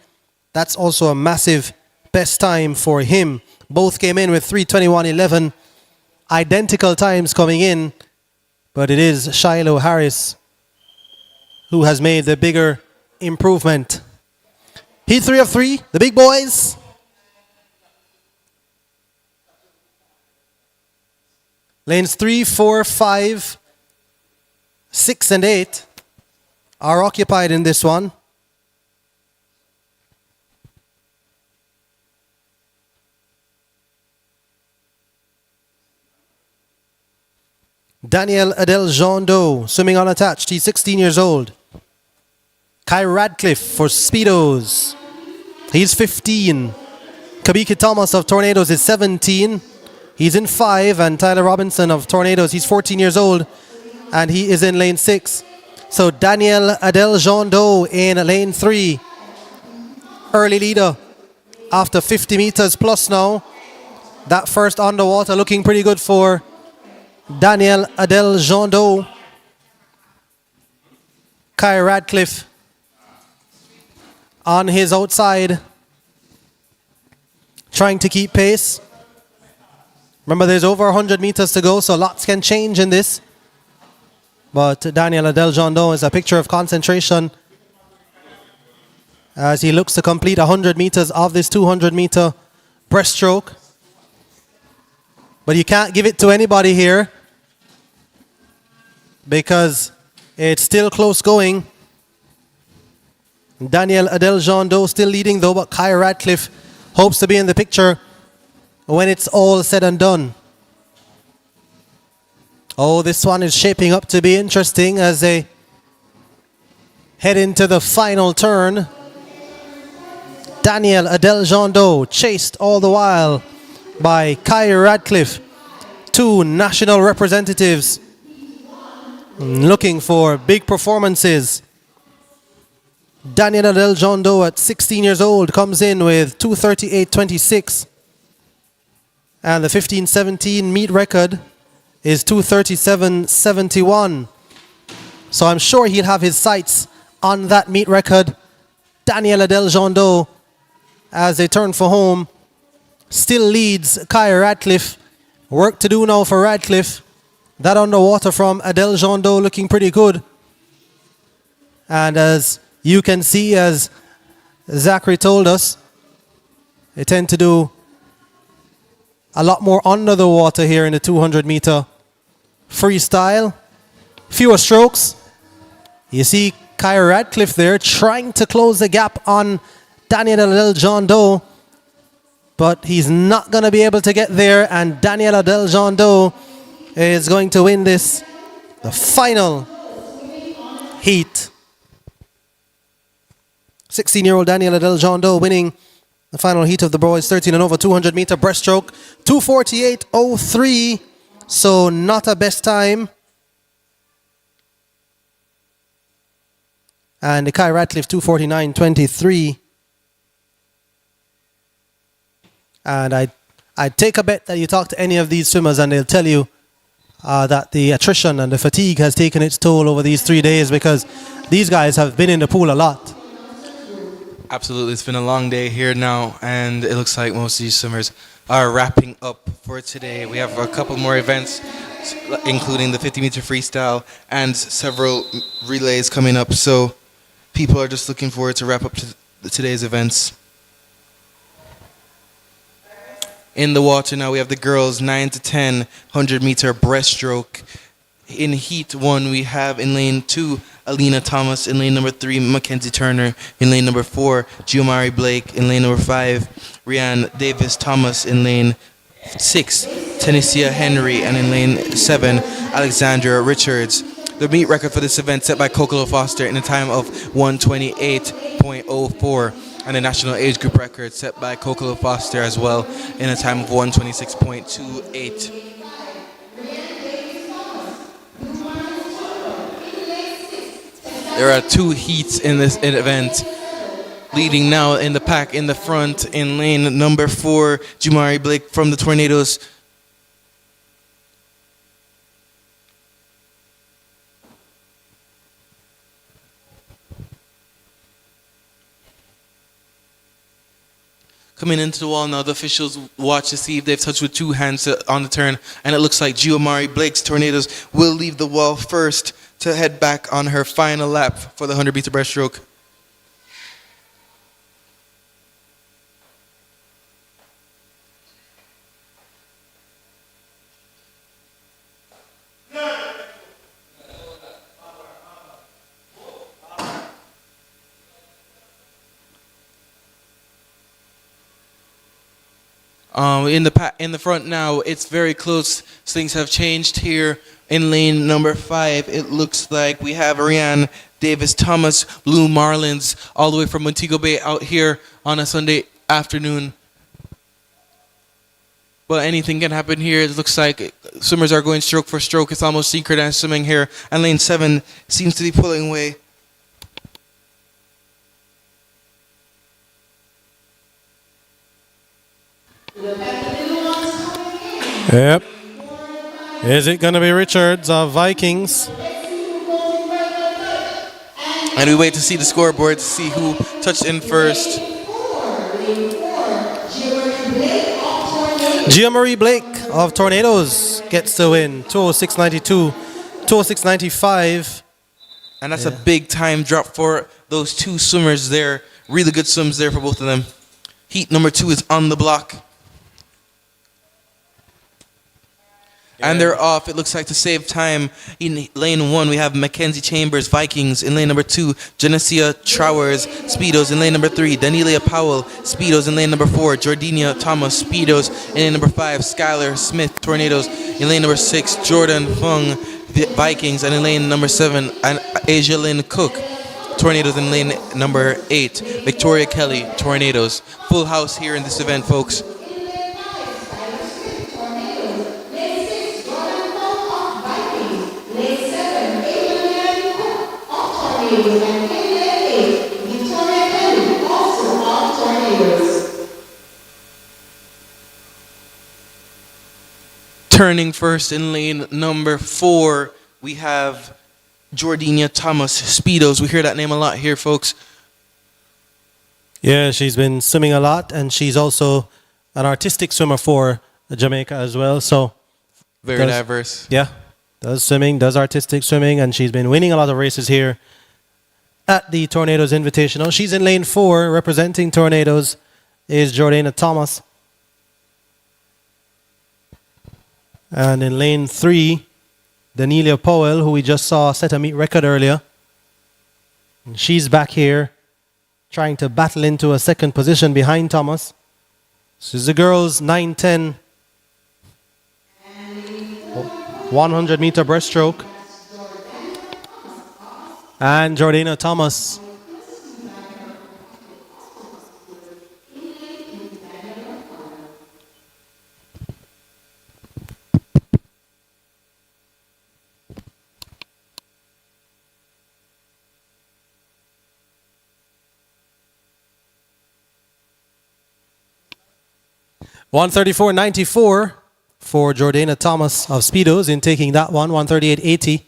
That's also a massive best time for him. Both came in with 3:21.11, identical times coming in, but it is Shiloh Harris who has made the bigger improvement. Heat 3 of 3, the big boys. Lanes 3, 4, 5, 6, and 8 are occupied in this one. Daniel Adel Jean Doe, swimming unattached. He's 16 years old. Kai Radcliffe for Speedos. He's 15. Kabiki Thomas of Tornadoes is 17. He's in 5, and Tyler Robinson of Tornadoes, he's 14 years old, and he is in lane 6. So Daniel Adel Jean Doe in lane 3. Early leader after 50 meters plus now. That first underwater looking pretty good for Daniel Adel Jean Doe. Kai Radcliffe on his outside, trying to keep pace. Remember, there's over 100 meters to go, so lots can change in this. But Daniel Adeljondo is a picture of concentration as he looks to complete 100 meters of this 200-meter breaststroke. But you can't give it to anybody here because it's still close going. Daniel Adeljondo still leading though, but Kai Radcliffe hopes to be in the picture when it's all said and done. Oh, this one is shaping up to be interesting as they head into the final turn. Daniel Adeljondo chased all the while by Kai Radcliffe, two national representatives looking for big performances. Daniel Adeljondo at 16 years old comes in with 2:38.26, and the 15-17 meet record is 2:37.71. So I'm sure he'll have his sights on that meet record. Daniel Adeljondo, as they turn for home, still leads Kai Radcliffe. Work to do now for Radcliffe. That underwater from Adeljondo looking pretty good. And as you can see, as Zachary told us, they tend to do a lot more under the water here in the 200-meter freestyle. Fewer strokes. You see Kai Radcliffe there trying to close the gap on Daniel Adeljondo, but he's not going to be able to get there, and Daniel Adeljondo is going to win this, the final heat. 16-year-old Daniel Adeljondo winning the final heat of the boys 13 and over 200-meter breaststroke, 2:48.03, so not a best time. And the Kai Radcliffe 2:49.23. And I'd take a bet that you talk to any of these swimmers and they'll tell you that the attrition and the fatigue has taken its toll over these 3 days, because these guys have been in the pool a lot. Absolutely, it's been a long day here now, and it looks like most of these swimmers are wrapping up for today. We have a couple more events, including the 50-meter freestyle and several relays coming up, so people are just looking forward to wrap up today's events. In the water now, we have the girls 9 to 10 100-meter breaststroke. In heat 1, we have in lane 2, Alina Thomas. In lane number 3, Mackenzie Turner. In lane number 4, Giomari Blake. In lane number 5, Rianne Davis Thomas. In lane 6, Tenesia Henry. And in lane 7, Alexandra Richards. The meet record for this event set by Kokolo Foster in a time of 1:28.04. And the national age group record set by Kokolo Foster as well in a time of 1:26.28. There are 2 heats in this event. Leading now in the pack in the front in lane number 4, Jumari Blake from the Tornadoes. Coming into the wall now, the officials watch to see if they've touched with 2 hands on the turn, and it looks like Giomari Blake's Tornadoes will leave the wall first to head back on her final lap for the 100-meter breaststroke. In the front now, it's very close. Things have changed here in lane number 5. It looks like we have Rianne Davis Thomas, Blue Marlins, all the way from Montego Bay out here on a Sunday afternoon. But anything can happen here. It looks like swimmers are going stroke for stroke. It's almost synchronized swimming here. And lane 7 seems to be pulling away. Yep. Is it going to be Richards of Vikings? And we wait to see the scoreboard to see who touched in first. Gia Marie Blake of Tornadoes gets the win. 206.92, 206.95. And that's a big time drop for those two swimmers there. Really good swims there for both of them. Heat number 2 is on the block. And they're off, it looks like, to save time. In lane 1, we have Mackenzie Chambers, Vikings. In lane number 2, Genesia Trowers, Speedos. In lane number 3, Danielia Powell, Speedos. In lane number 4, Jordania Thomas, Speedos. In lane number 5, Skylar Smith, Tornadoes. In lane number 6, Jordan Fung, Vikings. And in lane number 7, Asia Lynn Cook, Tornadoes. In lane number 8, Victoria Kelly, Tornadoes. Full house here in this event, folks. Turning first in lane number 4, we have Jordania Thomas, Speedos. We hear that name a lot here, folks. Yeah, she's been swimming a lot, and she's also an artistic swimmer for Jamaica as well. So Very diverse. Yeah, does swimming, does artistic swimming, and she's been winning a lot of races here at the Tornadoes Invitational. She's in lane 4, representing Tornadoes is Jordana Thomas. And in lane 3, Danielia Powell, who we just saw set a meet record earlier. And she's back here trying to battle into a second position behind Thomas. This is the girls' 9-10 100-meter breaststroke. And Jordana Thomas. $134.94 for Jordana Thomas of Speedos in taking that one. $138.80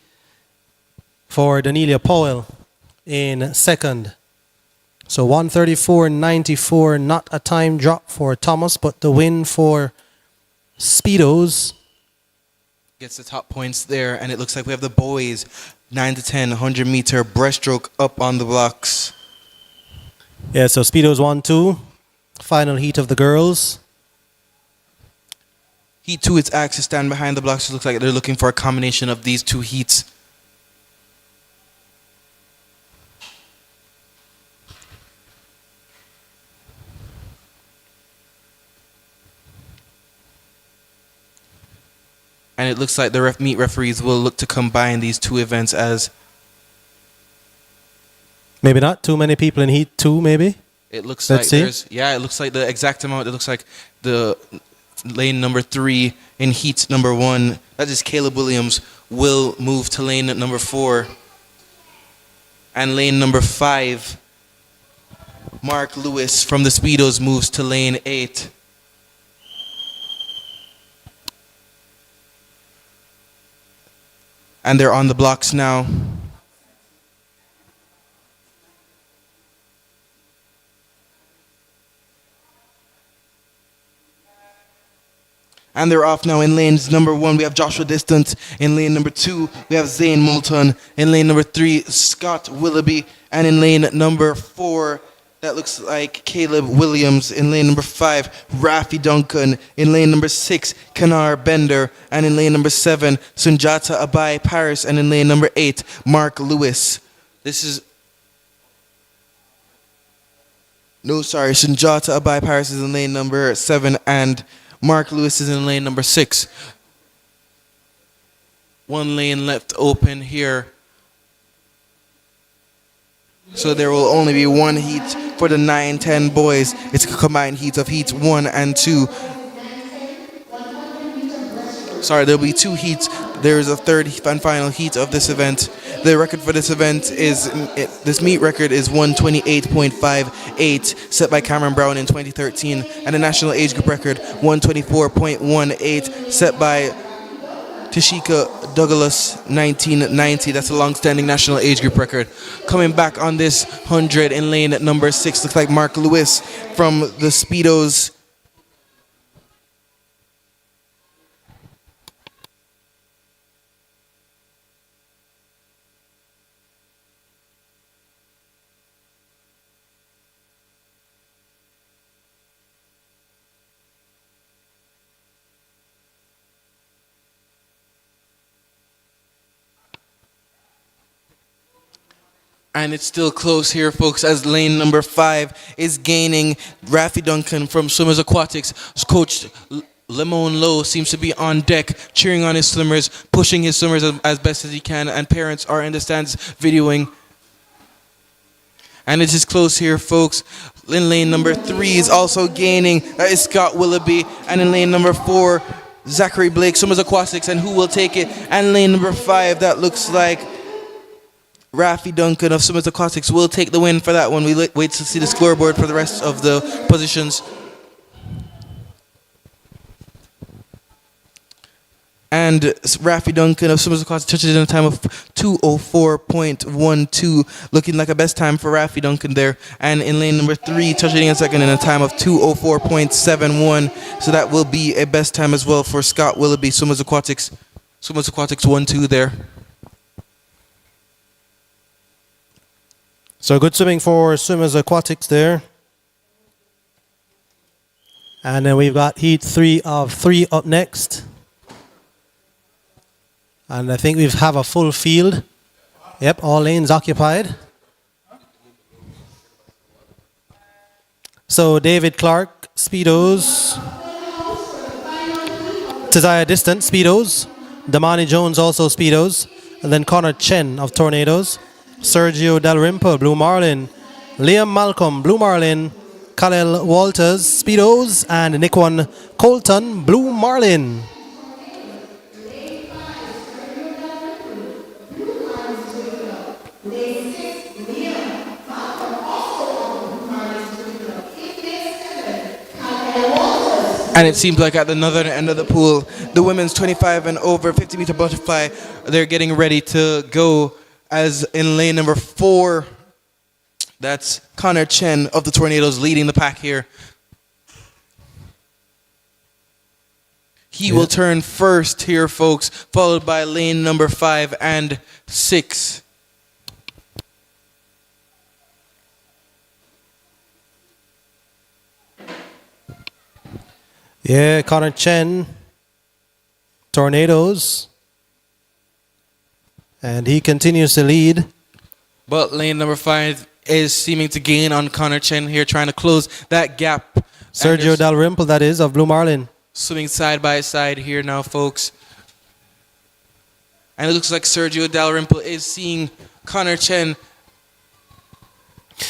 for Danielia Powell in second. So $134.94, not a time drop for Thomas, but the win for Speedos. Gets the top points there, and it looks like we have the boys 9 to 10 100-meter breaststroke up on the blocks. Yeah, so Speedos 1-2. Final heat of the girls. Heat 2, it's Axe to stand behind the blocks. It looks like they're looking for a combination of these two heats. And it looks like the meet referees will look to combine these two events as... Maybe not too many people in heat 2, maybe? It looks Let's like see. there's... Yeah, it looks like the exact amount. It looks like the lane number 3 in heat number 1, that is Caleb Williams, will move to lane number 4. And lane number 5, Mark Lewis from the Speedos, moves to lane 8. And they're on the blocks now. And they're off now. In lanes number 1, we have Joshua Distant. In lane number 2, we have Zane Moulton. In lane number 3, Scott Willoughby. And in lane number 4, that looks like Caleb Williams. In lane number 5, Rafi Duncan. In lane number 6, Kanar Bender. And in lane number 7, Sunjata Abai Paris. And in lane number 8, Mark Lewis. Sunjata Abai Paris is in lane number 7, and Mark Lewis is in lane number 6. One lane left open here. So there will only be one heat for the 9-10 boys. It's a combined heat of heats 1 and 2. Sorry, there'll be 2 heats. There is a third and final heat of this event. The record for this event is, this meet record is 128.58, set by Cameron Brown in 2013, and the national age group record 124.18, set by Tashika Douglas, 1990. That's a long-standing national age group record. Coming back on this 100 in lane at number 6, looks like Mark Lewis from the Speedos. And it's still close here, folks, as lane number 5 is gaining. Rafi Duncan from Swimmers Aquatics. Coach Lemon Lowe seems to be on deck, cheering on his swimmers, pushing his swimmers as best as he can, and parents are in the stands videoing. And it is close here, folks. In lane number 3 is also gaining. That is Scott Willoughby. And in lane number 4, Zachary Blake, Swimmers Aquatics, and who will take it? And lane number 5, that looks like Rafi Duncan of Swimmers Aquatics will take the win for that one. We wait to see the scoreboard for the rest of the positions. And Rafi Duncan of Swimmers Aquatics touches in a time of 2:04.12, looking like a best time for Rafi Duncan there. And in lane number 3, touching in second in a time of 2:04.71. So that will be a best time as well for Scott Willoughby, Swimmers Aquatics. Swimmers Aquatics 1-2 there. So good swimming for Swimmers Aquatics there. And then we've got heat 3 of 3 up next. And I think we have a full field. Yep, all lanes occupied. So David Clark, Speedos. Tizaya Distant, Speedos. Damani Jones, also Speedos. And then Connor Chen of Tornadoes. Sergio Dalrymple, Blue Marlin. Liam Malcolm, Blue Marlin. Khalil Walters, Speedos. And Nickwan Colton, Blue Marlin. And it seems like at the northern end of the pool, the women's 25 and over 50-meter butterfly, they're getting ready to go. As in lane number 4, that's Connor Chen of the Tornadoes leading the pack here. He will turn first here, folks, followed by lane number 5 and 6. Yeah, Connor Chen, Tornadoes. And he continues to lead. But lane number 5 is seeming to gain on Connor Chen here, trying to close that gap. Sergio Dalrymple, that is, of Blue Marlin. Swimming side by side here now, folks. And it looks like Sergio Dalrymple is seeing Connor Chen.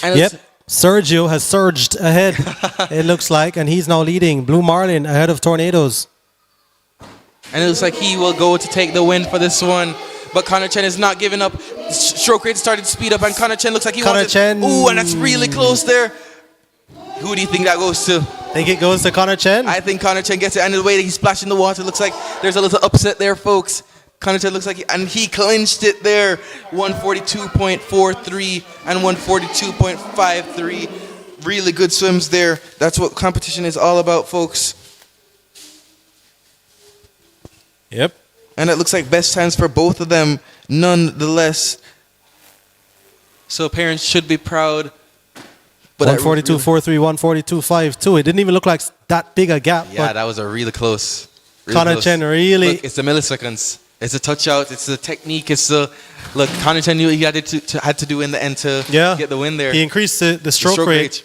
And yep, Sergio has surged ahead, it looks like, and he's now leading. Blue Marlin ahead of Tornadoes. And it looks like he will go to take the win for this one. But Connor Chen is not giving up. Stroke rate started to speed up, and Connor Chen looks like he wants it. Ooh, and that's really close there. Who do you think that goes to? Think it goes to Connor Chen? I think Connor Chen gets it, and the way that he's splashing the water, looks like there's a little upset there, folks. Connor Chen looks like, and he clinched it there. 142.43 and 142.53. Really good swims there. That's what competition is all about, folks. Yep. And it looks like best times for both of them, nonetheless. So parents should be proud. 142.43, 142.52. It didn't even look like that big a gap. Yeah, that was a really close. Connor Chen really. Look, it's the milliseconds. It's a touch out. It's the technique. It's the look. Connor Chen knew what he had to do in the end to get the win there. He increased the stroke rate.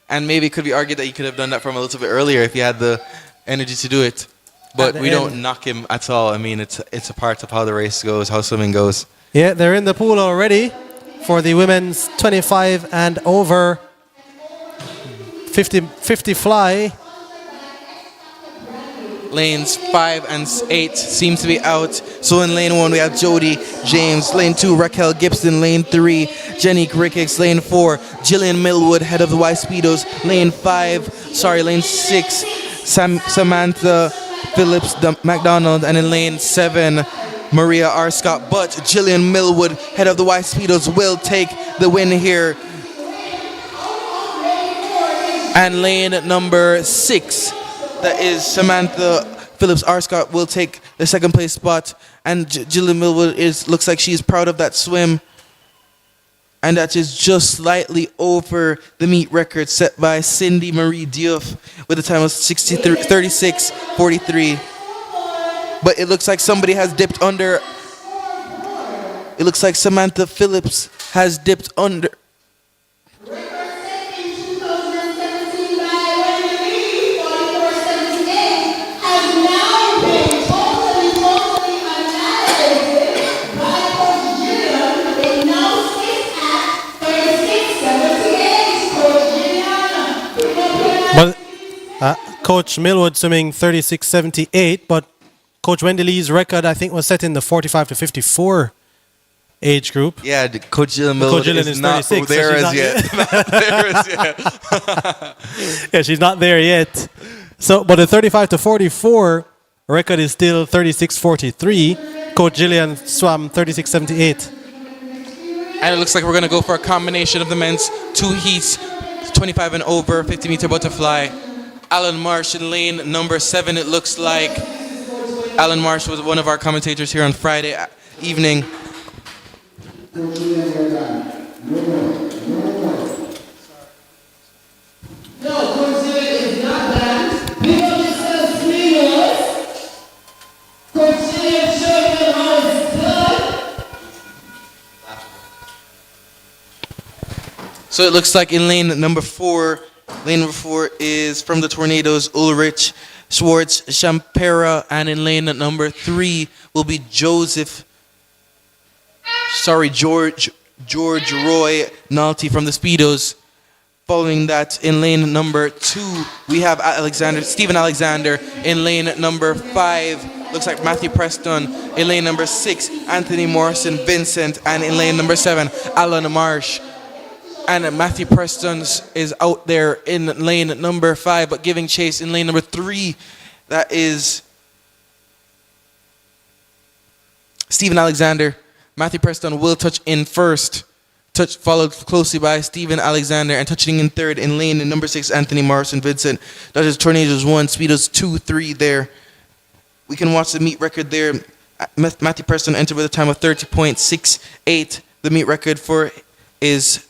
And maybe it could be argued that he could have done that from a little bit earlier if he had the energy to do it. But we don't knock him at all. I mean, it's a part of how the race goes, how swimming goes. Yeah, they're in the pool already for the women's 25 and over 50 fly. Lanes 5 and 8 seem to be out. So in lane 1 we have Jody James. Lane 2 Raquel Gibson. Lane 3 Jenny Ricketts. Lane 4 Jillian Millwood, head of the Y Speedos. Lane 6 Samantha Phillips McDonald, and in lane 7, Maria R. Scott. But Jillian Millwood, head of the White Speedos, will take the win here. And lane number 6, that is Samantha Phillips R. Scott, will take the second place spot. And Jillian Millwood looks like she's proud of that swim. And that is just slightly over the meet record set by Cindy Marie Diouf with a time of 36:43. But it looks like somebody has dipped under. It looks like Samantha Phillips has dipped under. But Coach Millwood swimming 36:78, but Coach Wendy Lee's record, I think, was set in the 45 to 54 age group. Yeah, Coach Jillian Millwood is not 36, there so as yet. Not there as yet. Yeah, she's not there yet. So, but the 35 to 44 record is still 36:43. Coach Jillian swam 36:78. And it looks like we're going to go for a combination of the men's 2 heats, 25 and over, 50-meter butterfly. Alan Marsh in lane number 7, it looks like. Alan Marsh was one of our commentators here on Friday evening. So it looks like in lane number 4 is from the Tornadoes, Ulrich Schwartz Champera, and in lane number 3 will be George Roy Nalty from the Speedos. Following that, in lane number 2, we have Stephen Alexander. In lane number 5, looks like Matthew Preston. In lane number 6, Anthony Morrison Vincent. And in lane number 7, Alan Marsh. And Matthew Preston is out there in lane number 5, but giving chase in lane number 3. That is Stephen Alexander. Matthew Preston will touch in first, followed closely by Stephen Alexander, and touching in third in lane number 6, Anthony Morrison Vincent. That is Tornadoes 1, Speedos 2, 3 there. We can watch the meet record there. Matthew Preston entered with a time of 30.68. The meet record is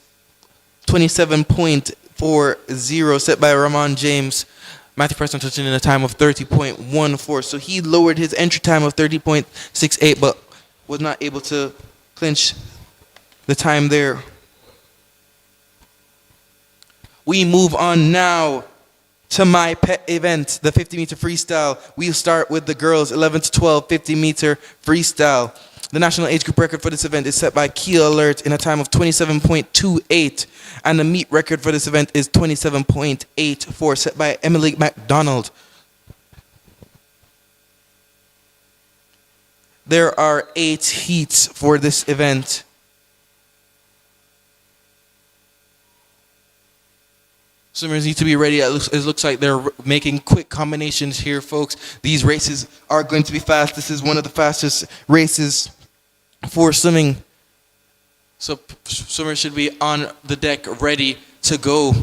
27.40 set by Ramon James. Matthew Preston touching in a time of 30.14. So he lowered his entry time of 30.68, but was not able to clinch the time there. We move on now to my pet event, the 50-meter freestyle. We'll start with the girls, 11 to 12, 50-meter freestyle. The national age group record for this event is set by Kia Alert in a time of 27.28, and the meet record for this event is 27.84, set by Emily McDonald. There are 8 heats for this event. Swimmers need to be ready. It looks like they're making quick combinations here, folks. These races are going to be fast. This is one of the fastest races for swimming. So swimmers should be on the deck ready to go.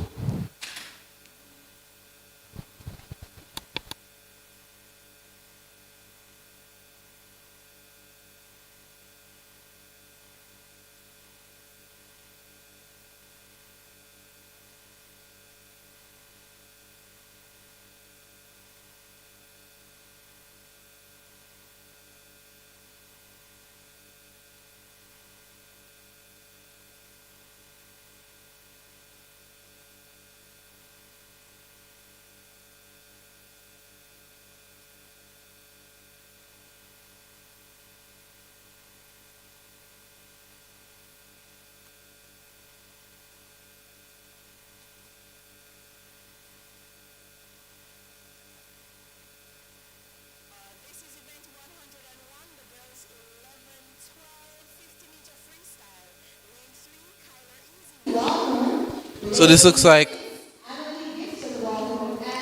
So this looks like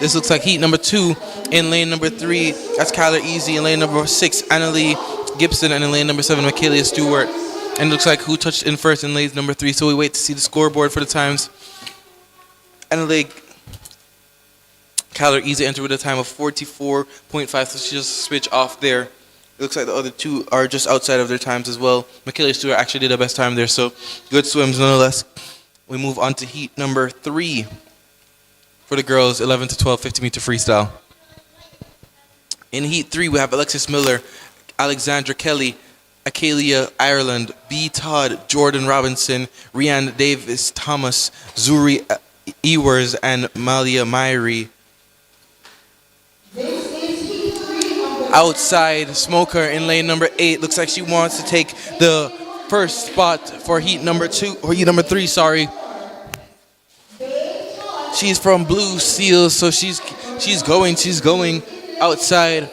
This looks like heat number 2. In lane number 3, that's Kyler Easy. In lane number 6, Annalie Gibson. And in lane number 7, Michaela Stewart. And it looks like who touched in first in lane number 3. So we wait to see the scoreboard for the times. Annalie Kyler Easy entered with a time of 44.5, so she just switched off there. It looks like the other two are just outside of their times as well. Michaela Stewart actually did the best time there, so good swims nonetheless. We move on to heat number 3 for the girls, 11 to 12, 50-meter freestyle. In heat 3, we have Alexis Miller, Alexandra Kelly, Acalia Ireland, B. Todd, Jordan Robinson, Rianne Davis Thomas, Zuri Ewers, and Malia Myrie. Outside Smoker in lane number 8 looks like she wants to take the first spot for heat number 3, sorry. She's from Blue Seals, so she's going outside.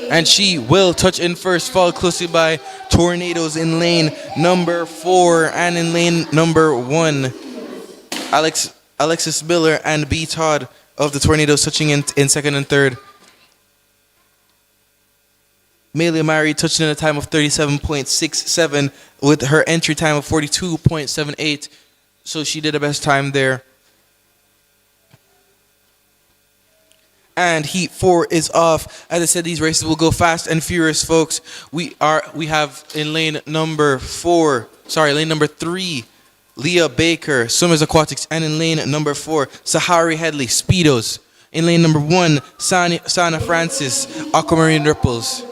And she will touch in first, followed closely by Tornadoes in lane number 4 and in lane number 1. Alexis Miller and B. Todd of the Tornadoes touching in second and third. Malia Myrie touching in a time of 37.67 with her entry time of 42.78. So she did the best time there. And heat 4 is off. As I said, these races will go fast and furious, folks. We have in lane number 3, Leah Baker, Swimmers Aquatics, and in lane number 4, Sahari Headley, Speedos. In lane number 1, Sana Francis, Aquamarine Ripples.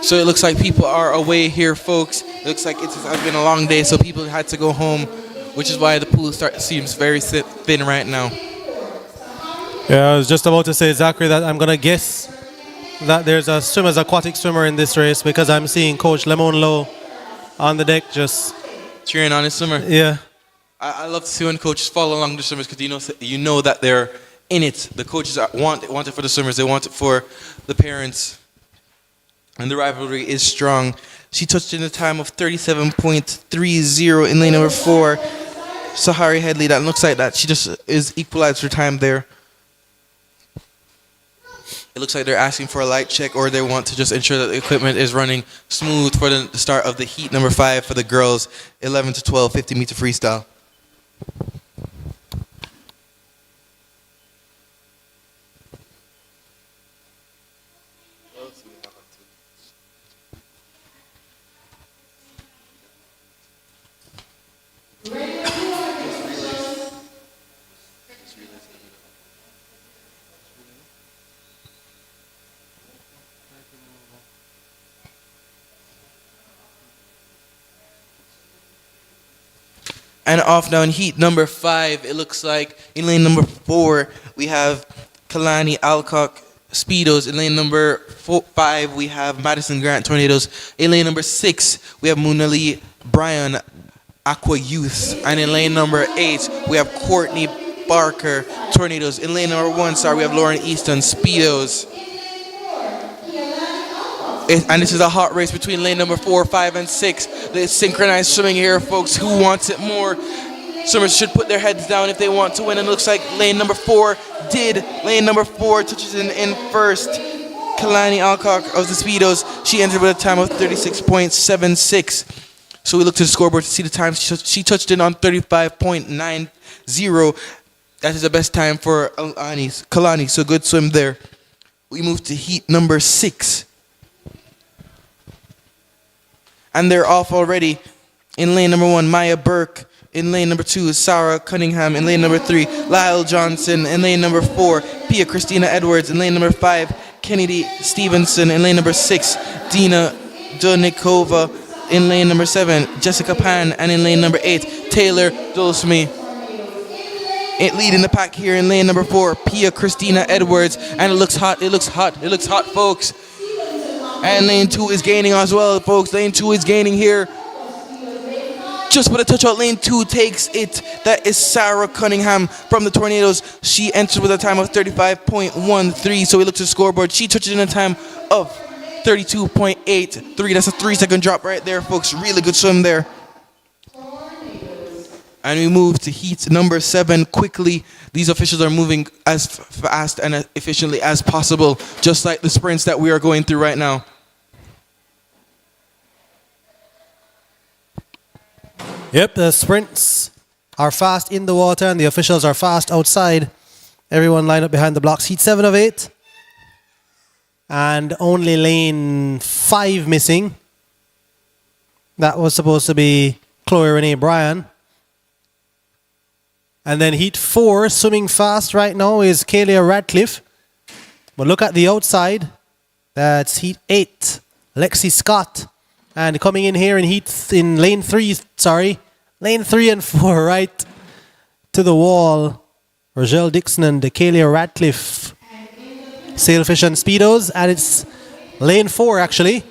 So it looks like people are away here, folks. It looks like it's been a long day, so people had to go home, which is why the pool seems very thin right now. Yeah, I was just about to say, Zachary, that I'm going to guess that there's a Swimmers Aquatic swimmer in this race because I'm seeing Coach Lemon Lowe on the deck just cheering on his swimmer. Yeah. I love to see when coaches follow along the swimmers because you know that they're in it. The coaches want it for the swimmers. They want it for the parents. And the rivalry is strong. She touched in a time of 37.30 in lane number 4. Sahari Headley, that looks like that. She just is equalized her time there. It looks like they're asking for a light check or they want to just ensure that the equipment is running smooth for the start of the heat number 5 for the girls, 11 to 12, 50-meter freestyle. And off now in heat number 5, it looks like in lane number 4, we have Kalani Alcock Speedos. In lane number 5, we have Madison Grant Tornadoes. In lane number 6, we have Munali Bryan Aqua Youth. And in lane number 8, we have Courtney Barker Tornadoes. In lane number 1, we have Lauren Easton Speedos. And this is a hot race between lane number 4, 5, and 6. The synchronized swimming here, folks. Who wants it more? Swimmers should put their heads down if they want to win. And it looks like lane number 4 did. Lane number 4 touches in first. Kalani Alcock of the Speedos. She entered with a time of 36.76. So we look to the scoreboard to see the time. She touched in on 35.90. That is the best time for Kalani. So good swim there. We move to heat number 6. And they're off already. In lane number 1, Maya Burke. In lane number 2 is Sarah Cunningham. In lane number 3, Lyle Johnson. In lane number 4, Pia Christina Edwards. In lane number 5, Kennedy Stevenson. In lane number 6, Dina Donikova. In lane number 7, Jessica Pan. And in lane number 8, Taylor Dulsme. Leading the pack here in lane number 4, Pia Christina Edwards. And it looks hot, folks. And lane 2 is gaining as well, folks. Lane 2 is gaining here. Just with a touch out, lane 2 takes it. That is Sarah Cunningham from the Tornadoes. She entered with a time of 35.13. So we look to the scoreboard. She touches in a time of 32.83. That's a 3-second drop right there, folks. Really good swim there. And we move to heat number 7 quickly. These officials are moving as fast and as efficiently as possible, just like the sprints that we are going through right now. Yep, the sprints are fast in the water and the officials are fast outside. Everyone lined up behind the blocks. Heat 7 of 8. And only lane 5 missing. That was supposed to be Chloe Renee Bryan. And then heat 4, swimming fast right now, is Kalia Radcliffe. But look at the outside. That's heat 8, Lexi Scott. And coming in here in lane 3, lane 3 and 4, right to the wall, Rochelle Dixon and Kalia Radcliffe. Sailfish and Speedos, and it's lane 4 actually.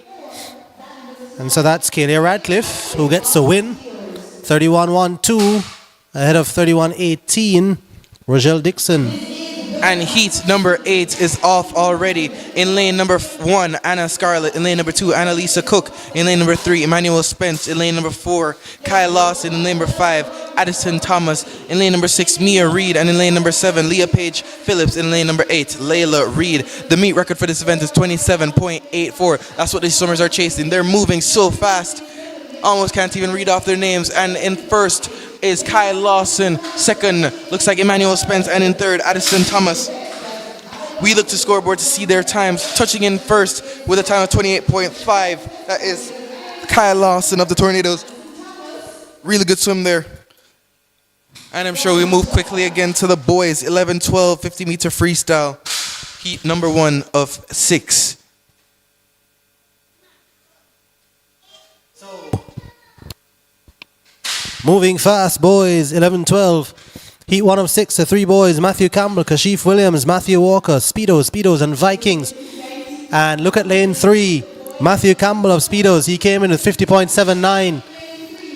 And so that's Kalia Radcliffe who gets the win. 31-1-2 ahead of 31-18, Rochelle Dixon. And heat number 8 is off already. In lane number 1, Anna Scarlett. In lane number 2, Annalisa Cook. In lane number 3, Emmanuel Spence. In lane number 4, Kyle Lawson. In lane number 5, Addison Thomas. In lane number 6, Mia Reed. And in lane number 7, Leah Page Phillips. In lane number 8, Layla Reed. The meet record for this event is 27.84. That's what these swimmers are chasing. They're moving so fast. Almost can't even read off their names. And in first is Kyle Lawson. Second looks like Emmanuel Spence. And in third, Addison Thomas. We look to scoreboard to see their times. Touching in first with a time of 28.5. That is Kyle Lawson of the Tornadoes. Really good swim there. And I'm sure we move quickly again to the boys. 11-12 50-meter freestyle. Heat number 1 of 6. Moving fast, boys, 11-12. Heat 1 of 6, the 3 boys, Matthew Campbell, Kashif Williams, Matthew Walker, Speedos, and Vikings. And look at lane 3, Matthew Campbell of Speedos. He came in with 50.79.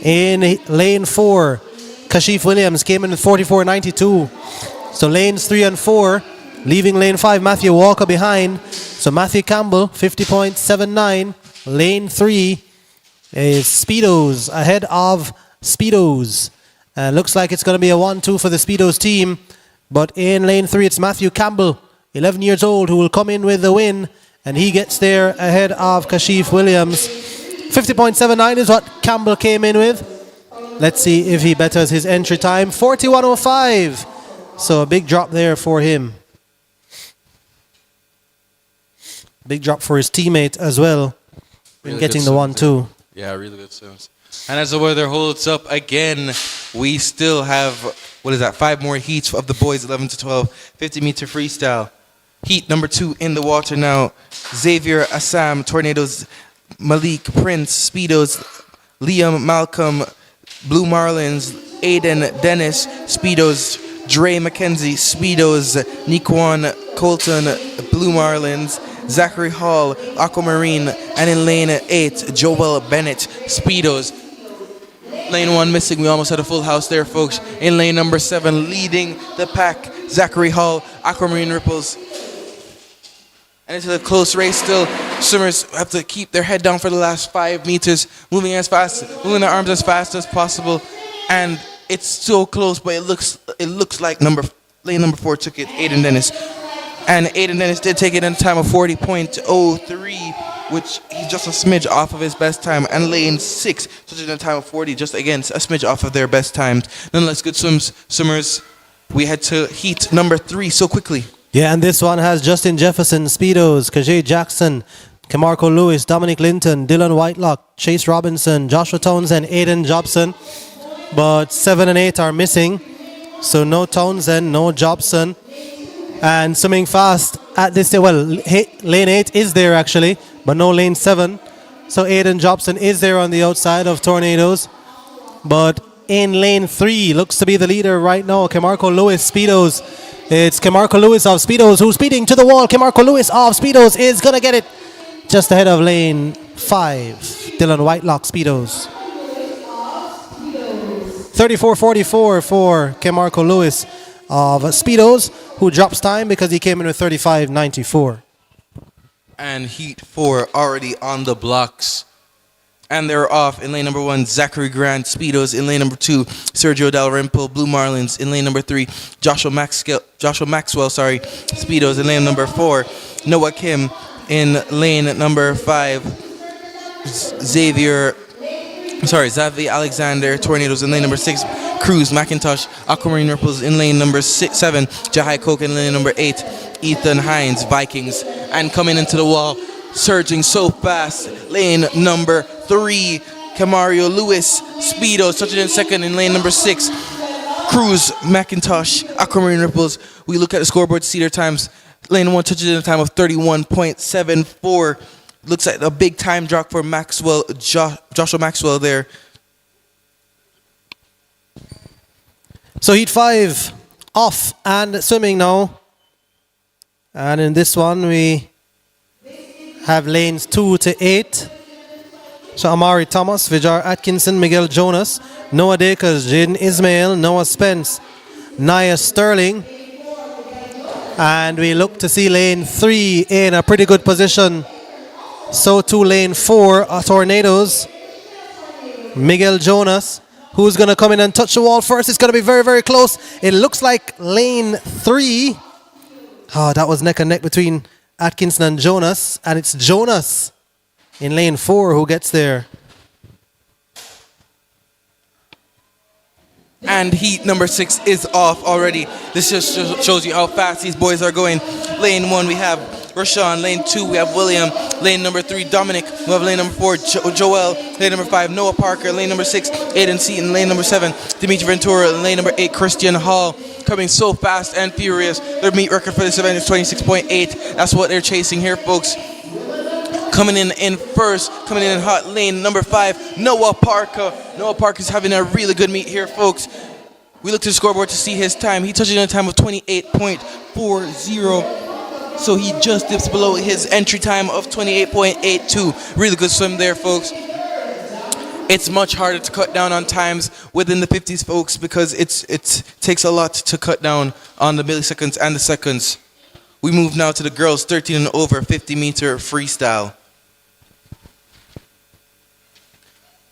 In lane 4, Kashif Williams came in with 44.92. So lanes 3 and 4, leaving lane 5, Matthew Walker behind. So Matthew Campbell, 50.79. Lane 3 is Speedos ahead of Speedos. Looks like it's going to be a 1-2 for the Speedos team. But in lane 3, it's Matthew Campbell, 11 years old, who will come in with the win. And he gets there ahead of Kashif Williams. 50.79 is what Campbell came in with. Let's see if he betters his entry time. 41.05. So a big drop there for him. Big drop for his teammate as well. In Really getting good the swim 1-2. Yeah, really good swims. And as the weather holds up again, we still have, 5 more heats of the boys, 11-12, 50-meter freestyle. Heat number 2 in the water now. Xavier Assam, Tornadoes, Malik Prince, Speedos, Liam Malcolm, Blue Marlins, Aiden Dennis, Speedos, Dre McKenzie, Speedos, Nikwan Colton, Blue Marlins, Zachary Hall, Aquamarine, and in lane 8, Joel Bennett, Speedos. Lane 1 missing, we almost had a full house there, folks. In lane number 7, leading the pack, Zachary Hall, Aquamarine Ripples. And it's a close race still. Swimmers have to keep their head down for the last 5 meters, moving their arms as fast as possible. And it's so close, but it looks like lane number 4 took it, Aiden Dennis. And Aiden Dennis did take it in a time of 40.03, which he's just a smidge off of his best time. And lane 6 took it in a time of 40, just again, a smidge off of their best times. Nonetheless, good swimmers. We head to heat number 3 so quickly. Yeah, and this one has Justin Jefferson, Speedos, Kajay Jackson, Camarco Lewis, Dominic Linton, Dylan Whitelock, Chase Robinson, Joshua Townsend, Aiden Jobson. But 7 and 8 are missing. So no Townsend, no Jobson. And swimming fast at this day, lane 8 is there actually, but no lane 7. So Aiden Jobson is there on the outside of Tornadoes. But in lane 3, looks to be the leader right now, Camarco Lewis, Speedos. It's Camarco Lewis of Speedos who's speeding to the wall. Camarco Lewis of Speedos is going to get it just ahead of lane 5, Dylan Whitelock, Speedos. 34.44 for Camarco Lewis of Speedos, who drops time because he came in with 35.94. And heat 4 already on the blocks. And they're off in lane number 1, Zachary Grant, Speedos. In lane number 2, Sergio Dalrymple, Blue Marlins. In lane number 3, Joshua Maxwell, Speedos. In lane number 4, Noah Kim. In lane number 5, Xavier Alexander, Tornadoes. In lane number 6, Cruz, McIntosh, Aquamarine Ripples. In lane number 7, Jahai Coke. In lane number 8, Ethan Hines, Vikings. And coming into the wall, surging so fast, lane number 3, Camario Lewis, Speedos, touching in second. In lane number 6, Cruz, McIntosh, Aquamarine Ripples. We look at the scoreboard to see their times. Lane 1 touches in a time of 31.74. Looks like a big time drop for Maxwell, Joshua Maxwell there. So heat 5 off and swimming now. And in this one we have lanes 2 to 8. So Amari Thomas, Vijar Atkinson, Miguel Jonas, Noah Dakers, Jaden Ismail, Noah Spence, Nia Sterling. And we look to see lane 3 in a pretty good position. So too lane 4, Tornadoes. Miguel Jonas, who's going to come in and touch the wall first. It's going to be very, very close. It looks like lane 3. Oh, that was neck and neck between Atkinson and Jonas. And it's Jonas in lane 4 who gets there. And heat number 6 is off already. This just shows you how fast these boys are going. Lane 1 we have Rashawn. Lane 2 we have William. Lane number 3 Dominic. We have lane number 4 Joel. Lane number 5 Noah Parker. Lane number 6 Aiden Seaton. Lane number 7 Dimitri Ventura. And lane number 8 Christian Hall. Coming so fast and furious. Their meet record for this event is 26.8. That's what they're chasing here, folks. Coming in first, coming in hot, lane number 5, Noah Parker. Noah Parker's having a really good meet here, folks. We look to the scoreboard to see his time. He touches in a time of 28.40. So he just dips below his entry time of 28.82. Really good swim there, folks. It's much harder to cut down on times within the 50s, folks, because it takes a lot to cut down on the milliseconds and the seconds. We move now to the girls 13 and over 50-meter freestyle.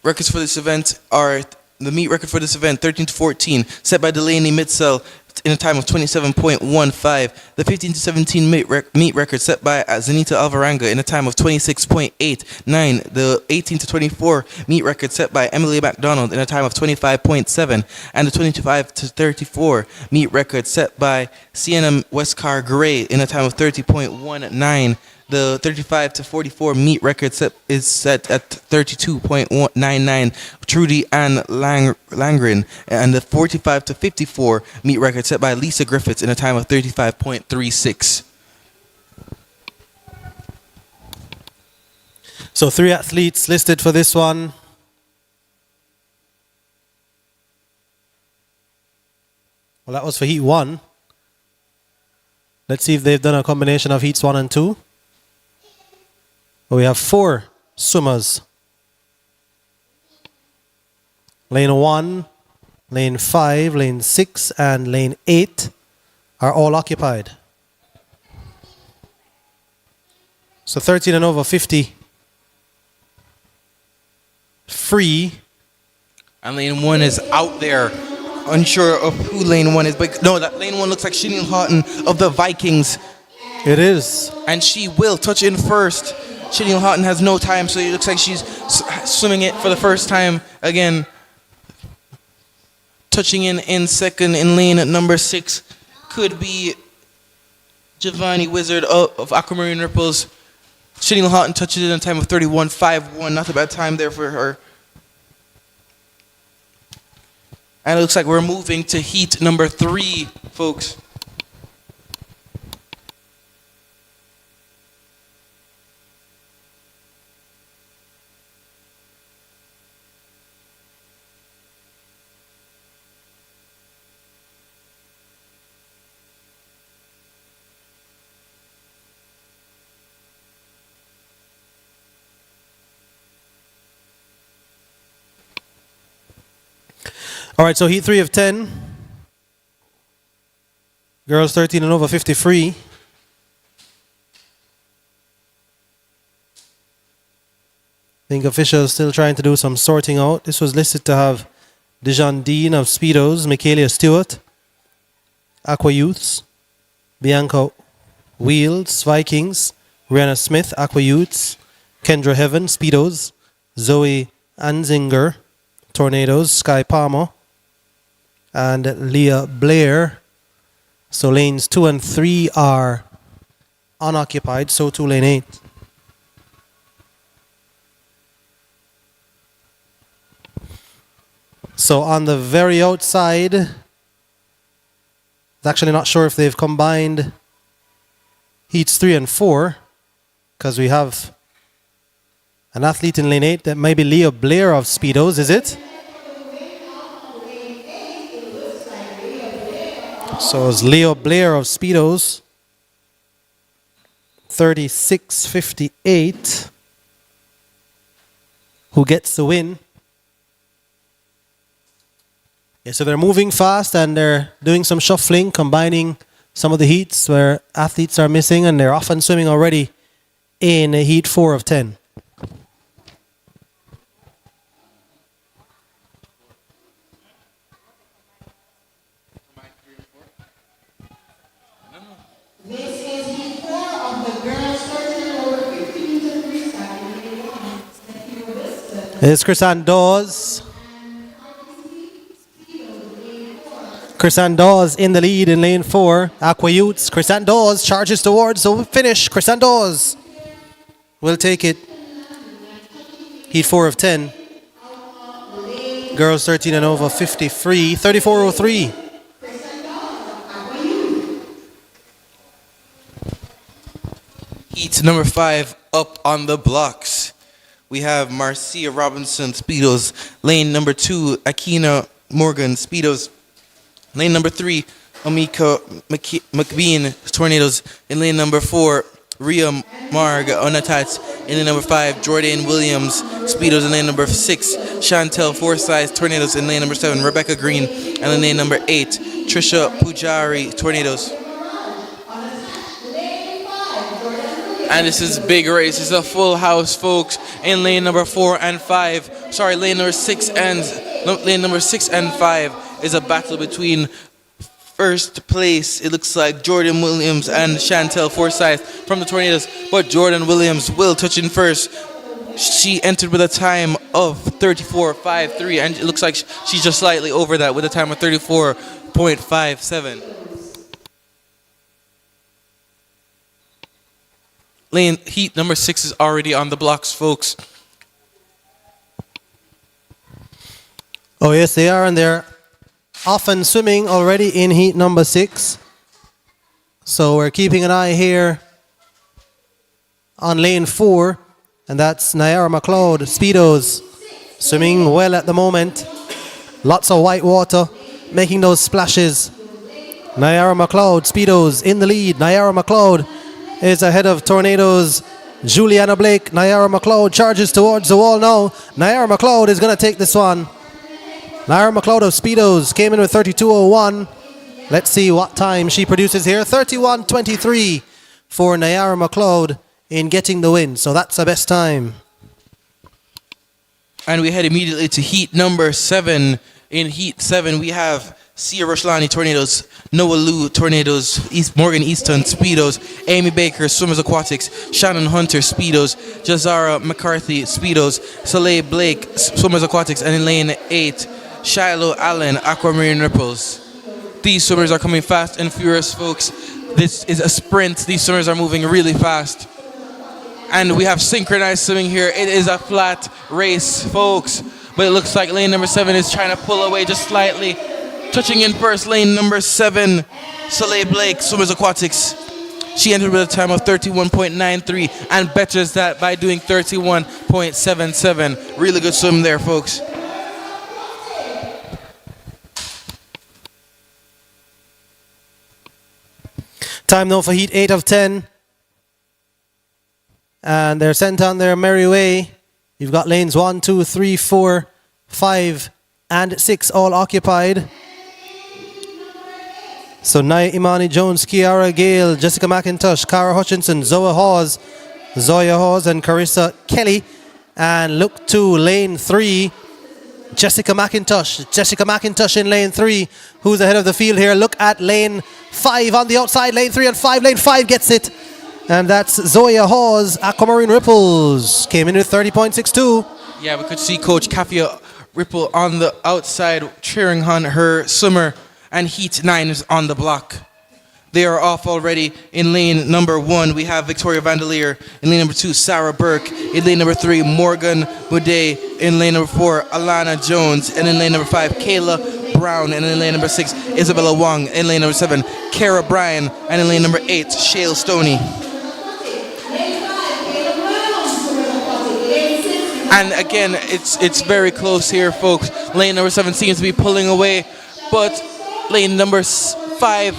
Records for this event are the meet record for this event 13 to 14 set by Delaney Mitzel in a time of 27.15. The 15 to 17 meet record set by Zenita Alvaranga in a time of 26.89. The 18 to 24 meet record set by Emily McDonald in a time of 25.7. And the 25 to 34 meet record set by Sienna Westcar Gray in a time of 30.19. The 35 to 44 meet record is set at 32.99. Trudy Ann Langren. And the 45 to 54 meet record set by Lisa Griffiths in a time of 35.36. So 3 athletes listed for this one. Well, that was for heat 1. Let's see if they've done a combination of heats 1 and 2. We have 4 swimmers. Lane 1, lane 5, lane 6, and lane 8 are all occupied. So 13 and over 50 free. And lane 1 is out there. Unsure of who lane 1 is. But no, that lane 1 looks like Shanil Houghton of the Vikings. It is. And she will touch in first. Shanil Houghton has no time, so it looks like she's swimming it for the first time again. Touching in second in lane number 6 could be Giovanni Wizard of Aquamarine Ripples. Shanil Houghton touches in a time of 31.51. Not a bad time there for her. And it looks like we're moving to heat number 3, folks. All right, so heat 3 of 10. Girls 13 and over 50 free. think officials still trying to do some sorting out. This was listed to have Dijon Dean of Speedos, Michaelia Stewart, Aqua Youths, Bianca Wheels, Vikings, Rihanna Smith, Aqua Youths, Kendra Heaven, Speedos, Zoe Anzinger, Tornadoes, Sky Palmer, and Leah Blair. So lanes 2 and 3 are unoccupied, so too lane 8. So on the very outside, it's actually not sure if they've combined heats 3 and 4, because we have an athlete in lane 8 that may be Leah Blair of Speedos, is it? So it's Leo Blair of Speedos, 36.58, who gets the win. Yeah, so they're moving fast and they're doing some shuffling, combining some of the heats where athletes are missing, and they're often swimming already in a heat 4 of 10. This is heat 4 of the girls' 13 over 15 to freestyle. It's Chrisanne Dawes. Chrisanne Dawes in the lead in lane 4. Aqua Youths. Chrisanne Dawes charges towards the finish. Chrisanne Dawes will take it. Heat 4 of 10. Girls 13 and over 53. 34.03. Heat number 5 up on the blocks. We have Marcia Robinson, Speedos. Lane number 2, Akina Morgan, Speedos. Lane number 3, Amika McBean, Tornadoes. In lane number 4, Ria Marg, Unattached. In lane number 5, Jordan Williams, Speedos. In lane number 6, Chantel Forsyth, Tornadoes. In lane number 7, Rebecca Green. And in lane number 8, Trisha Pujari, Tornadoes. And this is a big race. It's a full house, folks. In lane number 4 and 5. Sorry, lane number 6 and 5 is a battle between first place. It looks like Jordan Williams and Chantel Forsyth from the Tornadoes. But Jordan Williams will touch in first. She entered with a time of 34.53, and it looks like she's just slightly over that with a time of 34.57. Lane heat number 6 is already on the blocks, folks. Oh yes, they are, and they're often swimming already in heat number 6. So we're keeping an eye here on lane 4, and that's Nayara McLeod, Speedos, swimming well at the moment. Lots of white water, making those splashes. Nayara McLeod, Speedos in the lead. Nayara McLeod is ahead of Tornadoes. Juliana Blake. Nayara McLeod charges towards the wall now. Nayara McLeod is going to take this one. Nayara McLeod of Speedos came in with 32.01. Let's see what time she produces here. 31.23 for Nayara McLeod in getting the win. So that's the best time. And we head immediately to heat number 7. In heat 7, we have Sia Rushlani, Tornadoes. Noah Liu, Tornadoes. Morgan Easton, Speedos. Amy Baker, Swimmers Aquatics. Shannon Hunter, Speedos. Jazara McCarthy, Speedos. Soleil Blake, Swimmers Aquatics. And in lane 8, Shiloh Allen, Aquamarine Ripples. These swimmers are coming fast and furious, folks. This is a sprint. These swimmers are moving really fast. And we have synchronized swimming here. It is a flat race, folks. But it looks like lane number 7 is trying to pull away just slightly. Touching in first, lane number 7, Soleil Blake, Swimmers Aquatics. She entered with a time of 31.93 and betters that by doing 31.77. Really good swim there, folks. Time now for heat 8 of 10. And they're sent on their merry way. You've got lanes 1, 2, 3, 4, 5, and 6 all occupied. So Naya Imani Jones, Kiara Gale, Jessica McIntosh, Cara Hutchinson, Zoya Hawes, and Carissa Kelly. And look to lane 3, Jessica McIntosh. Jessica McIntosh in lane 3. Who's ahead of the field here? Look at lane 5 on the outside. Lane 3 and 5. Lane 5 gets it. And that's Zoya Hawes. Aquamarine Ripples came in with 30.62. Yeah, we could see Coach Kafia Ripple on the outside cheering on her swimmer, and Heat 9 is on the block. They are off already. In lane number 1, we have Victoria Vandelier. In lane number 2, Sarah Burke. In lane number 3, Morgan Boudet. In lane number 4, Alana Jones. And in lane number 5, Kayla Brown. And in lane number 6, Isabella Wong. In lane number 7, Kara Bryan. And in lane number 8, Shale Stoney. And again, it's very close here, folks. Lane number 7 seems to be pulling away, but lane number 5,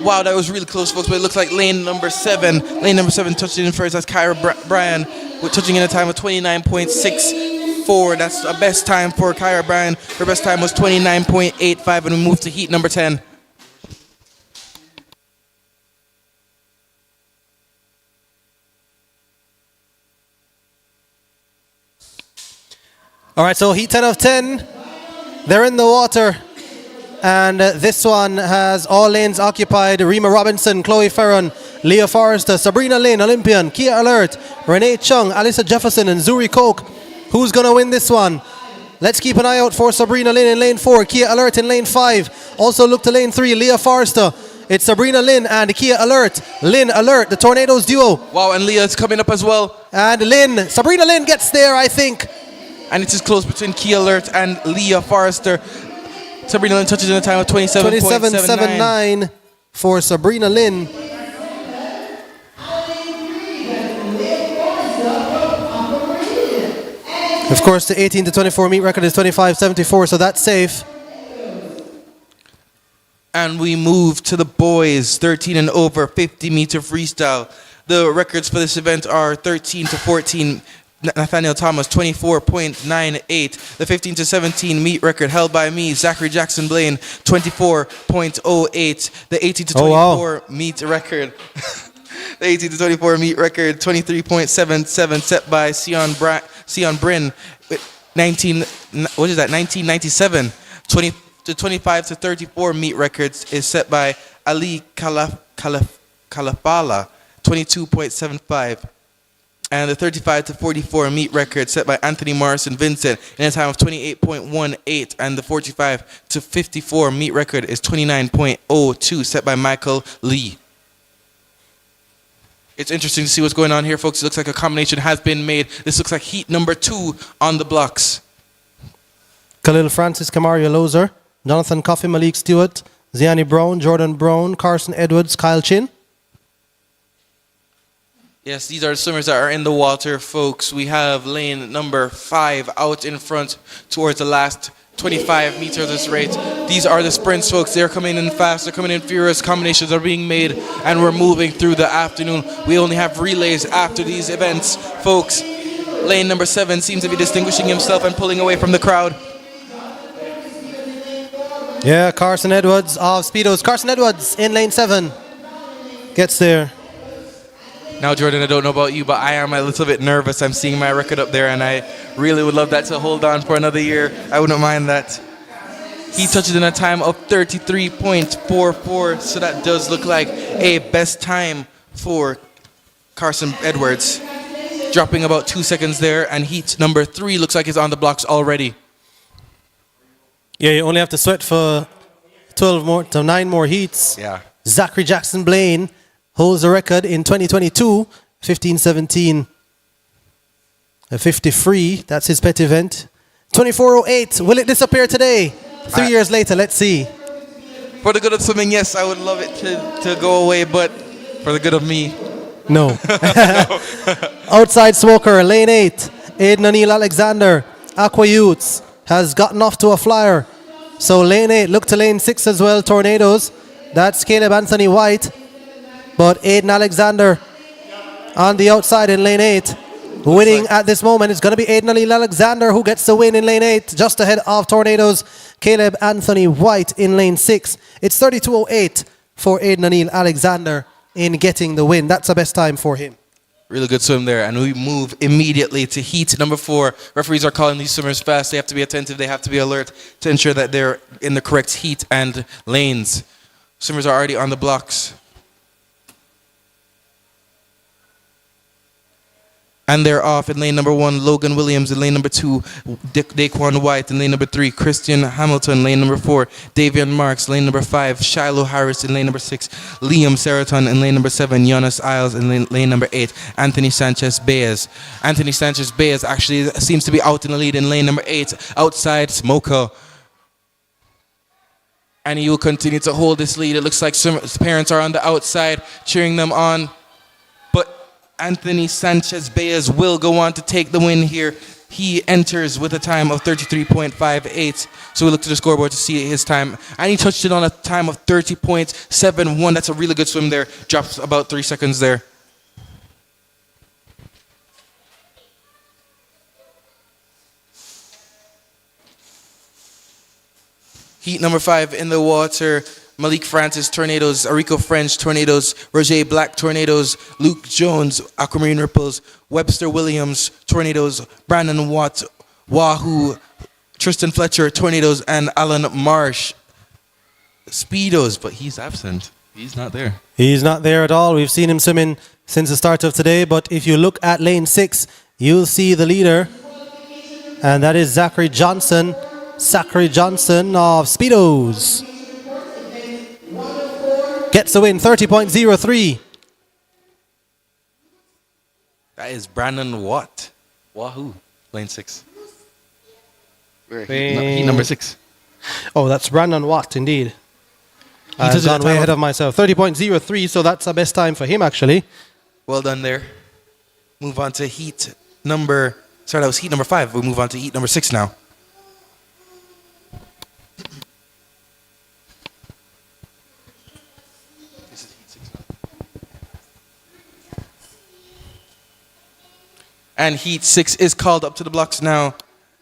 wow, that was really close, folks. But it looks like lane number 7 touching in first. That's Kyra Bryan, touching in a time of 29.64. That's the best time for Kyra Bryan. Her best time was 29.85, and we move to heat number 10. All right, so heat 10 of 10. They're in the water. And this one has all lanes occupied. Rima Robinson, Chloe Ferron, Leah Forrester, Sabrina Lynn, Olympian, Kia Alert, Renee Chung, Alyssa Jefferson, and Zuri Koch. Who's going to win this one? Let's keep an eye out for Sabrina Lynn in lane 4, Kia Alert in lane 5. Also look to lane 3, Leah Forrester. It's Sabrina Lynn and Kia Alert. Lynn Alert, the Tornadoes duo. Wow, and Leah's coming up as well. And Sabrina Lynn gets there, I think. And it's just close between Kia Alert and Leah Forrester. Sabrina Lynn touches in a time of 27.79 for Sabrina Lynn. Of course, the 18 to 24 meet record is 25.74, so that's safe. And we move to the boys, 13 and over, 50-meter freestyle. The records for this event are 13 to 14. Nathaniel Thomas, 24.98. The 15 to 17 meet record held by me, Zachary Jackson Blaine, 24.08. The 18 to 24 meet record, the 18 to 24 meet record, 23.77, set by Sion Bryn, 1997. 20 to 25 to 34 meet records is set by Ali Kalafala, 22.75. And the 35 to 44 meet record set by Anthony Morrison Vincent in a time of 28.18. And the 45 to 54 meet record is 29.02 set by Michael Lee. It's interesting to see what's going on here, folks. It looks like a combination has been made. This looks like heat number 2 on the blocks. Khalil Francis, Kamaria Lozer, Jonathan Coffey, Malik Stewart, Ziani Brown, Jordan Brown, Carson Edwards, Kyle Chin. Yes, these are the swimmers that are in the water, folks. We have lane number 5 out in front towards the last 25 meters of this race. These are the sprints, folks. They're coming in fast. They're coming in furious. Combinations are being made, and we're moving through the afternoon. We only have relays after these events, folks. Lane number 7 seems to be distinguishing himself and pulling away from the crowd. Yeah, Carson Edwards of Speedos. Carson Edwards in lane 7 gets there. Now, Jordan, I don't know about you, but I am a little bit nervous. I'm seeing my record up there, and I really would love that to hold on for another year. I wouldn't mind that. He touches in a time of 33.44, so that does look like a best time for Carson Edwards. Dropping about 2 seconds there, and heat number 3 looks like it's on the blocks already. Yeah, you only have to sweat for 9 more heats. Yeah. Zachary Jackson Blaine holds the record in 2022, 15:17. A 50 that's his pet event. 24:08, will it disappear today? 3 years later, let's see. For the good of swimming, yes, I would love it to go away, but for the good of me, no. Outside smoker, lane 8, Aiden O'Neill Alexander, Aqua Youths, has gotten off to a flyer. So lane 8, look to lane 6 as well, Tornadoes. That's Caleb Anthony White. But Aiden Alexander on the outside in lane 8. Winning at this moment is going to be Aiden O'Neill Alexander, who gets the win in lane 8, just ahead of Tornadoes. Caleb Anthony White in lane 6. It's 32:08 for Aiden O'Neill Alexander in getting the win. That's the best time for him. Really good swim there. And we move immediately to heat number 4. Referees are calling these swimmers fast. They have to be attentive. They have to be alert to ensure that they're in the correct heat and lanes. Swimmers are already on the blocks. And they're off in lane number 1, Logan Williams. In lane number 2, Daquan White. In lane number 3, Christian Hamilton. Lane number 4, Davian Marks. Lane number 5, Shiloh Harris. In lane number 6, Liam Seraton. In lane number 7, Jonas Isles. In lane number 8, Anthony Sanchez Baez. Anthony Sanchez Baez actually seems to be out in the lead in lane number 8, outside Smoko. And he will continue to hold this lead. It looks like some parents are on the outside cheering them on. Anthony Sanchez Baez will go on to take the win here. He enters with a time of 33.58. So we look to the scoreboard to see his time. And he touched it on a time of 30.71. That's a really good swim there. Drops about 3 seconds there. Heat number 5 in the water. Malik Francis, Tornadoes. Arico French, Tornadoes. Roger Black, Tornadoes. Luke Jones, Aquamarine Ripples. Webster Williams, Tornadoes. Brandon Watt, Wahoo. Tristan Fletcher, Tornadoes. And Alan Marsh, Speedos. But he's absent. He's not there. He's not there at all. We've seen him swimming since the start of today. But if you look at lane 6, you'll see the leader. And that is Zachary Johnson. Zachary Johnson of Speedos. Gets the win, 30.03. That is Brandon Watt. Wahoo. Lane 6. Heat number 6. Oh, that's Brandon Watt, indeed. I've gone way ahead of myself. 30.03, so that's the best time for him, actually. Well done there. Move on to heat number... Sorry, that was heat number 5. We'll move on to heat number 6 now. And heat 6 is called up to the blocks now.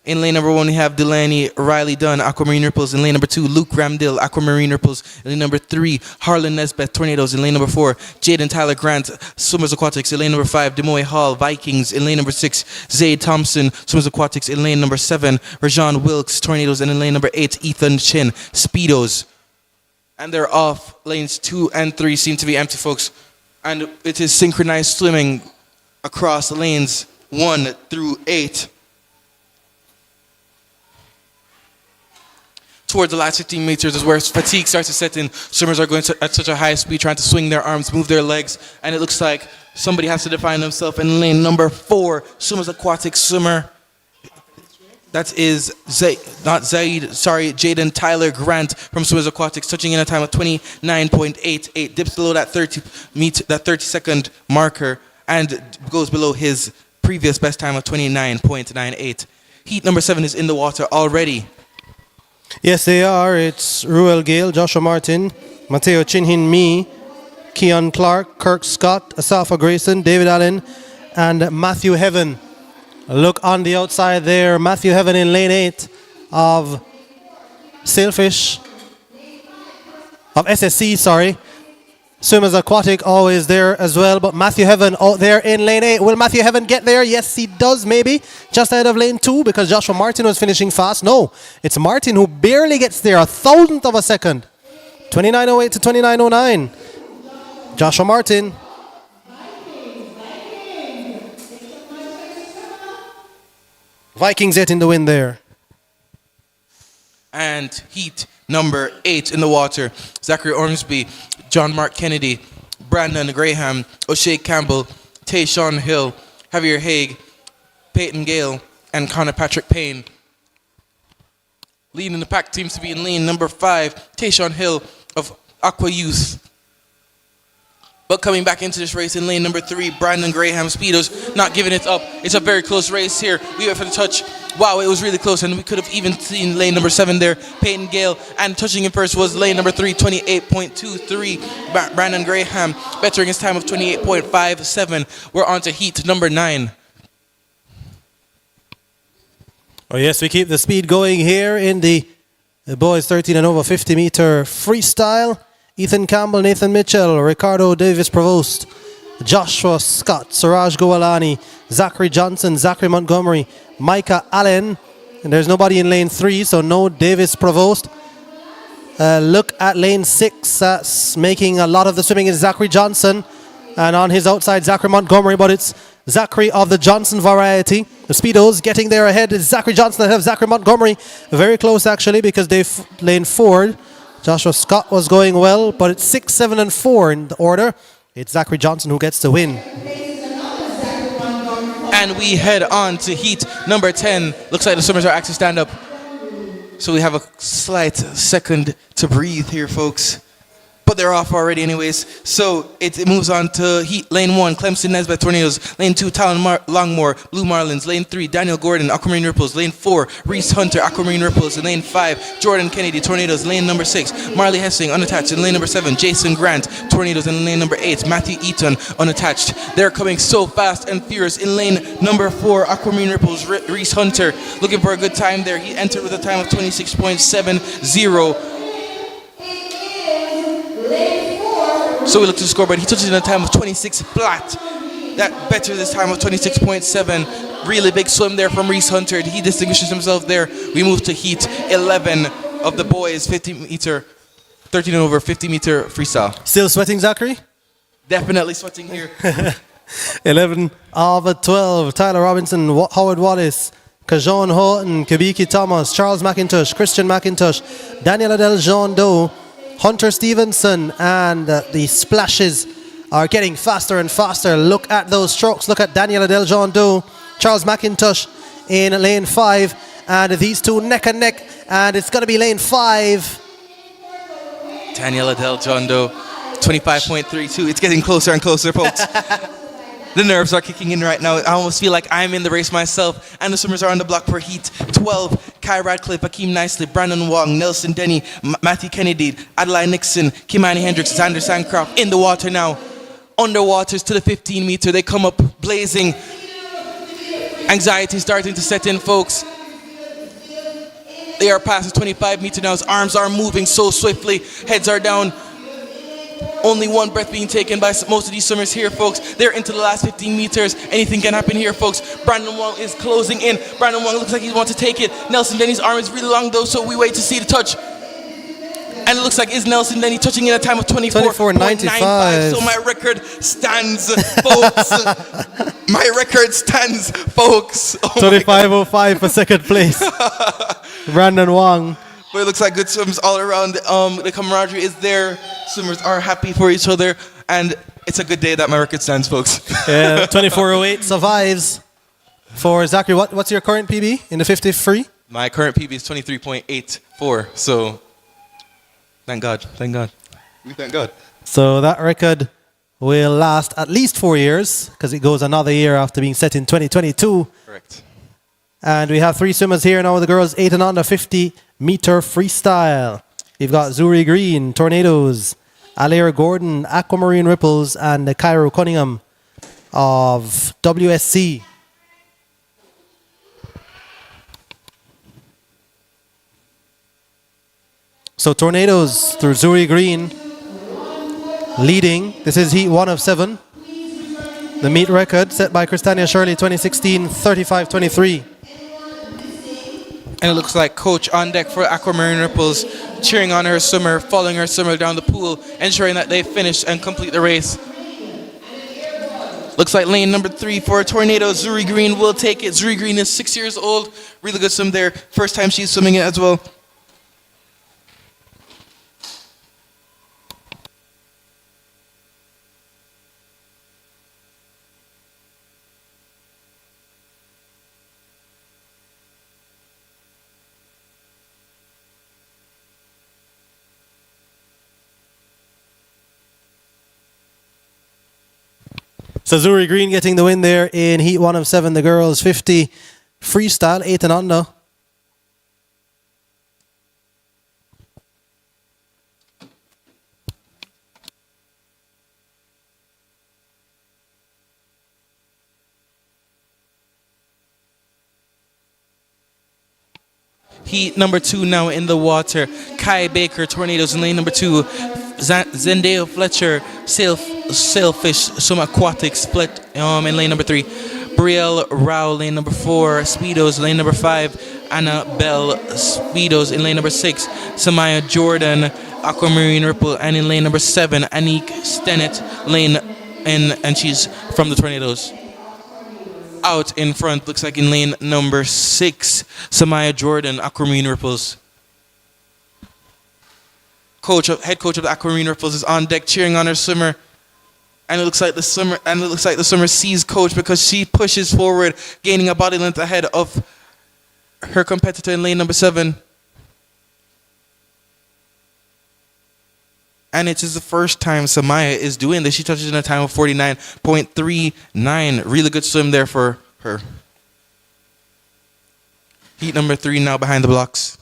In lane number 1, we have Delaney Riley Dunn, Aquamarine Ripples. In lane number 2, Luke Ramdill, Aquamarine Ripples. In lane number 3, Harlan Nesbeth, Tornadoes. In lane number 4, Jaden Tyler Grant, Swimmers Aquatics. In lane number 5, Demoy Hall, Vikings. In lane number 6, Zayd Thompson, Swimmers Aquatics. In lane number 7, Rajon Wilkes, Tornadoes. And in lane number 8, Ethan Chin, Speedos. And they're off. Lanes 2 and 3 seem to be empty, folks. And it is synchronized swimming across lanes 1 through 8. Towards the last 15 meters is where fatigue starts to set in. Swimmers are going at such a high speed, trying to swing their arms, move their legs, and it looks like somebody has to define themselves in lane number 4. Swimmers Aquatic swimmer. That is Jaden Tyler Grant from Swimmers Aquatics, touching in a time of 29.88. Dips below that 30-second marker and goes below his previous best time of 29.98. Heat number 7 is in the water already. Yes, they are. It's Ruel Gale, Joshua Martin, Mateo Chinhin Me, Keon Clark, Kirk Scott, Asafa Grayson, David Allen, and Matthew Heaven. Look on the outside there. Matthew Heaven in lane 8 of Sailfish, of SSC, sorry. Swimmers Aquatic always there as well, but Matthew Heaven out there in lane 8. Will Matthew Heaven get there? Yes, he does, maybe. Just ahead of lane 2 because Joshua Martin was finishing fast. No, it's Martin who barely gets there, a thousandth of a second. 29.08 to 29.09. Joshua Martin. Vikings getting the win there. And heat number 8 in the water. Zachary Ormsby, John Mark Kennedy, Brandon Graham, O'Shea Campbell, Tayshawn Hill, Javier Haig, Peyton Gale, and Connor Patrick Payne. Leading the pack seems to be in lane number 5, Tayshawn Hill of Aqua Youth. But coming back into this race in lane number 3, Brandon Graham, Speedos, not giving it up. It's a very close race here. We went for the touch. Wow, it was really close, and we could have even seen lane number 7 there, Peyton Gale. And touching him first was lane number 3, 28.23. Brandon Graham, bettering his time of 28.57. We're on to heat number 9. Oh yes, we keep the speed going here in the boys 13 and over 50 meter freestyle. Ethan Campbell, Nathan Mitchell, Ricardo Davis Provost, Joshua Scott, Suraj Gowalani, Zachary Johnson, Zachary Montgomery, Micah Allen. And there's nobody in lane 3, so no Davis Provost. Look at lane 6. That's making a lot of the swimming is Zachary Johnson. And on his outside, Zachary Montgomery, but it's Zachary of the Johnson variety. The Speedos getting there ahead is Zachary Johnson ahead of Zachary Montgomery. Very close, actually, because lane 4. Joshua Scott was going well, but it's 6, 7, and 4 in the order. It's Zachary Johnson who gets the win. And we head on to heat number 10. Looks like the swimmers are actually stand up. So we have a slight second to breathe here, folks. But they're off already anyways. So it moves on to heat lane 1, Clemson Nesbitt Tornadoes. Lane 2, Talon Longmore, Blue Marlins. Lane 3, Daniel Gordon, Aquamarine Ripples. Lane 4, Reese Hunter, Aquamarine Ripples. And lane 5, Jordan Kennedy, Tornadoes. Lane number 6, Marley Hessing, unattached. And lane number 7, Jason Grant, Tornadoes. And lane number 8, Matthew Eaton, unattached. They're coming so fast and furious. In lane number 4, Aquamarine Ripples, Reese Hunter, looking for a good time there. He entered with a time of 26.70. So we look to the scoreboard. He touches in a time of 26 flat. That better this time of 26.7. Really big swim there from Reese Hunter. He distinguishes himself there. We move to heat 11 of the boys 50-meter, 13 and over 50-meter freestyle. Still sweating, Zachary? Definitely sweating here. 11 of 12. Tyler Robinson, Howard Wallace, Kajon Houghton, Kabiki Thomas, Charles McIntosh, Christian McIntosh, Daniel Adele Jean Doe, Hunter Stevenson, and the splashes are getting faster and faster. Look at those strokes. Look at Daniel Adele Jean Doe, Charles McIntosh in lane 5, and these two neck and neck, and it's going to be lane 5. Daniel Adele John Doe, 25.32. It's getting closer and closer, folks. The nerves are kicking in right now. I almost feel like I'm in the race myself. And the swimmers are on the block for heat 12. Kai Radcliffe, Akeem Nicely, Brandon Wong, Nelson Denny, Matthew Kennedy, Adeline Nixon, Kimani Hendricks, Xander Sandcroft in the water now. Underwaters to the 15 meter. They come up blazing. Anxiety starting to set in, folks. They are past the 25 meter now. His arms are moving so swiftly. Heads are down. Only one breath being taken by most of these swimmers here, folks. They're into the last 15 meters. Anything can happen here, folks. Brandon Wong is closing in. Brandon Wong looks like he wants to take it. Nelson Denny's arm is really long, though, so we wait to see the touch. And it looks like is Nelson Denny touching in a time of 24.95. So my record stands, folks. My record stands, folks. Oh 25.05 for second place. Brandon Wong. But it looks like good swims all around. The camaraderie is there. Swimmers are happy for each other. And it's a good day that my record stands, folks. Yeah, 24.08 survives for Zachary. What's your current PB in the 50 free? My current PB is 23.84. So, thank God. Thank God. We thank God. So that record will last at least 4 years because it goes another year after being set in 2022. Correct. And we have 3 swimmers here now with the girls 8 and under 50-meter freestyle. We've got Zuri Green, Tornadoes, Alair Gordon, Aquamarine Ripples, and Cairo Cunningham of WSC. So Tornadoes through Zuri Green leading. This is heat 1 of 7. The meet record set by Christania Shirley 2016, 35-23. And it looks like coach on deck for Aquamarine Ripples, cheering on her swimmer, following her swimmer down the pool, ensuring that they finish and complete the race. Looks like lane number 3 for Tornadoes. Zuri Green will take it. Zuri Green is 6 years old. Really good swim there. First time she's swimming it as well. So Zuri Green getting the win there in heat 1 of 7. The girls 50 freestyle, 8 and under. Heat number 2 now in the water. Kai Baker, Tornadoes in lane number 2. Zendaya Fletcher, Sailfish, some aquatic split in lane number 3. Brielle Rao, lane number 4. Speedos, lane number 5. Annabelle Speedos in lane number 6. Samaya Jordan, Aquamarine Ripple, and in lane number 7, Anique Stennett, and she's from the Tornadoes. Out in front, looks like in lane number 6, Samaya Jordan, Aquamarine Ripples. Head coach of the Aquamarine Ripples is on deck cheering on her swimmer. And it looks like the swimmer sees coach because she pushes forward, gaining a body length ahead of her competitor in lane number 7. And it is the first time Samaya is doing this. She touches in a time of 49.39. Really good swim there for her. Heat number 3 now behind the blocks.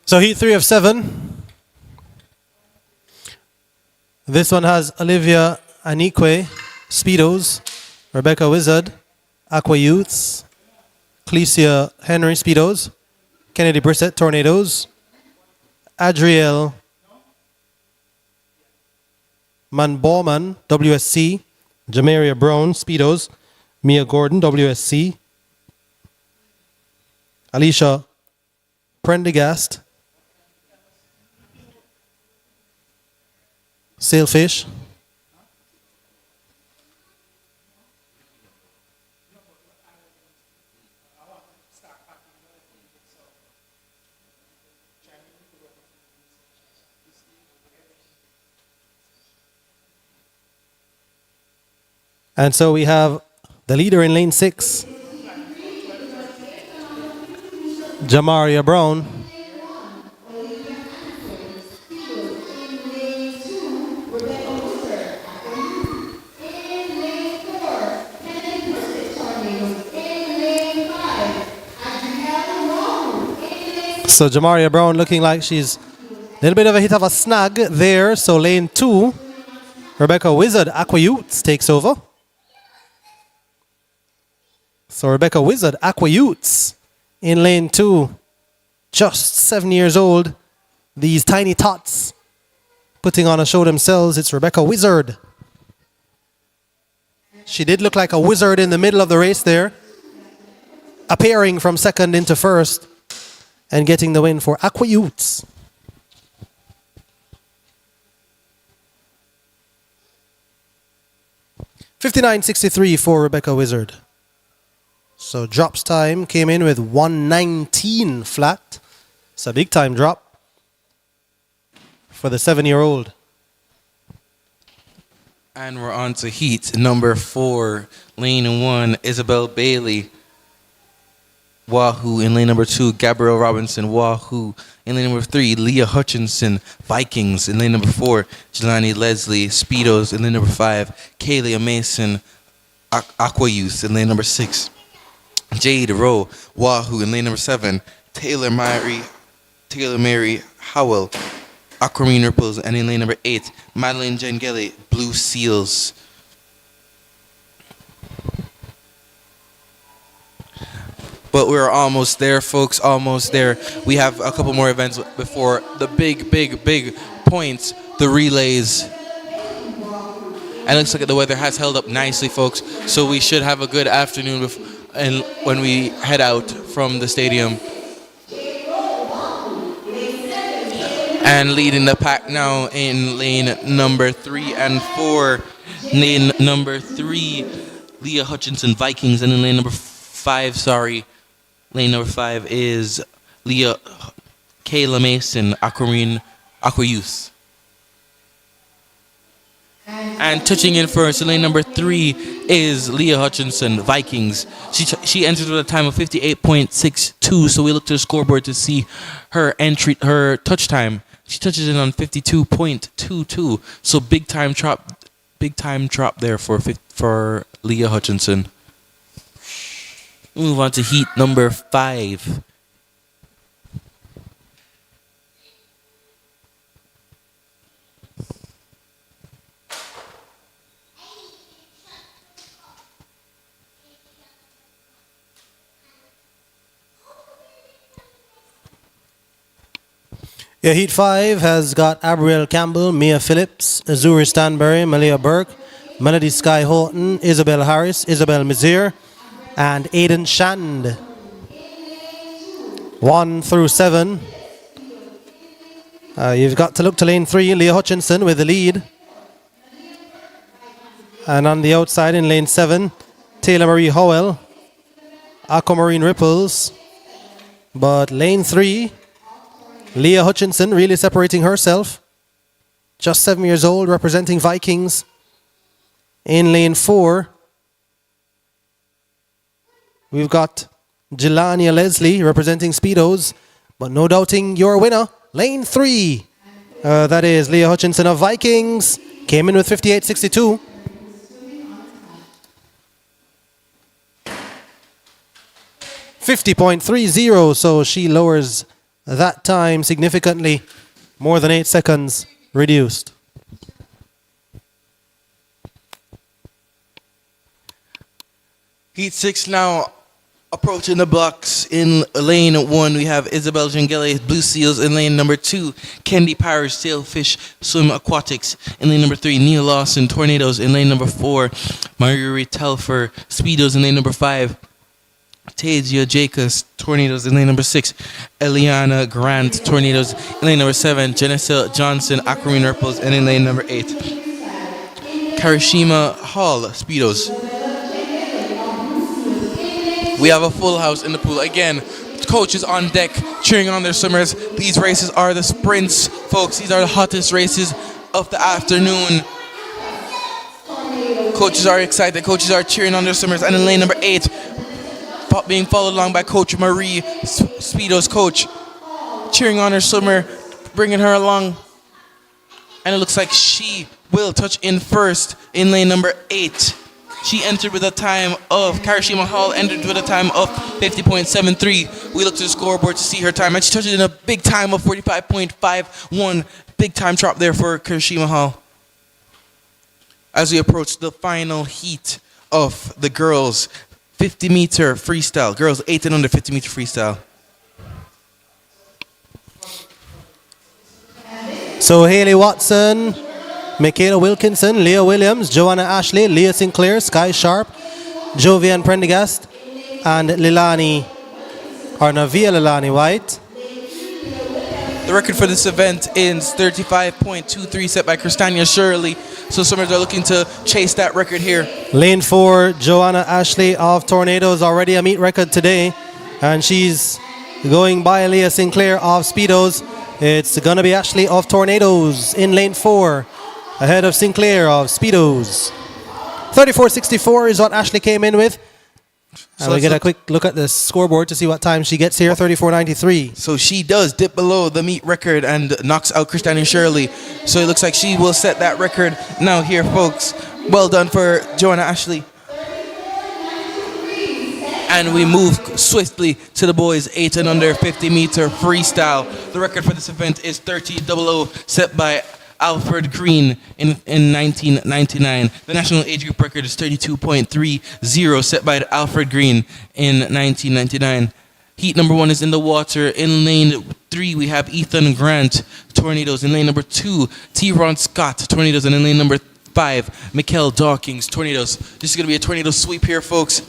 So heat 3 of 7. This one has Olivia Anique, Speedos, Rebecca Wizard, Aqua Youths, Clecia Henry, Speedos, Kennedy Brissett, Tornadoes, Adriel Manborman, WSC, Jamaria Brown, Speedos, Mia Gordon, WSC, Alicia Prendergast, Sailfish, and so we have the leader in lane 6, Jamaria Brown. So Jamaria Brown looking like she's a little bit of a hit of a snag there. So lane 2, Rebecca Wizard, Aqua Youths takes over. So Rebecca Wizard, Aqua Youths in lane 2, just 7 years old. These tiny tots putting on a show themselves. It's Rebecca Wizard. She did look like a wizard in the middle of the race there, appearing from second into first and getting the win for Aqua Youths. $59.63 for Rebecca Wizard. So drops time came in with 119 flat. It's a big time drop for the 7-year-old. And we're on to heat number 4, lane 1, Isabel Bailey, Wahoo. In lane number 2, Gabrielle Robinson, Wahoo. In lane number 3, Leah Hutchinson, Vikings. In lane number 4, Jelani Leslie, Speedos. In lane number 5, Kaylia Mason, Aqua Youth. In lane number 6, Jade Rowe, Wahoo. In lane number 7, Taylor Mary Howell, Aquamarine Ripples. And in lane number 8, Madeline Jengeli, Blue Seals. But we're almost there, folks, almost there. We have a couple more events before the big points, the relays. And it looks like the weather has held up nicely, folks. So we should have a good afternoon when we head out from the stadium. And leading the pack now in lane number 3 and 4. Lane number 3, Leah Hutchinson, Vikings. And in lane number 5, lane number 5 is Kayla Mason, Aqua Youth. And touching in first, lane number 3 is Leah Hutchinson, Vikings. She entered with a time of 58.62, so we look to the scoreboard to see her touch time. She touches in on 52.22, so big time drop there for Leah Hutchinson. Move on to heat number 5. Your Heat 5 has got Abrielle Campbell, Mia Phillips, Azuri Stanbury, Malia Burke, Melody Sky Houghton, Isabel Harris, Isabel Mizir, and Aiden Shand. 1 through 7. You've got to look to lane 3, Leah Hutchinson with the lead. And on the outside in lane 7, Taylor Marie Howell, Aquamarine Ripples. But lane 3, Leah Hutchinson really separating herself. Just 7 years old, representing Vikings. In lane 4, we've got Jelania Leslie representing Speedos. But no doubting your winner, lane 3. That is Leah Hutchinson of Vikings. Came in with 58.62. 50.30, so she lowers that time significantly, more than 8 seconds reduced. Heat 6 now approaching the blocks. In lane 1, we have Isabel Jengele, Blue Seals. In lane number 2, Kendi Parish, Sailfish Swim Aquatics. In lane number 3, Neil Lawson, Tornadoes. In lane number 4, Marjorie Telfer, Speedos. In lane number 5, Tasia Jacobs, Tornadoes. In lane number 6, Eliana Grant, Tornadoes. In lane number 7, Janessa Johnson, Aquamarine Ripples. And in lane number 8, Karishima Hall, Speedos. We have a full house in the pool. Again, coaches on deck cheering on their swimmers. These races are the sprints, folks. These are the hottest races of the afternoon. Coaches are excited. Coaches are cheering on their swimmers. And in lane number 8, being followed along by Coach Marie, Speedo's coach, cheering on her swimmer, bringing her along. And it looks like she will touch in first in lane number 8. She entered with a time of, Karishima Hall entered with a time of 50.73. We look to the scoreboard to see her time, and she touched in a big time of 45.51. Big time drop there for Karishima Hall. As we approach the final heat of the girls' 50-meter freestyle. Girls 8 and under 50-meter freestyle. So Haley Watson, Michaela Wilkinson, Leah Williams, Joanna Ashley, Leah Sinclair, Sky Sharp, Jovian Prendergast, and Navia Lilani White. The record for this event is 35.23 set by Christania Shirley. So swimmers are looking to chase that record here. Lane 4, Joanna Ashley of Tornadoes, already a meet record today. And she's going by Leah Sinclair of Speedos. It's going to be Ashley of Tornadoes in lane 4, ahead of Sinclair of Speedos. 34.64 is what Ashley came in with. And we get a quick look at the scoreboard to see what time she gets here, 34.93. So she does dip below the meet record and knocks out Christania Shirley. So it looks like she will set that record now here, folks. Well done for Joanna Ashley. And we move swiftly to the boys 8 and under 50-meter freestyle. The record for this event is 30.00 set by Alfred Green in 1999. The national age group record is 32.30 set by Alfred Green in 1999. Heat number 1 is in the water. In lane 3, we have Ethan Grant, Tornadoes. In lane number 2, T-Ron Scott, Tornadoes. And in lane number 5, Mikkel Dawkins, Tornadoes. This is going to be a tornado sweep here, folks.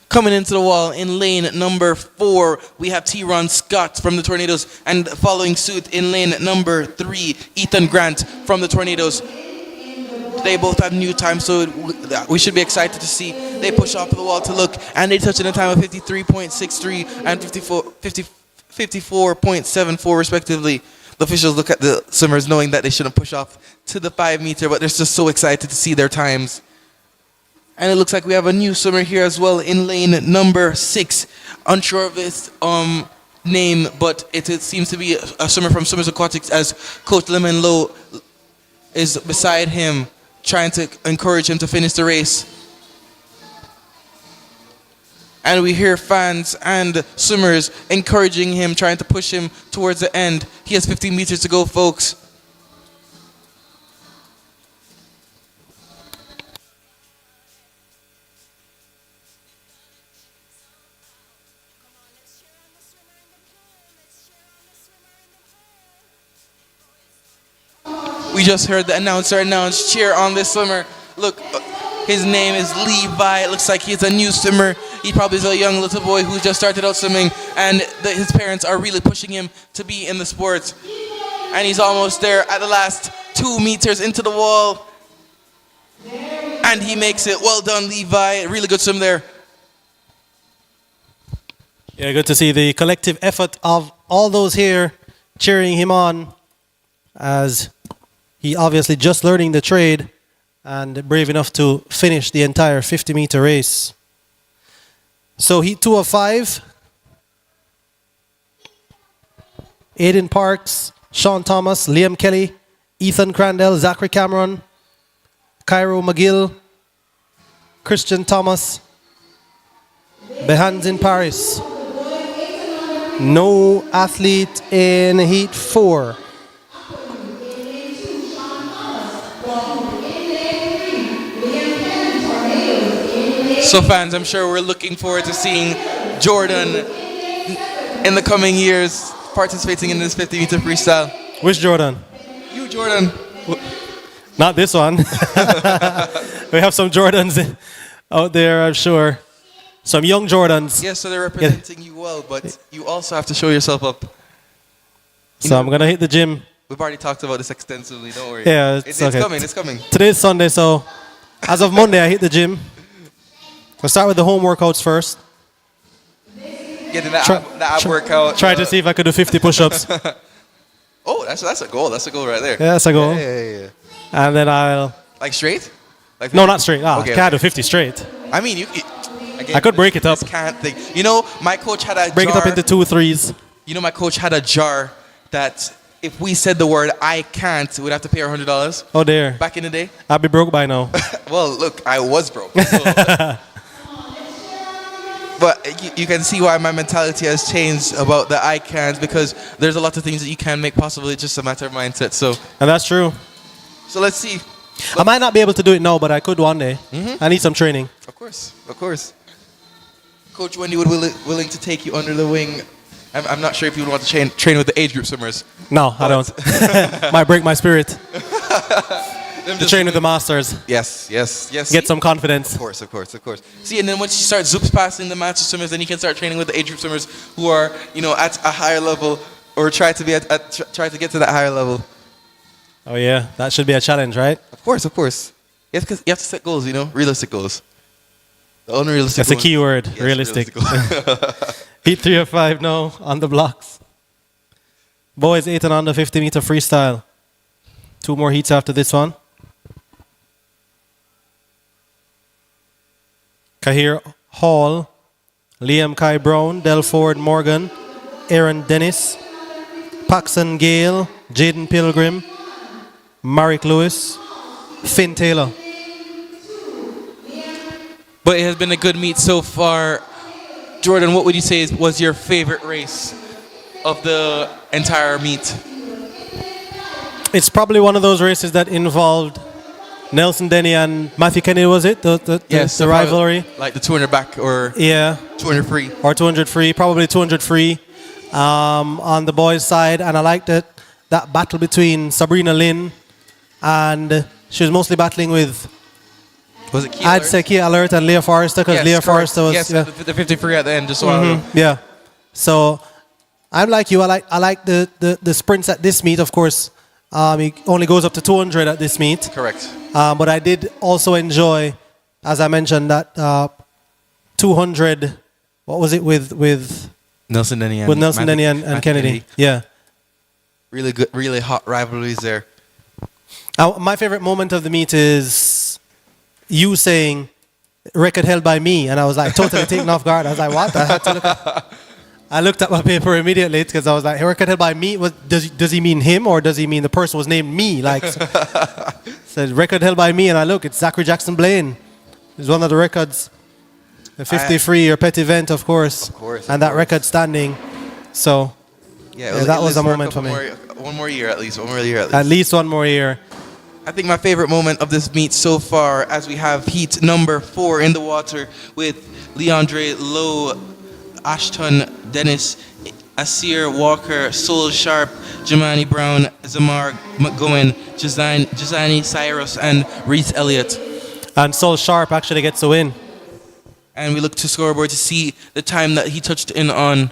Coming into the wall in lane number 4, we have T-Ron Scott from the Tornadoes, and following suit in lane number 3, Ethan Grant from the Tornadoes. They both have new time, so we should be excited to see. They push off the wall to look, and they touch in a time of 53.63 and 54.74 respectively. The officials look at the swimmers knowing that they shouldn't push off to the 5-meter, but they're just so excited to see their times. And it looks like we have a new swimmer here as well in lane number 6. Unsure of his name, but it seems to be a swimmer from Swimmers Aquatics, as Coach Lemon Lowe is beside him, trying to encourage him to finish the race. And we hear fans and swimmers encouraging him, trying to push him towards the end. He has 15 meters to go, folks. We just heard the announcer announce, cheer on this swimmer. Look, his name is Levi. It looks like he's a new swimmer. He probably is a young little boy who just started out swimming, and his parents are really pushing him to be in the sport. And he's almost there at the last 2 meters into the wall. And he makes it. Well done, Levi. Really good swim there. Yeah, good to see the collective effort of all those here cheering him on, as he obviously just learning the trade and brave enough to finish the entire 50-meter race. So heat 2 of 5. Aiden Parks, Sean Thomas, Liam Kelly, Ethan Crandell, Zachary Cameron, Cairo McGill, Christian Thomas, Behans in Paris. No athlete in heat 4. So fans, I'm sure we're looking forward to seeing Jordan in the coming years participating in this 50-meter freestyle. Which Jordan? You, Jordan. Not this one. We have some Jordans out there, I'm sure. Some young Jordans. Yes, so they're representing you well, but you also have to show yourself up. So I'm going to hit the gym. We've already talked about this extensively, don't worry. Yeah, it's okay. coming, it's coming. Today's Sunday, so as of Monday, I hit the gym. We'll start with the home workouts first. Getting that ab workout. Try to see if I could do 50 push-ups. Oh, that's a goal. That's a goal right there. Yeah, that's a goal. Yeah. And then I'll... Like straight? Like No, not straight. Okay, Can't do 50 straight. I mean, again, I could break it up. this can't thing. You know, my coach had a Break jar. it up into 2 threes. You know, my coach had a jar that if we said the word "I can't," we'd have to pay $100. Oh, there. Back in the day. I'll be broke by now. Well, look, I was broke. So. But you can see why my mentality has changed about the I can't, because there's a lot of things that you can make possible. It's just a matter of mindset. So And that's true. let's see. I might not be able to do it now, but I could one day. I need some training. Of course. Coach Wendy would willing to take you under the wing. I'm not sure if you would want to train with the age group swimmers. No, I don't. Might break my spirit. To train with the masters. Yes. Get some confidence. Of course. See, and then once you start zoops passing the master swimmers, then you can start training with the age group swimmers who are, at a higher level, or try to get to that higher level. Oh yeah, that should be a challenge, right? Of course. Yes, because you have to set goals, realistic goals. The unrealistic That's a goals. key word, Yes, realistic. goals. Heat 3 of 5 now on the blocks. Boys 8 and under 50-meter freestyle. 2 more heats after this one. Kahir Hall, Liam Kai Brown, Delford Morgan, Aaron Dennis, Paxton Gale, Jaden Pilgrim, Marek Lewis, Finn Taylor. But it has been a good meet so far. Jordan, what would you say was your favorite race of the entire meet? It's probably one of those races that involved Nelson Denny and Matthew Kennedy, was it? The rivalry? Like the 200 back or Yeah. 200 free. Or 200 free, probably 200 free on the boys' side. And I liked that battle between Sabrina Lynn, and she was mostly battling with, Was it Kia I'd Alert? say Kia Alert and Leah Forrester, because Yes, Leah correct. Forrester was... Yes, yeah. the 50 free at the end, just a while ago. Yeah. So I'm like you. I like the sprints at this meet. Of course, it only goes up to 200 at this meet. Correct. But I did also enjoy, as I mentioned, that 200. What was it with Nelson Denny with Nelson Denny and Kennedy? Yeah. Really good, really hot rivalries there. My favorite moment of the meet is you saying record held by me, and I was like totally taken off guard. I was like, what? I had to look at. I looked at my paper immediately because I was like, record held by me. Does he mean him or does he mean the person was named me? Like, said record held by me, and I look, it's Zachary Jackson Blaine. It's one of the records. The 53 or pet event, of course. And that record standing. So, Yeah, that was a for moment for me. One more year at least. At least one more year. I think my favorite moment of this meet so far, as we have heat number 4 in the water with Leandre Lowe, Ashton Dennis, Asir Walker, Soul Sharp, Jamani Brown, Zamar McGowan, Jazani Cyrus, and Reese Elliott. And Soul Sharp actually gets the win. And we look to scoreboard to see the time that he touched in on.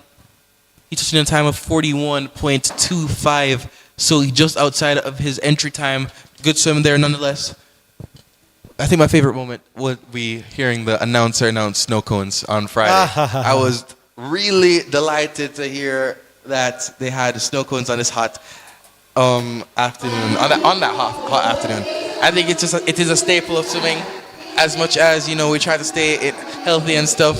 He touched in a time of 41.25, so just outside of his entry time. Good swim there nonetheless. I think my favorite moment would be hearing the announcer announce snow cones on Friday. I was really delighted to hear that they had snow cones on this hot afternoon, on that hot afternoon. I think it is a staple of swimming. As much as, we try to stay healthy and stuff,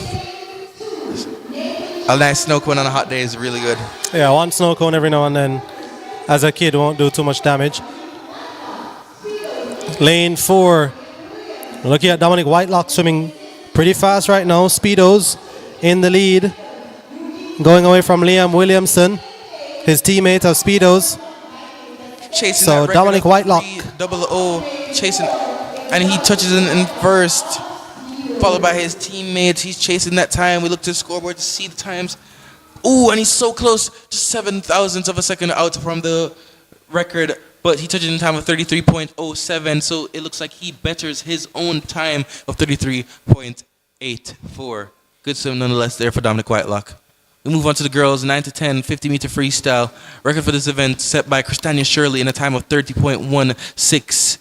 a nice snow cone on a hot day is really good. Yeah, one snow cone every now and then, as a kid, won't do too much damage. Lane 4. We're looking at Dominic Whitelock swimming pretty fast right now. Speedos in the lead. Going away from Liam Williamson, his teammate of Speedos. Chasing so that Dominic Whitelock. 300 chasing, and he touches in first, followed by his teammates. He's chasing that time. We look to the scoreboard to see the times. Ooh, and he's so close, just 0.07 of a second out from the record. But he touched in time of 33.07, so it looks like he betters his own time of 33.84. Good swim nonetheless there for Dominic Whitelock. We move on to the girls, 9 to 10, 50-meter freestyle. Record for this event set by Christania Shirley in a time of 30.16.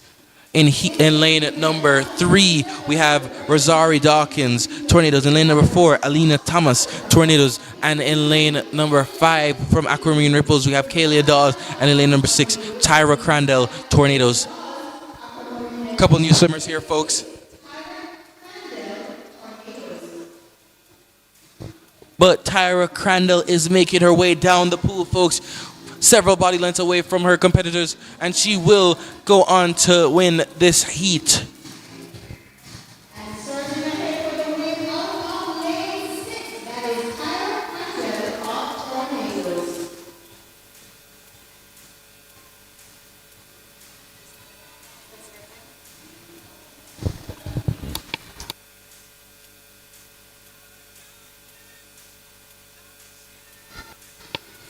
In lane number 3, we have Rosari Dawkins, Tornadoes. In lane number 4, Alina Thomas, Tornadoes. And in lane number 5, from Aquamarine Ripples, we have Kalia Dawes. And in lane number 6, Tyra Crandall, Tornadoes. Couple new swimmers here, folks. But Tyra Crandall is making her way down the pool, folks. Several body lengths away from her competitors, and she will go on to win this heat. And starting ahead for the win of lane 6, that is Tyler Hunter of Tornadoes.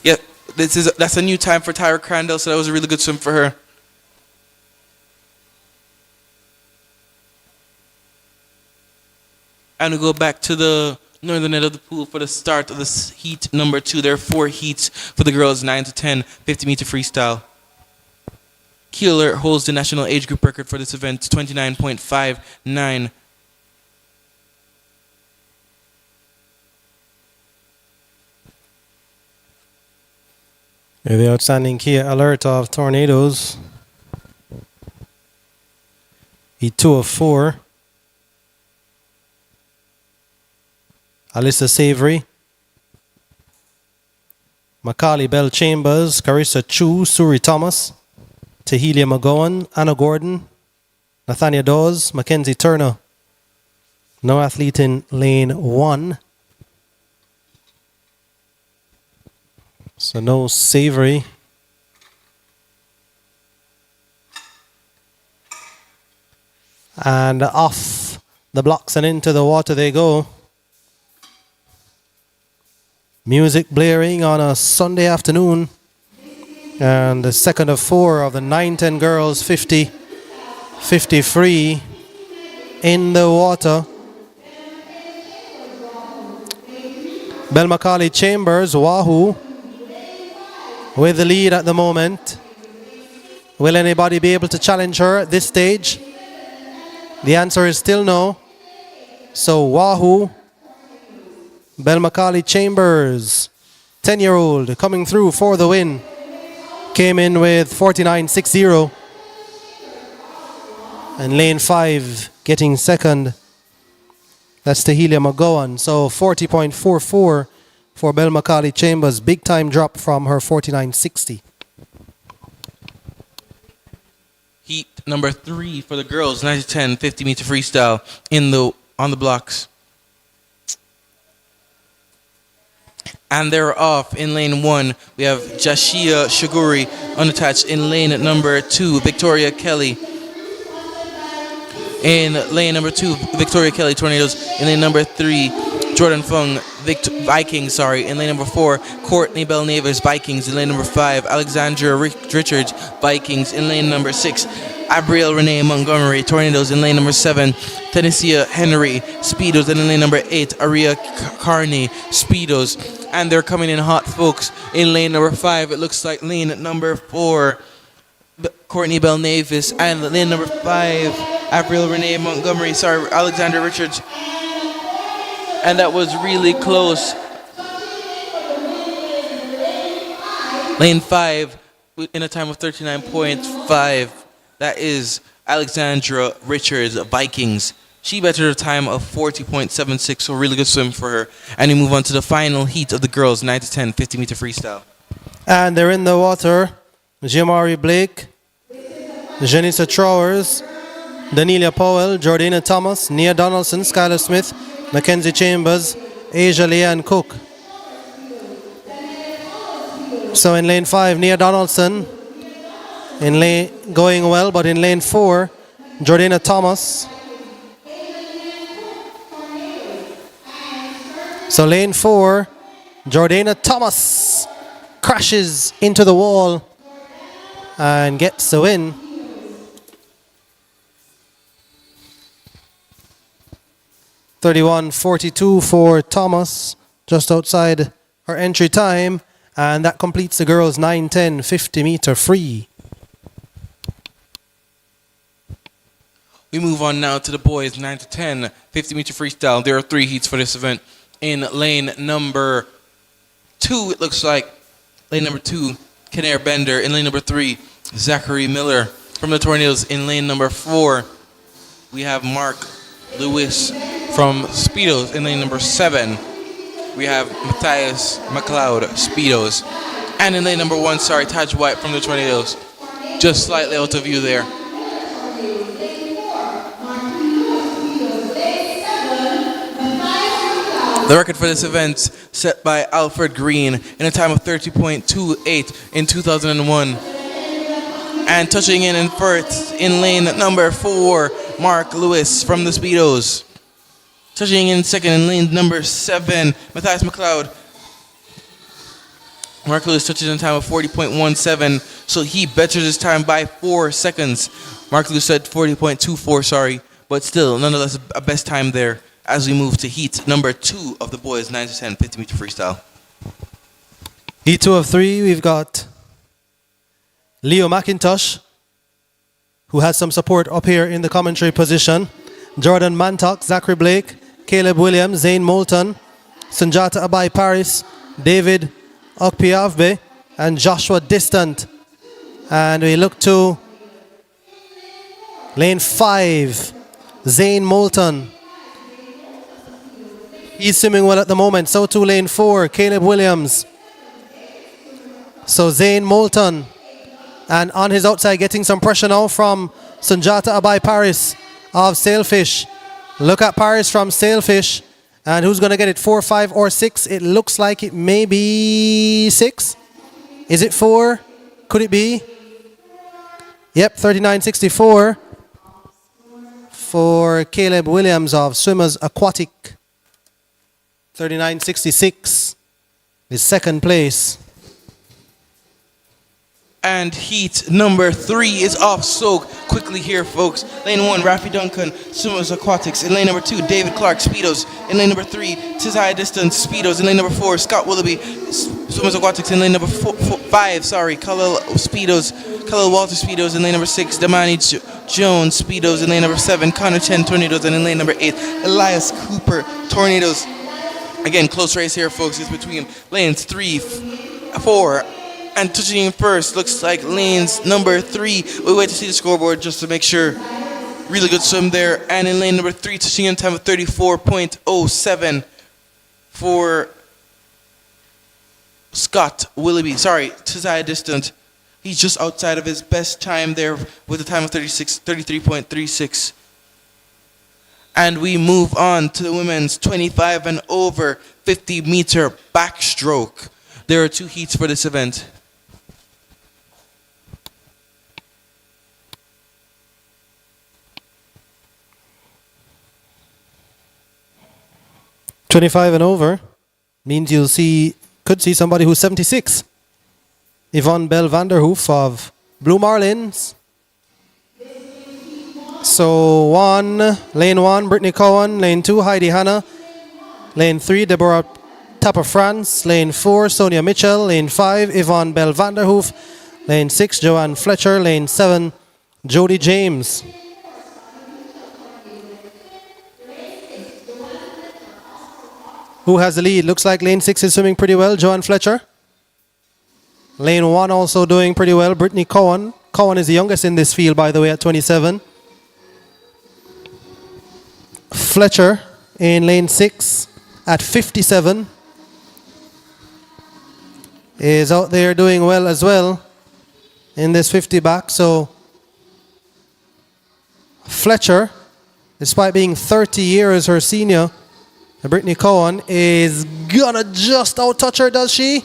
Yep, that's a new time for Tyra Crandall, so that was a really good swim for her. And we go back to the northern end of the pool for the start of this heat number 2. There are 4 heats for the girls, 9 to 10, 50-meter freestyle. Keeler holds the national age group record for this event, 29.59. The outstanding Kia alert of Tornadoes. Heat 2 of 4. Alyssa Savory. Macaulay Bell Chambers, Carissa Chu, Suri Thomas, Tahelia McGowan, Anna Gordon, Nathania Dawes, Mackenzie Turner. No athlete in lane 1. So no Savory. And off the blocks and into the water they go. Music blaring on a Sunday afternoon. And the second of 4 of the 9-10 girls, 50 free in the water. Bell Macaulay Chambers, Wahoo, with the lead at the moment. Will anybody be able to challenge her at this stage? The answer is still no. So Wahoo, Bell Macaulay Chambers, 10-year-old, coming through for the win. Came in with 49.60. And lane 5 getting second. That's Tahelia McGowan. So 40.44 for Belle Macaulay Chambers. Big time drop from her 49.60. Heat number 3 for the girls, 9-10, 50-meter freestyle on the blocks. And they're off in lane 1. We have Jashia Shaguri unattached in lane number 2. Victoria Kelly. In lane number 2, Victoria Kelly Tornadoes. In lane number 3, Jordan Fung Vikings. In lane number 4, Courtney Bell Navis Vikings. In lane number 5, Alexandra Richards Vikings. In lane number 6, Abriel Renee Montgomery Tornadoes. In lane number 7, Tennessia Henry Speedos. And in lane number 8, Aria Carney Speedos. And they're coming in hot, folks. In lane number 5, it looks like lane number 4, Courtney Bell Navis. And lane number 5, Abriel Renee Montgomery. Alexandra Richards. And that was really close. Lane 5 in a time of 39.5. That is Alexandra Richards Vikings. She bettered a time of 40.76, so really good swim for her. And we move on to the final heat of the girls, 9-10, 50-meter freestyle. And they're in the water. Jamari Blake, Janissa Trowers, Danelia Powell, Jordana Thomas, Nia Donaldson, Skylar Smith, Mackenzie Chambers, Asia Leanne Cook. So in lane 5, Nia Donaldson going well, but in lane 4, Jordana Thomas. So lane 4, Jordana Thomas crashes into the wall and gets the win. .31.42 for Thomas, just outside her entry time, and that completes the girls' 9-10 50-meter free. We move on now to the boys' 9-10 50-meter freestyle. There are 3 heats for this event. In lane number 2, it looks like lane number 2, Kenare Bender. In lane number 3, Zachary Miller from the Tornadoes. In lane number 4, we have Mark Lewis from Speedos. In lane number 7, we have Matthias McLeod Speedos. And in lane number 1, Taj White from the Tornadoes. Just slightly out of view there. The record for this event set by Alfred Green in a time of 30.28 in 2001. And touching in first in lane number 4, Mark Lewis from the Speedos. Touching in second in lane number 7, Matthias McLeod. Mark Lewis touches in a time of 40.17, so he betters his time by 4 seconds. Mark Lewis said 40.24, but still, nonetheless, a best time there. As we move to heat number 2 of the boys' 9-10 50-meter freestyle. Heat 2 of 3, we've got Leo McIntosh, who has some support up here in the commentary position. Jordan Mantock, Zachary Blake, Caleb Williams, Zane Moulton, Sunjata Abai Paris, David Okpiavbe, and Joshua Distant. And we look to lane 5, Zane Moulton. He's swimming well at the moment. So too lane 4, Caleb Williams. So Zane Moulton. And on his outside, getting some pressure now from Sunjata Abai Paris of Sailfish. Look at Paris from Sailfish. And who's going to get it, 4, 5, or 6? It looks like it may be 6. Is it 4? Could it be? Yep, 39.64 for Caleb Williams of Swimmers Aquatic. 39.66 is second place. And heat number 3 is off so quickly here, folks. Lane 1, Rafi Duncan, Swimmers Aquatics. In lane number 2, David Clark, Speedos. In lane number 3, Tizai Distance, Speedos. In lane number 4, Scott Willoughby, Swimmers Aquatics. In lane number 5, Khalil Speedos, Khalil Walter Speedos. In lane number 6, Damani Jones Speedos. In lane number 7, Connor Chen Tornadoes. And in lane number 8, Elias Cooper Tornadoes. Again, close race here, folks. It's between lanes 3, 4, and touching in first. Looks like lanes number 3. We wait to see the scoreboard just to make sure. Really good swim there. And in lane number 3, touching in time of 34.07 for Scott Willoughby, to side distant. He's just outside of his best time there with a time of 33.36. And we move on to the women's 25 and over 50 meter backstroke. There are 2 heats for this event. "25 and over" means could see somebody who's 76. Yvonne Bell Vanderhoof of Blue Marlins. So lane 1, Brittany Cowan. Lane 2, Heidi Hanna. Lane 3, Deborah Tapper France. Lane 4, Sonia Mitchell. Lane 5, Yvonne Bell Vanderhoof. Lane 6, Joanne Fletcher. Lane 7, Jody James. Who has the lead? Looks like lane 6 is swimming pretty well, Joanne Fletcher. Lane 1 also doing pretty well, Brittany Cowan. Cowan is the youngest in this field, by the way, at 27. Fletcher in lane 6 at 57 is out there doing well as well in this 50 back. So Fletcher, despite being 30 years her senior, Brittany Cowan is gonna just out-touch her, does she?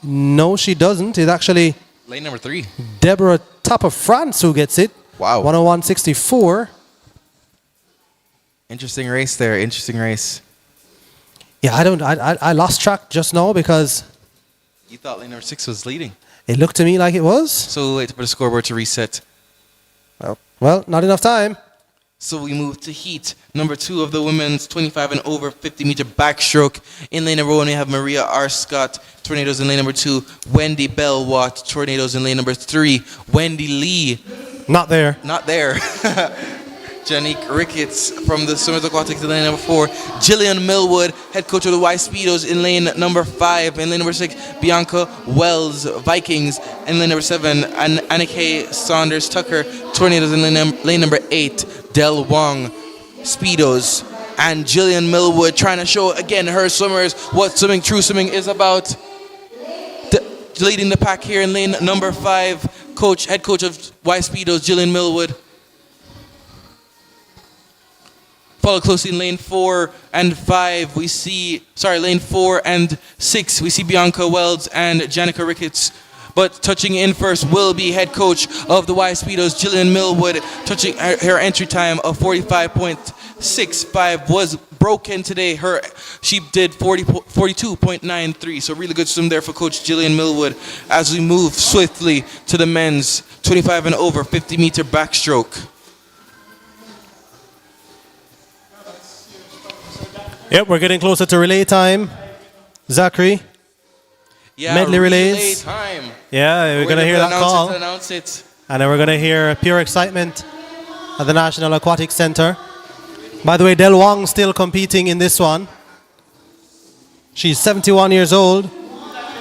No, she doesn't. It's actually Lane number 3. Deborah Tapper France who gets it. Wow. 101.64. Interesting race there. Interesting race. Yeah, I lost track just now because You thought lane number 6 was leading. it looked to me like it was. So we'll wait for the scoreboard to reset. Well, not enough time. So we move to heat number 2 of the women's 25 and over 50 meter backstroke. In lane number 1, we have Maria R. Scott, Tornadoes in lane number 2. Wendy Bell Watt, Tornadoes in lane number 3. Wendy Lee, Not there. not there. Janique Ricketts from the Swimmers Aquatics in lane number 4. Jillian Millwood, head coach of the Y Speedos in lane number 5. In lane number 6, Bianca Wells, Vikings. In lane number 7, Annika Saunders Tucker, Tornadoes in lane number 8. Del Wong, Speedos. And Jillian Millwood trying to show again her swimmers what true swimming is about. Leading the pack here in lane number 5, head coach of Y Speedos, Jillian Millwood. Follow closely in lane 4 and 5. Lane 4 and 6. We see Bianca Wells and Janica Ricketts. But touching in first will be head coach of the Y Speedos, Jillian Millwood, touching her entry time of 45.65 was broken today. She did 42.93. So really good swim there for Coach Jillian Millwood as we move swiftly to the men's 25 and over 50 meter backstroke. Yep, we're getting closer to relay time. Zachary. Yeah, Medley relays. relay time. Yeah, we're going to hear that call. Announce it. And then we're going to hear pure excitement at the National Aquatic Center. By the way, Del Wong still competing in this one. She's 71 years old,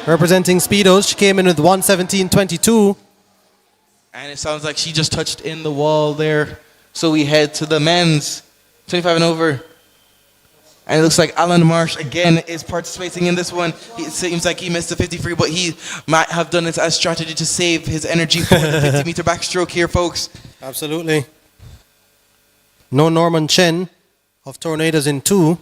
representing Speedos. She came in with 117.22. And it sounds like she just touched in the wall there. So we head to the men's 25 and over. And it looks like Alan Marsh again is participating in this one. It seems like he missed the 50 free, but he might have done it as strategy to save his energy for the 50 meter backstroke here, folks. Absolutely. No Norman Chen of Tornadoes in 2.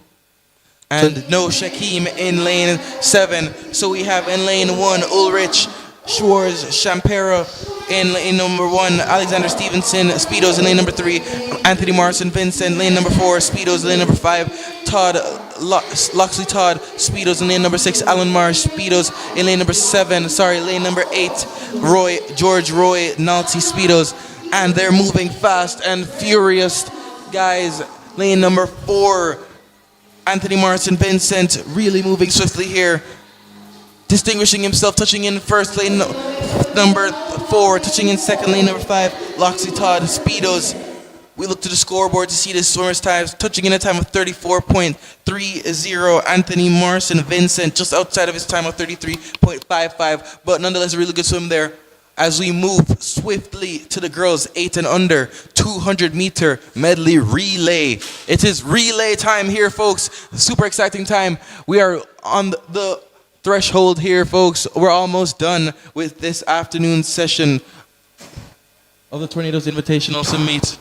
And no Shaquem in lane 7. So we have in lane 1 Ulrich Schwarz Champera. In lane number 1, Alexander Stevenson, Speedos in lane number 3, Anthony Morrison Vincent, lane number 4, Speedos in lane number 5, Loxley Todd, Speedos in lane number 6, Alan Marsh, Speedos in lane number 7, lane number 8, George Roy, Nazi Speedos, and they're moving fast and furious, guys. Lane number 4, Anthony Morrison Vincent, really moving swiftly here. Distinguishing himself, touching in first, lane number 4, touching in second, lane number 5, Loxley Todd, Speedos. We look to the scoreboard to see the swimmer's times, touching in a time of 34.30. Anthony Morrison Vincent, just outside of his time of 33.55, but nonetheless a really good swim there. As we move swiftly to the girls 8 and under 200 meter medley relay. It is relay time here, folks. Super exciting time. We are on the threshold here, folks. We're almost done with this afternoon session of the Tornadoes Invitational Swim Meet.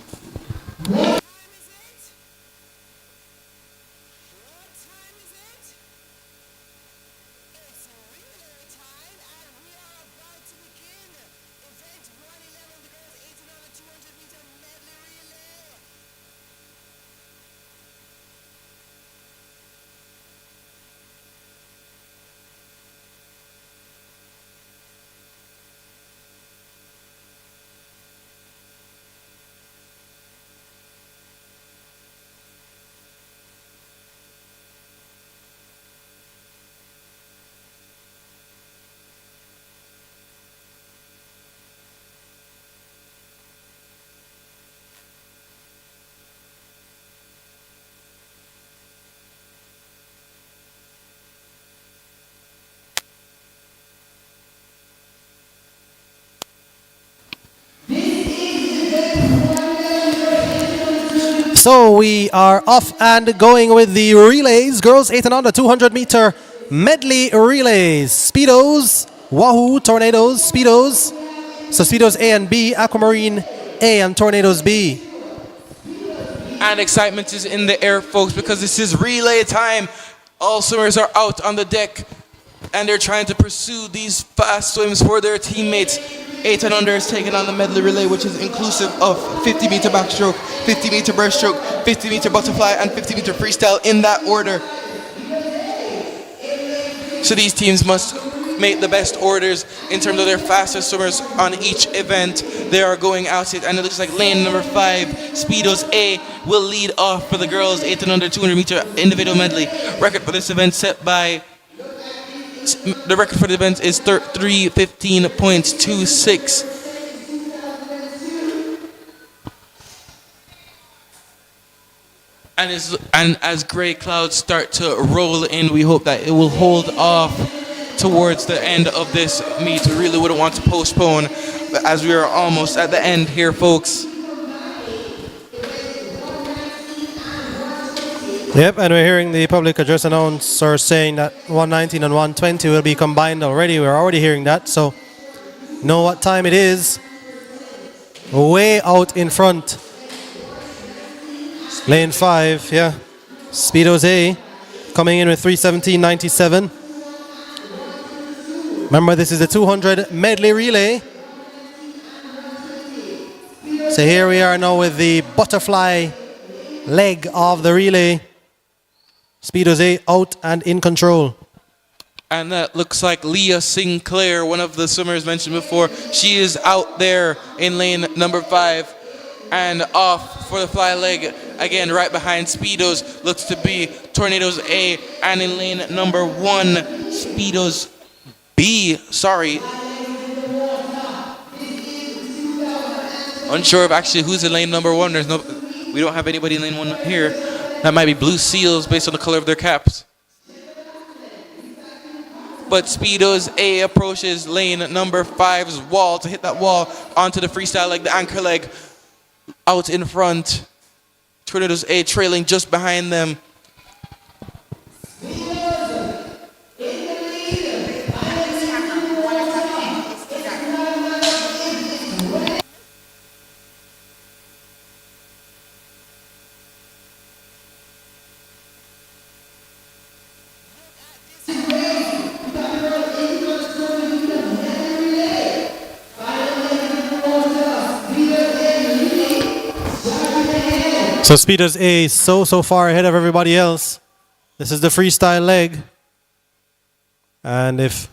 So we are off and going with the relays. Girls 8 and under 200 meter medley relays. Speedos, Wahoo, Tornadoes, Speedos. So Speedos A and B, Aquamarine A and Tornadoes B. And excitement is in the air, folks, because this is relay time. All swimmers are out on the deck and they're trying to pursue these fast swims for their teammates. 8 and under is taking on the medley relay, which is inclusive of 50 meter backstroke, 50 meter breaststroke, 50 meter butterfly, and 50 meter freestyle in that order. So these teams must make the best orders in terms of their fastest swimmers on each event. They are going out it, and it looks like lane number 5, Speedos A, will lead off for the girls 8 and under 200 meter individual medley. Record for this event set by the record for the event is 3:15.26. And as gray clouds start to roll in, we hope that it will hold off towards the end of this meet. We really wouldn't want to postpone, but as we are almost at the end here, folks. Yep, and we're hearing the public address announcer saying that 119 and 120 will be combined already. We're already hearing that, so know what time it is. Way out in front. Lane 5, yeah. Speedos A coming in with 3:17.97. Remember, this is the 200 medley relay. So here we are now with the butterfly leg of the relay. Speedos A out and in control. And that looks like Leah Sinclair, one of the swimmers mentioned before. She is out there in lane number 5 and off for the fly leg. Again, right behind Speedos looks to be Tornadoes A, and in lane number 1, Speedos B. Sorry. Unsure of actually who's in lane number 1. We don't have anybody in lane 1 here. That might be Blue Seals based on the color of their caps. But Speedos A approaches lane number 5's wall to hit that wall onto the freestyle leg, the anchor leg, out in front. Tornadoes A trailing just behind them. So Speedos A so far ahead of everybody else. This is the freestyle leg. And if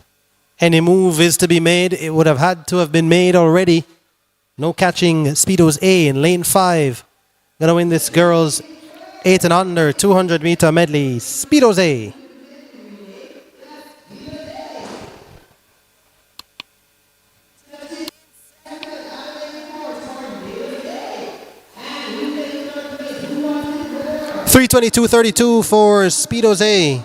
any move is to be made, it would have had to have been made already. No catching Speedos A in lane 5. Gonna win this girls 8 and under 200 meter medley. Speedos A. .322.32 for Speedos A.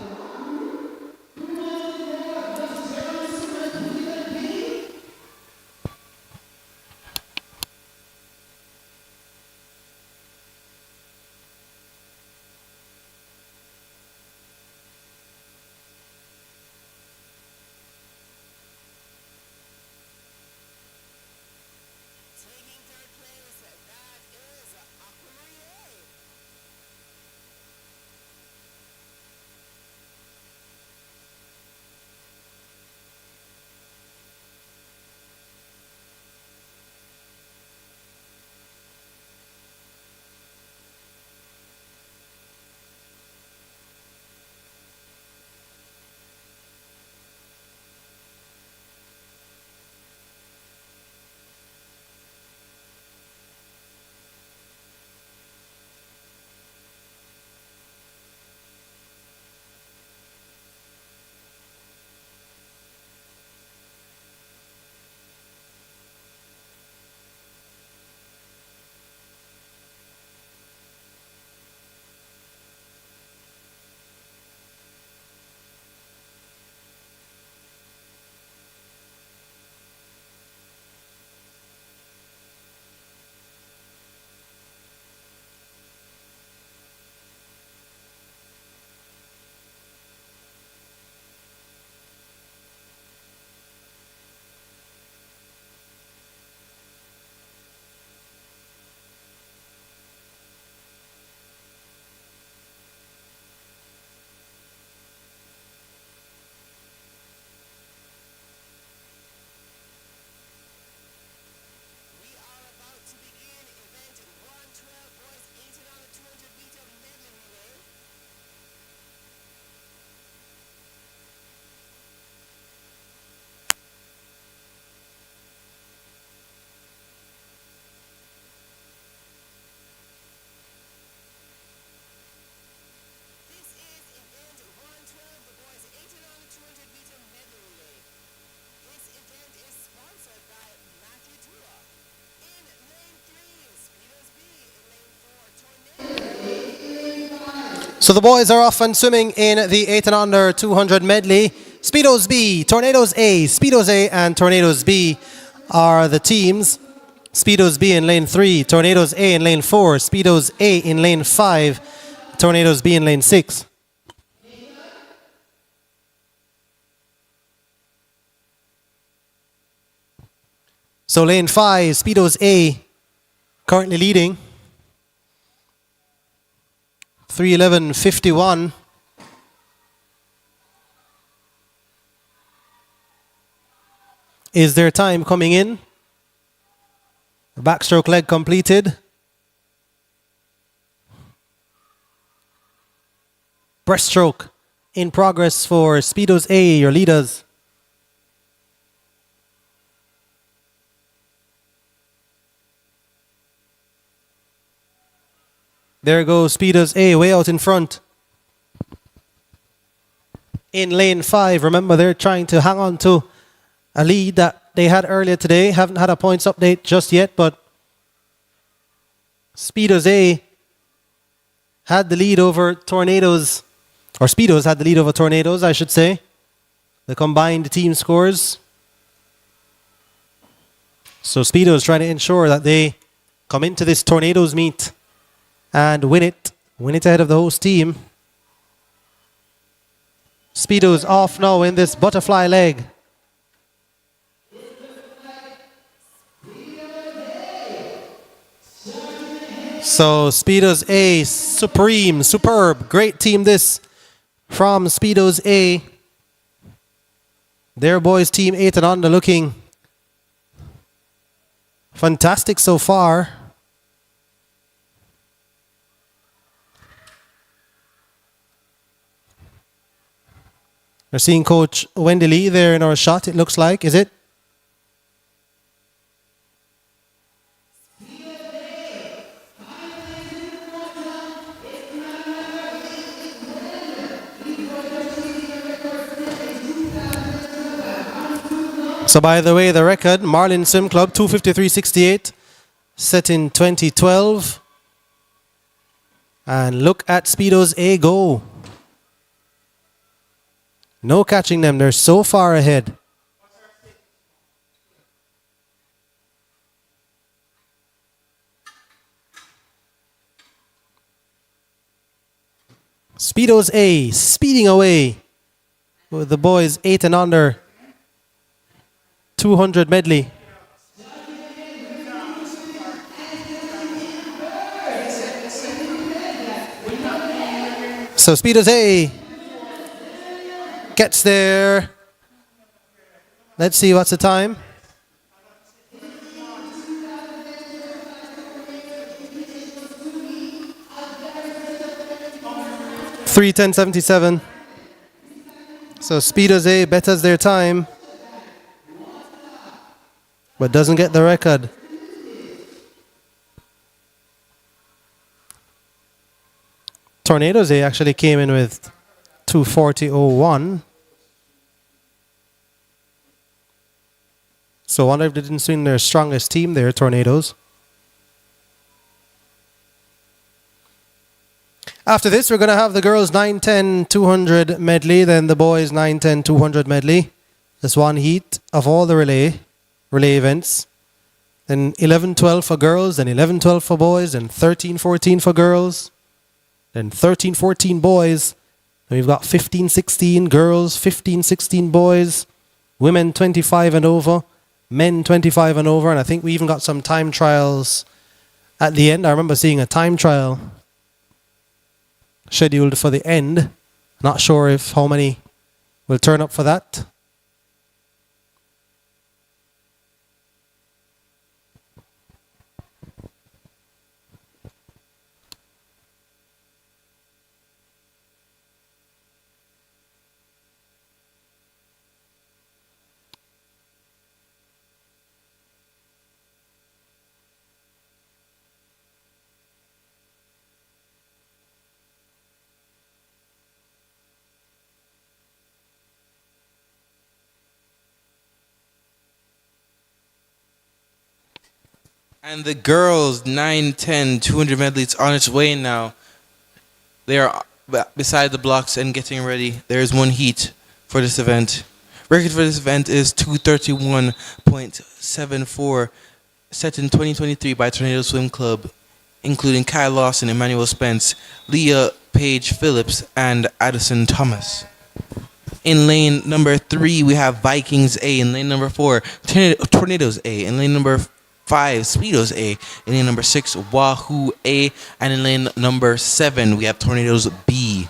So the boys are off and swimming in the 8 and under 200 medley. Speedos B, Tornadoes A, Speedos A and Tornadoes B are the teams. Speedos B in lane 3, Tornadoes A in lane 4, Speedos A in lane 5, Tornadoes B in lane 6. So lane 5, Speedos A currently leading. 3:11.51. Is their time coming in? The backstroke leg completed. Breaststroke in progress for Speedos A, your leaders. There goes Speedos A way out in front. In lane 5, remember they're trying to hang on to a lead that they had earlier today. Haven't had a points update just yet, but Speedos A had the lead over Tornadoes, or Speedos had the lead over Tornadoes, I should say. The combined team scores. So Speedos trying to ensure that they come into this Tornadoes meet and win it ahead of the host team. Speedos off now in this butterfly leg. So Speedos A, supreme, superb, great team this from Speedos A. Their boys team 8 and under looking fantastic so far. We're seeing Coach Wendy Lee there in our shot, it looks like, is it? So by the way, the record, Marlin Swim Club, 253.68, set in 2012. And look at Speedos A go. No catching them, they're so far ahead. Speedos A speeding away with the boys 8 and under 200 medley. So Speedos A gets there. Let's see what's the time. 3:10.77. So Speedos A betters their time, but doesn't get the record. Tornadoes A actually came in with 2:40.01. So I wonder if they didn't swing their strongest team there, Tornadoes. After this, we're going to have the girls 9:10 200 medley, then the boys 9:10 200 medley. That's one heat of all the relay events. Then 11:12 for girls, then 11:12 for boys, then 13:14 for girls, then 13:14 boys. Then we've got 15:16 girls, 15:16 boys, women 25 and over, men 25 and over, and I think we even got some time trials at the end. I remember seeing a time trial scheduled for the end. Not sure if how many will turn up for that. And the girls 9:10 200 medley, it's on its way now. They are beside the blocks and getting ready. There's one heat for this event. Record for this event is 231.74, set in 2023 by Tornado Swim Club, including Kyle Lawson, Emmanuel Spence, Leah Page Phillips, and Addison Thomas. In lane number 3, we have Vikings A. In lane number 4, Tornadoes A. In lane number 5, Speedos A. In lane number 6, Wahoo A. And in lane number 7, we have Tornadoes B.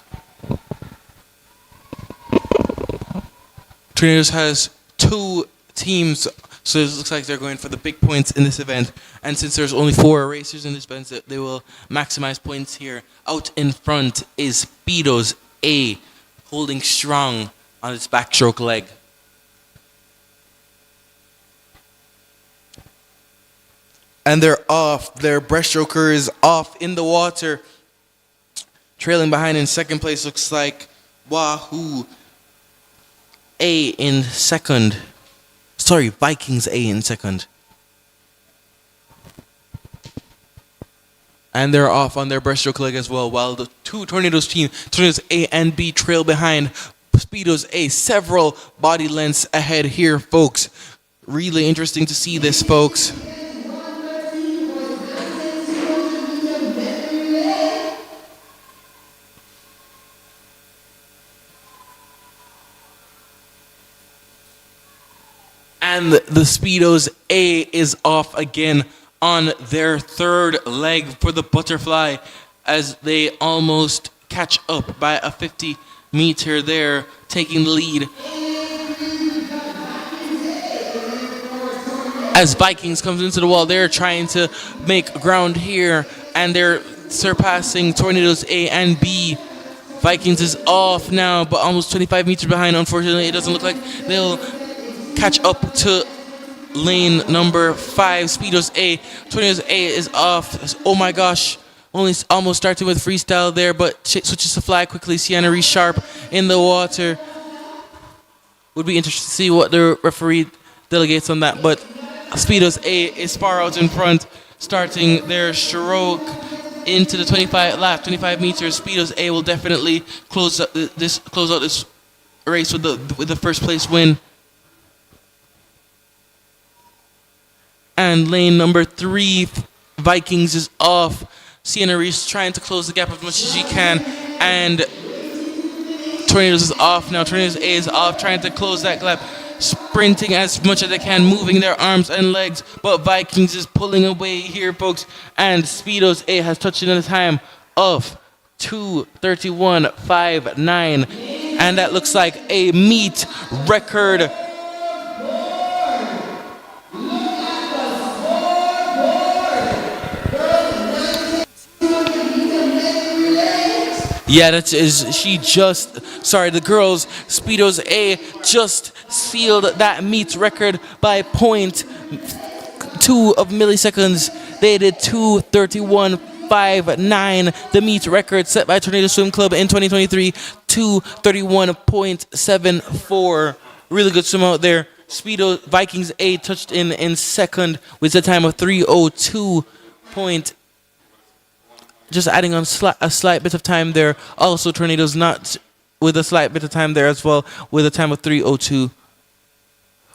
Tornadoes has 2 teams, so it looks like they're going for the big points in this event. And since there's only 4 racers in this event, they will maximize points here. Out in front is Speedos A, holding strong on its backstroke leg. And they're off. Their breaststroker is off in the water. Trailing behind in second place looks like Wahoo A in second. Sorry, Vikings A in second. And they're off on their breaststroke leg as well, while the 2 Tornadoes team, Tornadoes A and B, trail behind Speedos A, several body lengths ahead here, folks. Really interesting to see this, folks. And the Speedos A is off again on their third leg for the butterfly as they almost catch up by a 50-meter there, taking the lead. As Vikings comes into the wall, they're trying to make ground here, and they're surpassing Tornadoes A and B. Vikings is off now, but almost 25 meters behind. Unfortunately, it doesn't look like they'll catch up to lane number 5, Speedos A. Tornadoes A is off. Oh my gosh. Only almost starting with freestyle there, but switches to fly quickly. Sienna Reese Sharp in the water. Would be interesting to see what the referee delegates on that. But Speedos A is far out in front, starting their stroke into the 25 meters. Speedos A will definitely close out this race with the first place win. And lane number 3, Vikings is off. Sienna Reese trying to close the gap as much as she can. And Tornadoes is off now. Tornadoes A is off, trying to close that gap. Sprinting as much as they can, moving their arms and legs. But Vikings is pulling away here, folks. And Speedos A has touched in a time of 2:31.59. And that looks like a meet record. Yeah, the girls, Speedos A just sealed that meet record by 0.2 of milliseconds. They did 2:31.59. The meet record set by Tornado Swim Club in 2023, 2:31.74. Really good swim out there. Vikings A touched in second with a time of 3:02. Just adding on a slight bit of time there. Also, Tornadoes not with a slight bit of time there as well, with a time of 3:02.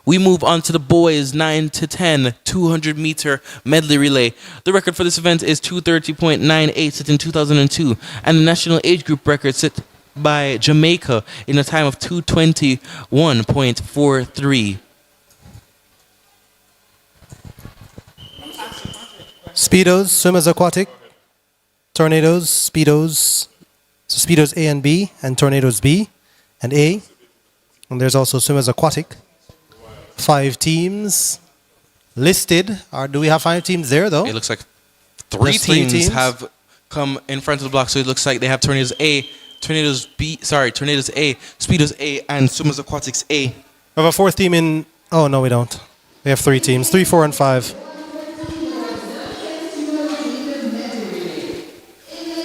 We move on to the boys 9 to 10 200-meter medley relay. The record for this event is 2:30.98, set in 2002, and the national age group record set by Jamaica in a time of 2:21.43. Speedos, swimmers aquatic. Tornadoes, Speedos. So Speedos A and B, and Tornadoes B and A. And there's also swimmers aquatic. 5 teams listed. Do we have 5 teams there, though? It looks like three teams have come in front of the block. So it looks like they have Tornadoes A, Tornadoes A, Speedos A, and Swimmers Aquatics A. We have a 4th team in... Oh, no, we don't. We have 3 teams. 3, 4, and 5.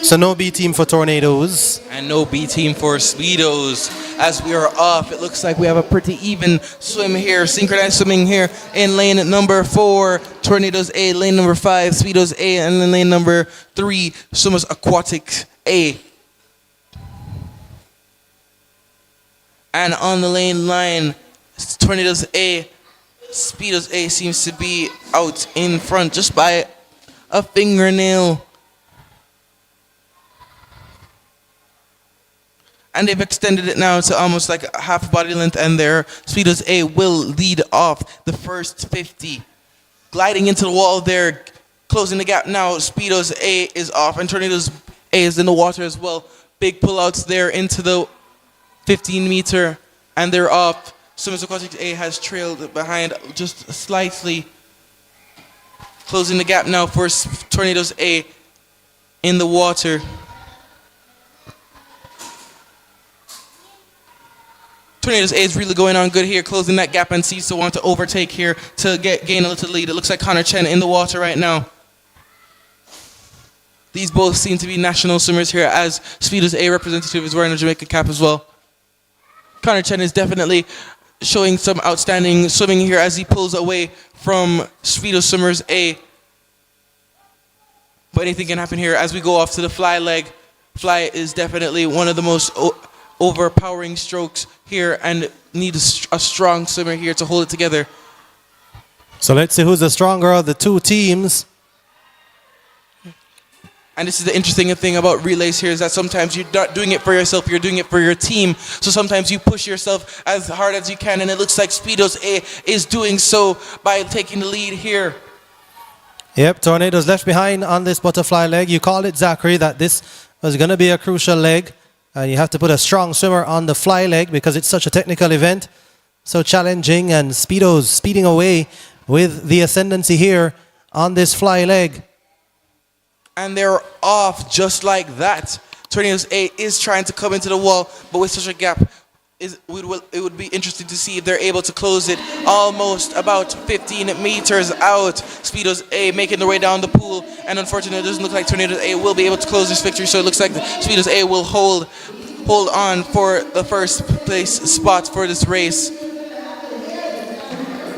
So no B team for Tornadoes. And no B team for Speedos. As we are off, it looks like we have a pretty even swim here. Synchronized swimming here in lane number 4, Tornadoes A, lane number 5, Speedos A, and then lane number 3, Swimmers Aquatics A. And on the lane line, Tornadoes A, Speedos A seems to be out in front just by a fingernail. And they've extended it now to almost like a half body length, and their Speedos A will lead off the first 50. Gliding into the wall there, closing the gap now. Speedos A is off, and Tornadoes A is in the water as well. Big pullouts there into the 15-meter, and they're off. Swimmers Aquatics A has trailed behind just slightly. Closing the gap now for Tornadoes A in the water. Tornadoes A is really going on good here, closing that gap, and seems to want to overtake here to gain a little lead. It looks like Connor Chen in the water right now. These both seem to be national swimmers here, as Speedos A representative is wearing a Jamaica cap as well. Connor Chen is definitely showing some outstanding swimming here as he pulls away from Speedos swimmers A. But anything can happen here as we go off to the fly leg. Fly is definitely one of the most overpowering strokes here, and need a strong swimmer here to hold it together. So let's see who's the stronger of the two teams. And this is the interesting thing about relays here, is that sometimes you're not doing it for yourself, you're doing it for your team. So sometimes you push yourself as hard as you can, and it looks like Speedos A is doing so by taking the lead here. Yep, Tornadoes left behind on this butterfly leg. You called it, Zachary, that this was going to be a crucial leg. And you have to put a strong swimmer on the fly leg because it's such a technical event. So challenging, and Speedos speeding away with the ascendancy here on this fly leg. And they're off just like that. Tornadoes A is trying to come into the wall, but with such a gap, it would be interesting to see if they're able to close it almost about 15 meters out. Speedos A making their way down the pool, and unfortunately it doesn't look like Tornadoes A will be able to close this victory, so it looks like Speedos A will hold on for the first place spot for this race.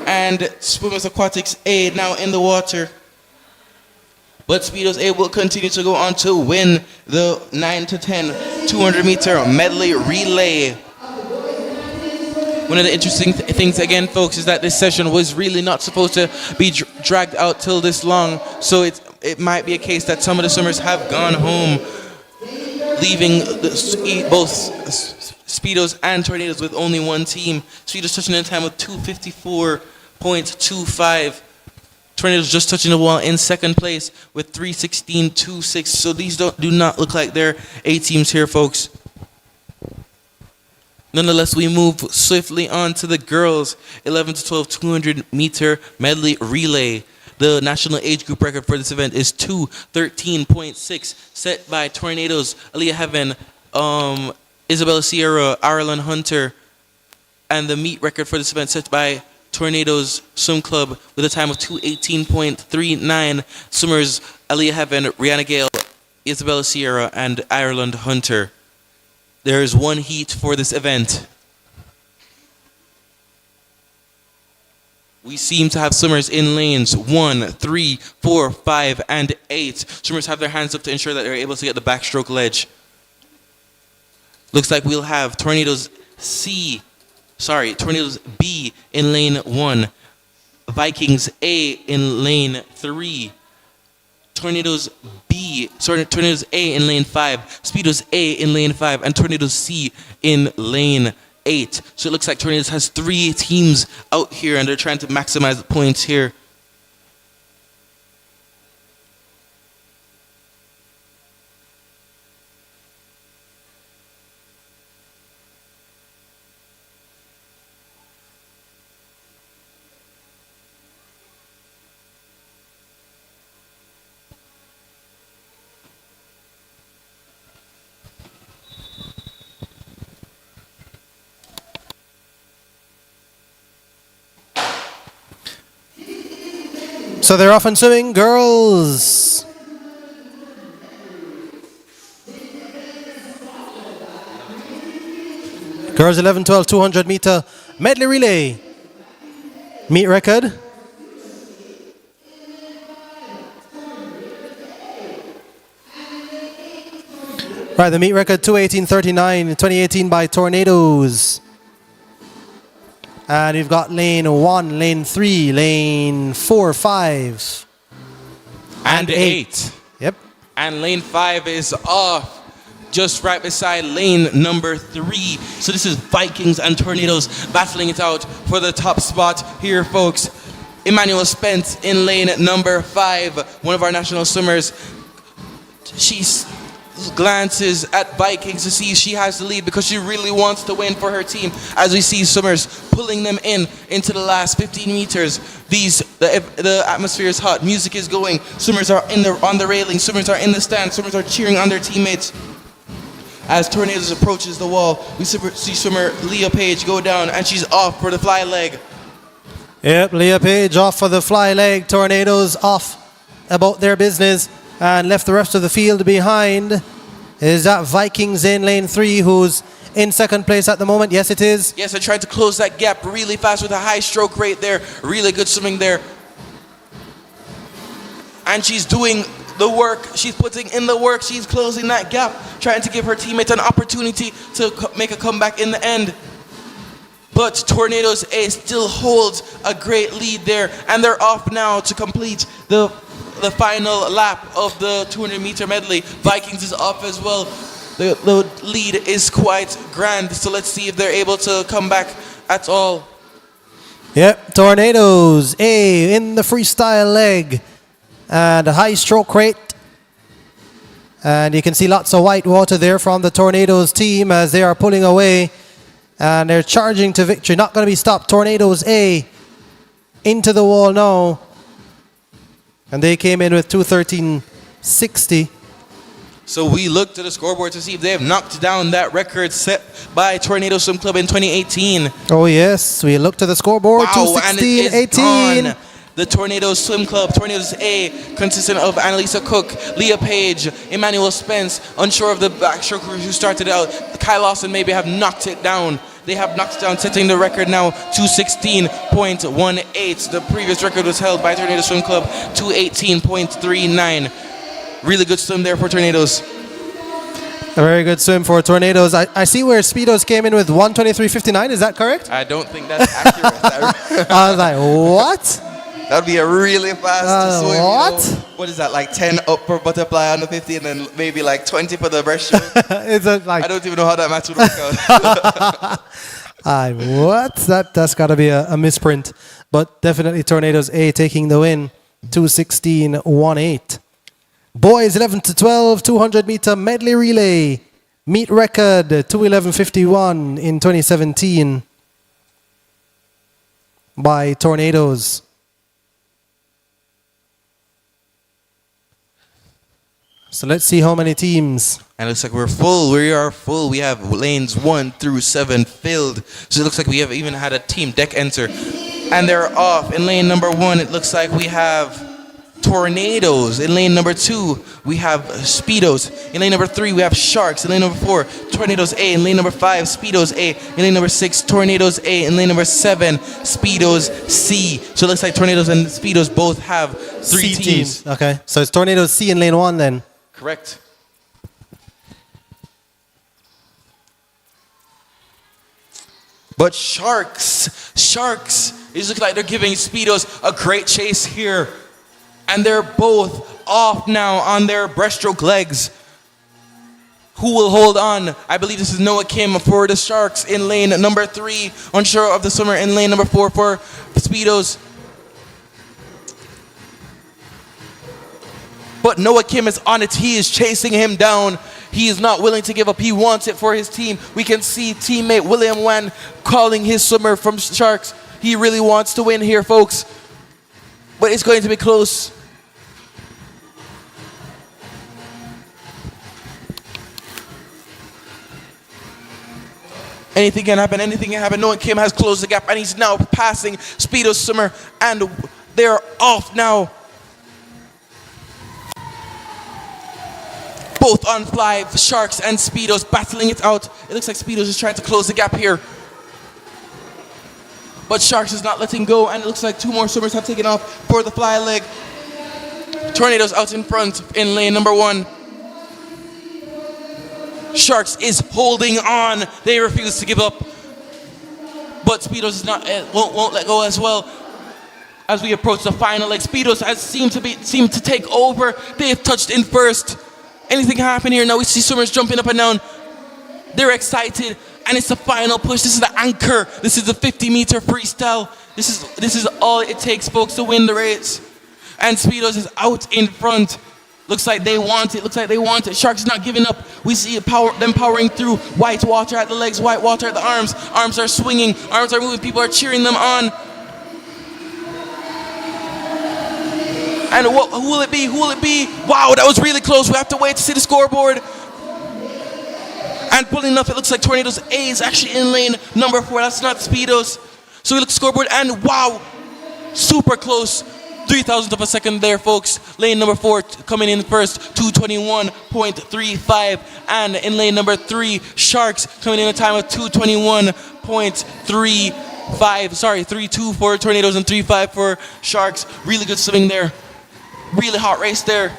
And Swimmers Aquatics A now in the water. But Speedos A will continue to go on to win the 9 to 10 200-meter medley relay. One of the interesting things, again, folks, is that this session was really not supposed to be dragged out till this long. So it might be a case that some of the swimmers have gone home, leaving both Speedos and Tornadoes with only one team. Speedos touching in time with 254.25. Tornadoes just touching the wall in second place with 316.26. So these do not look like they're A teams here, folks. Nonetheless, we move swiftly on to the girls 11 to 12 200-meter medley relay. The national age group record for this event is 2:13.6, set by Tornadoes, Aaliyah Heaven, Isabella Sierra, Ireland Hunter, and the meet record for this event set by Tornadoes Swim Club with a time of 2:18.39. Swimmers Aaliyah Heaven, Rihanna Gale, Isabella Sierra, and Ireland Hunter. There is one heat for this event. We seem to have swimmers in lanes 1, 3, 4, 5, and 8. Swimmers have their hands up to ensure that they're able to get the backstroke ledge. Looks like we'll have Tornadoes B in lane 1, Vikings A in lane 3, Tornadoes A in lane 5, Speedos A in lane 5, and Tornadoes C in lane 8. So it looks like Tornadoes has 3 teams out here, and they're trying to maximize the points here. So they're off and swimming, girls. Girls 11, 12, 200-meter medley relay. Meet record. Right, the meet record 2:18.39 in 2018 by Tornadoes. And we've got lane 1, lane 3, lane 4, 5. And 8. Yep. And lane 5 is off just right beside lane number 3. So this is Vikings and Tornadoes battling it out for the top spot here, folks. Emmanuel Spence in lane number 5, one of our national swimmers. She glances at Vikings to see if she has the lead because she really wants to win for her team. As we see swimmers pulling them into the last 15 meters. The atmosphere is hot, music is going, swimmers are on the railing, swimmers are in the stand, swimmers are cheering on their teammates. As Tornadoes approaches the wall, we see swimmer Leah Page go down, and she's off for the fly leg. Yep, Leah Page off for the fly leg. Tornadoes off about their business and left the rest of the field behind. Is that Vikings in lane 3 who's in second place at the moment? Yes, it is. Yes, they're trying to close that gap really fast with a high stroke rate there. Really good swimming there. And she's doing the work. She's putting in the work. She's closing that gap, trying to give her teammates an opportunity to make a comeback in the end. But Tornadoes A still holds a great lead there, and they're off now to complete the final lap of the 200-meter medley. Vikings is off as well. The lead is quite grand, so let's see if they're able to come back at all. Yep, Tornadoes A in the freestyle leg and a high stroke rate. And you can see lots of white water there from the Tornadoes team as they are pulling away. And they're charging to victory. Not going to be stopped. Tornadoes A into the wall now. And they came in with 2:13.60. So we look to the scoreboard to see if they have knocked down that record set by Tornado Swim Club in 2018. Oh, yes. We look to the scoreboard. Wow, and it is 2:16.18. gone. The Tornadoes Swim Club, Tornadoes A, consisting of Annalisa Cook, Leah Page, Emmanuel Spence, unsure of the backstroke who started out. Kyle Lawson maybe have knocked it down. They have knocked it down, setting the record now 2:16.18. The previous record was held by Tornadoes Swim Club, 2:18.39. Really good swim there for Tornadoes. A very good swim for Tornadoes. I see where Speedos came in with 1:23.59. Is that correct? I don't think that's accurate. I was like, what? That would be a really fast swim. What? You know? What is that, like 10 up for butterfly on the 50 and then maybe like 20 for the breaststroke? It's like I don't even know how that math would work out. what? That's got to be a misprint. But definitely Tornadoes A taking the win. 2:16.18. Boys 11 to 12, 200-meter medley relay. Meet record 2:11.51 in 2017 by Tornadoes. So let's see how many teams. And it looks like we're full. We are full. We have lanes 1 through 7 filled. So it looks like we have even had a team deck enter. And they're off. In lane number 1, it looks like we have Tornadoes. In lane number 2, we have Speedos. In lane number 3, we have Sharks. In lane number 4, Tornadoes A. In lane number 5, Speedos A. In lane number 6, Tornadoes A. In lane number 7, Speedos C. So it looks like Tornadoes and Speedos both have 3 C teams. Okay, so it's Tornadoes C in lane 1 then. Correct. But Sharks, it looks like they're giving Speedos a great chase here. And they're both off now on their breaststroke legs. Who will hold on? I believe this is Noah Kim for the Sharks in lane number 3. Unsure of the swimmer in lane number 4 for Speedos. But Noah Kim is on it. He is chasing him down. He is not willing to give up. He wants it for his team. We can see teammate William Wan calling his swimmer from Sharks. He really wants to win here, folks. But it's going to be close. Anything can happen. Anything can happen. Noah Kim has closed the gap, and he's now passing Speedo swimmer, and they're off now. Both on fly, Sharks and Speedos battling it out. It looks like Speedos is trying to close the gap here. But Sharks is not letting go, and it looks like 2 more swimmers have taken off for the fly leg. Tornadoes out in front in lane number 1. Sharks is holding on. They refuse to give up. but Speedos is not won't let go as well. As we approach the final leg, Speedos has seemed to take over. They have touched in first. Anything can happen here now. We see swimmers jumping up and down. They're excited, and it's the final push. This is the anchor. This is the 50-meter freestyle. This is all it takes, folks, to win the race. And Speedos is out in front. Looks like they want it. Sharks not giving up. We see them powering through. White water at the legs, white water at the arms. Arms are swinging, arms are moving. People are cheering them on. And who will it be? Who will it be? Wow, that was really close. We have to wait to see the scoreboard. And pulling up, it looks like Tornadoes A is actually in lane number 4. That's not Speedos. So we look at the scoreboard, and wow, super close. 3,000th of a second there, folks. Lane number 4 coming in first, 2:21.35. And in lane number 3, Sharks coming in a time of 2:21.35. Sorry, 3:2 for Tornadoes and 3:5 for Sharks. Really good swimming there. Really hot race there.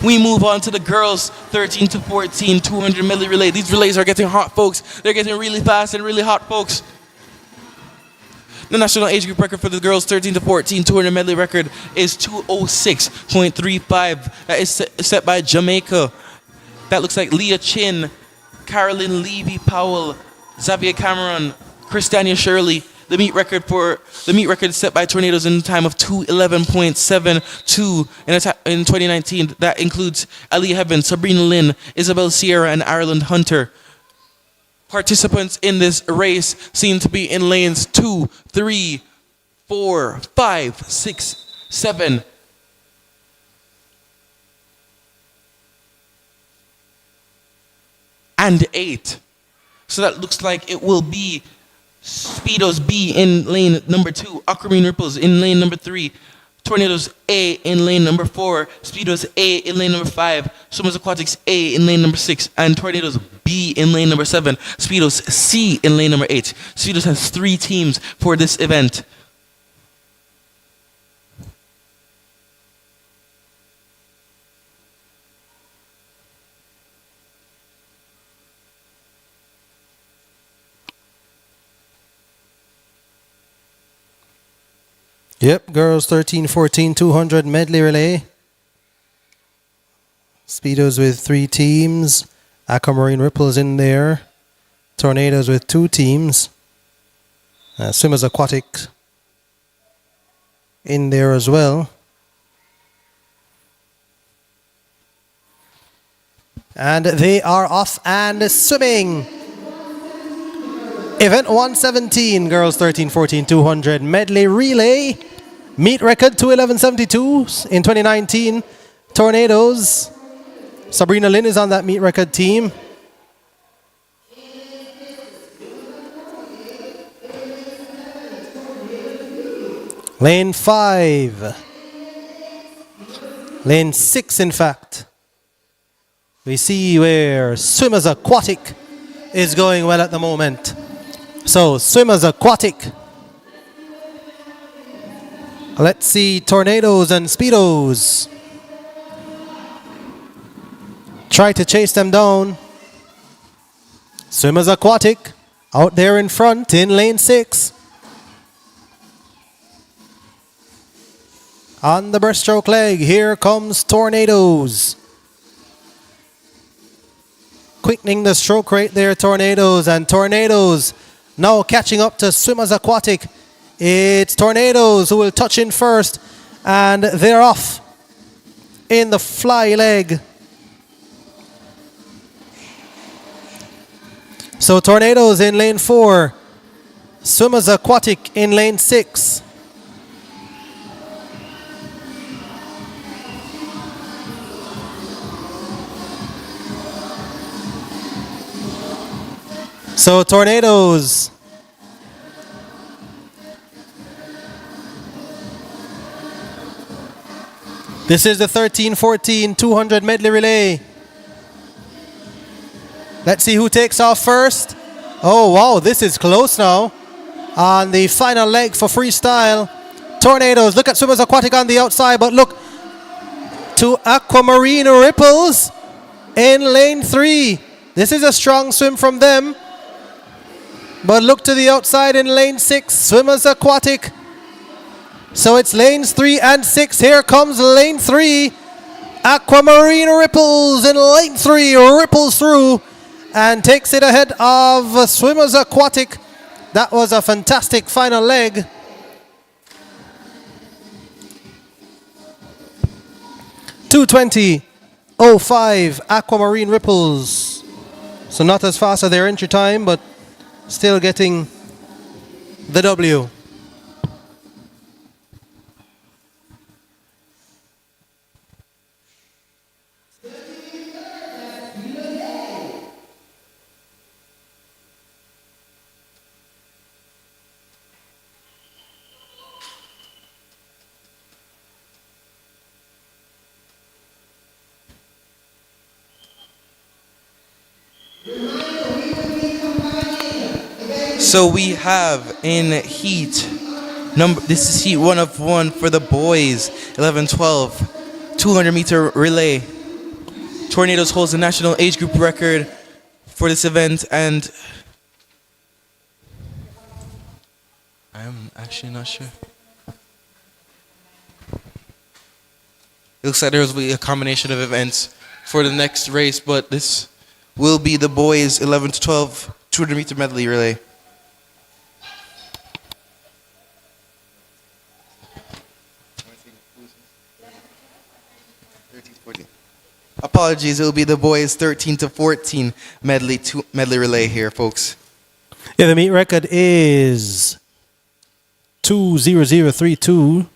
We move on to the girls, 13 to 14, 200 medley relay. These relays are getting hot, folks. They're getting really fast and really hot, folks. The national age group record for the girls 13 to 14 200 medley record is 2:06.35. That is set by Jamaica. That looks like Leah Chin, Carolyn Levy Powell, Xavier Cameron, Christiania Shirley. The meet record is set by Tornadoes in a time of 2:11.72 in 2019. That includes Ali Heaven, Sabrina Lynn, Isabel Sierra, and Ireland Hunter. Participants in this race seem to be in lanes 2, 3, 4, 5, 6, 7. And 8. So that looks like it will be Speedos B in lane number 2, Aquamarine Ripples in lane number 3, Tornadoes A in lane number 4, Speedos A in lane number 5, Swimmers Aquatics A in lane number 6, and Tornadoes B in lane number 7, Speedos C in lane number 8. Speedos has 3 teams for this event. Yep, girls 13-14 200 medley relay. Speedos with 3 teams. Aquamarine Ripples in there. Tornadoes with 2 teams. Swimmers Aquatic in there as well. And they are off and swimming. Event 117, girls 13-14 200 medley relay. Meet record 2:11.72 in 2019. Tornadoes. Sabrina Lynn is on that meet record team. Lane 5. Lane 6, in fact. We see where Swimmers Aquatic is going well at the moment. So, Swimmers Aquatic. Let's see Tornadoes and Speedos. Try to chase them down. Swimmers Aquatic out there in front in lane 6. On the breaststroke leg, here comes Tornadoes. Quickening the stroke rate there, Tornadoes. And Tornadoes now catching up to Swimmers Aquatic. It's Tornadoes who will touch in first. And they're off in the fly leg. So Tornadoes in lane 4. Swimmers Aquatic in lane 6. So Tornadoes. This is the 13-14 200 medley relay. Let's see who takes off first. Oh, wow, this is close now. On the final leg for freestyle. Tornadoes, look at Swimmers Aquatic on the outside, but look to Aquamarine Ripples in lane 3. This is a strong swim from them. But look to the outside in lane 6. Swimmers Aquatic. So it's lanes 3 and 6. Here comes lane 3. Aquamarine Ripples in lane 3. Ripples through and takes it ahead of Swimmers Aquatic. That was a fantastic final leg. .220.05 Aquamarine Ripples. So not as fast as their entry time, but still getting the W. So we have in heat number. This is heat 1 of 1 for the boys. 11-12, 200-meter relay. Tornadoes holds the national age group record for this event, and I'm actually not sure. It looks like there will be a combination of events for the next race, but this will be the boys 11-12 200-meter medley relay. Apologies, it will be the boys 13-14 medley relay here, folks. Yeah, the meet record is 2:00:32,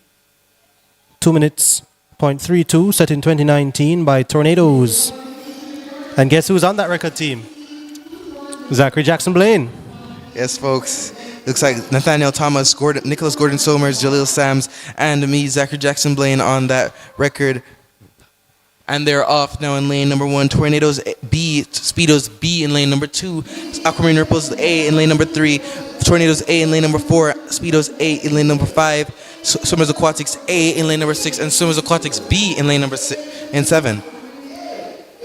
2 minutes, .32, set in 2019 by Tornadoes. And guess who's on that record team? Zachary Jackson Blaine. Yes, folks. Looks like Nathaniel Thomas, Nicholas Gordon Somers, Jaleel Sams, and me, Zachary Jackson Blaine, on that record. And they're off now in lane number 1. Tornadoes B, Speedos B in lane number 2. Aquamarine Ripples A in lane number 3. Tornadoes A in lane number 4. Speedos A in lane number 5. Swimmers Aquatics A in lane number 6. And Swimmers Aquatics B in lane number 7.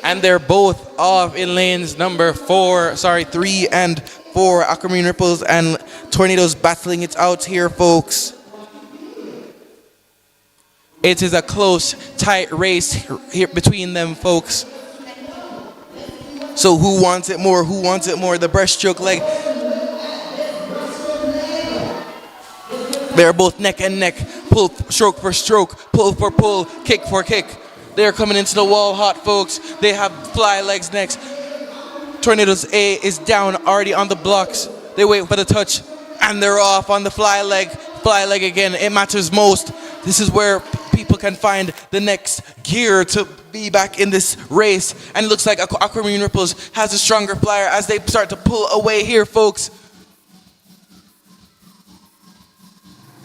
And they're both off in lanes number 3 and 4. Aquamarine Ripples and Tornadoes battling it out here, folks. It is a close, tight race here between them, folks. So who wants it more? Who wants it more? The breaststroke leg. They're both neck and neck. Pull, stroke for stroke. Pull for pull. Kick for kick. They're coming into the wall hot, folks. They have fly legs next. Tornadoes A is down already on the blocks. They wait for the touch. And they're off on the fly leg. Fly leg again. It matters most. This is where people can find the next gear to be back in this race. And it looks like Aquamarine Ripples has a stronger flyer as they start to pull away here, folks.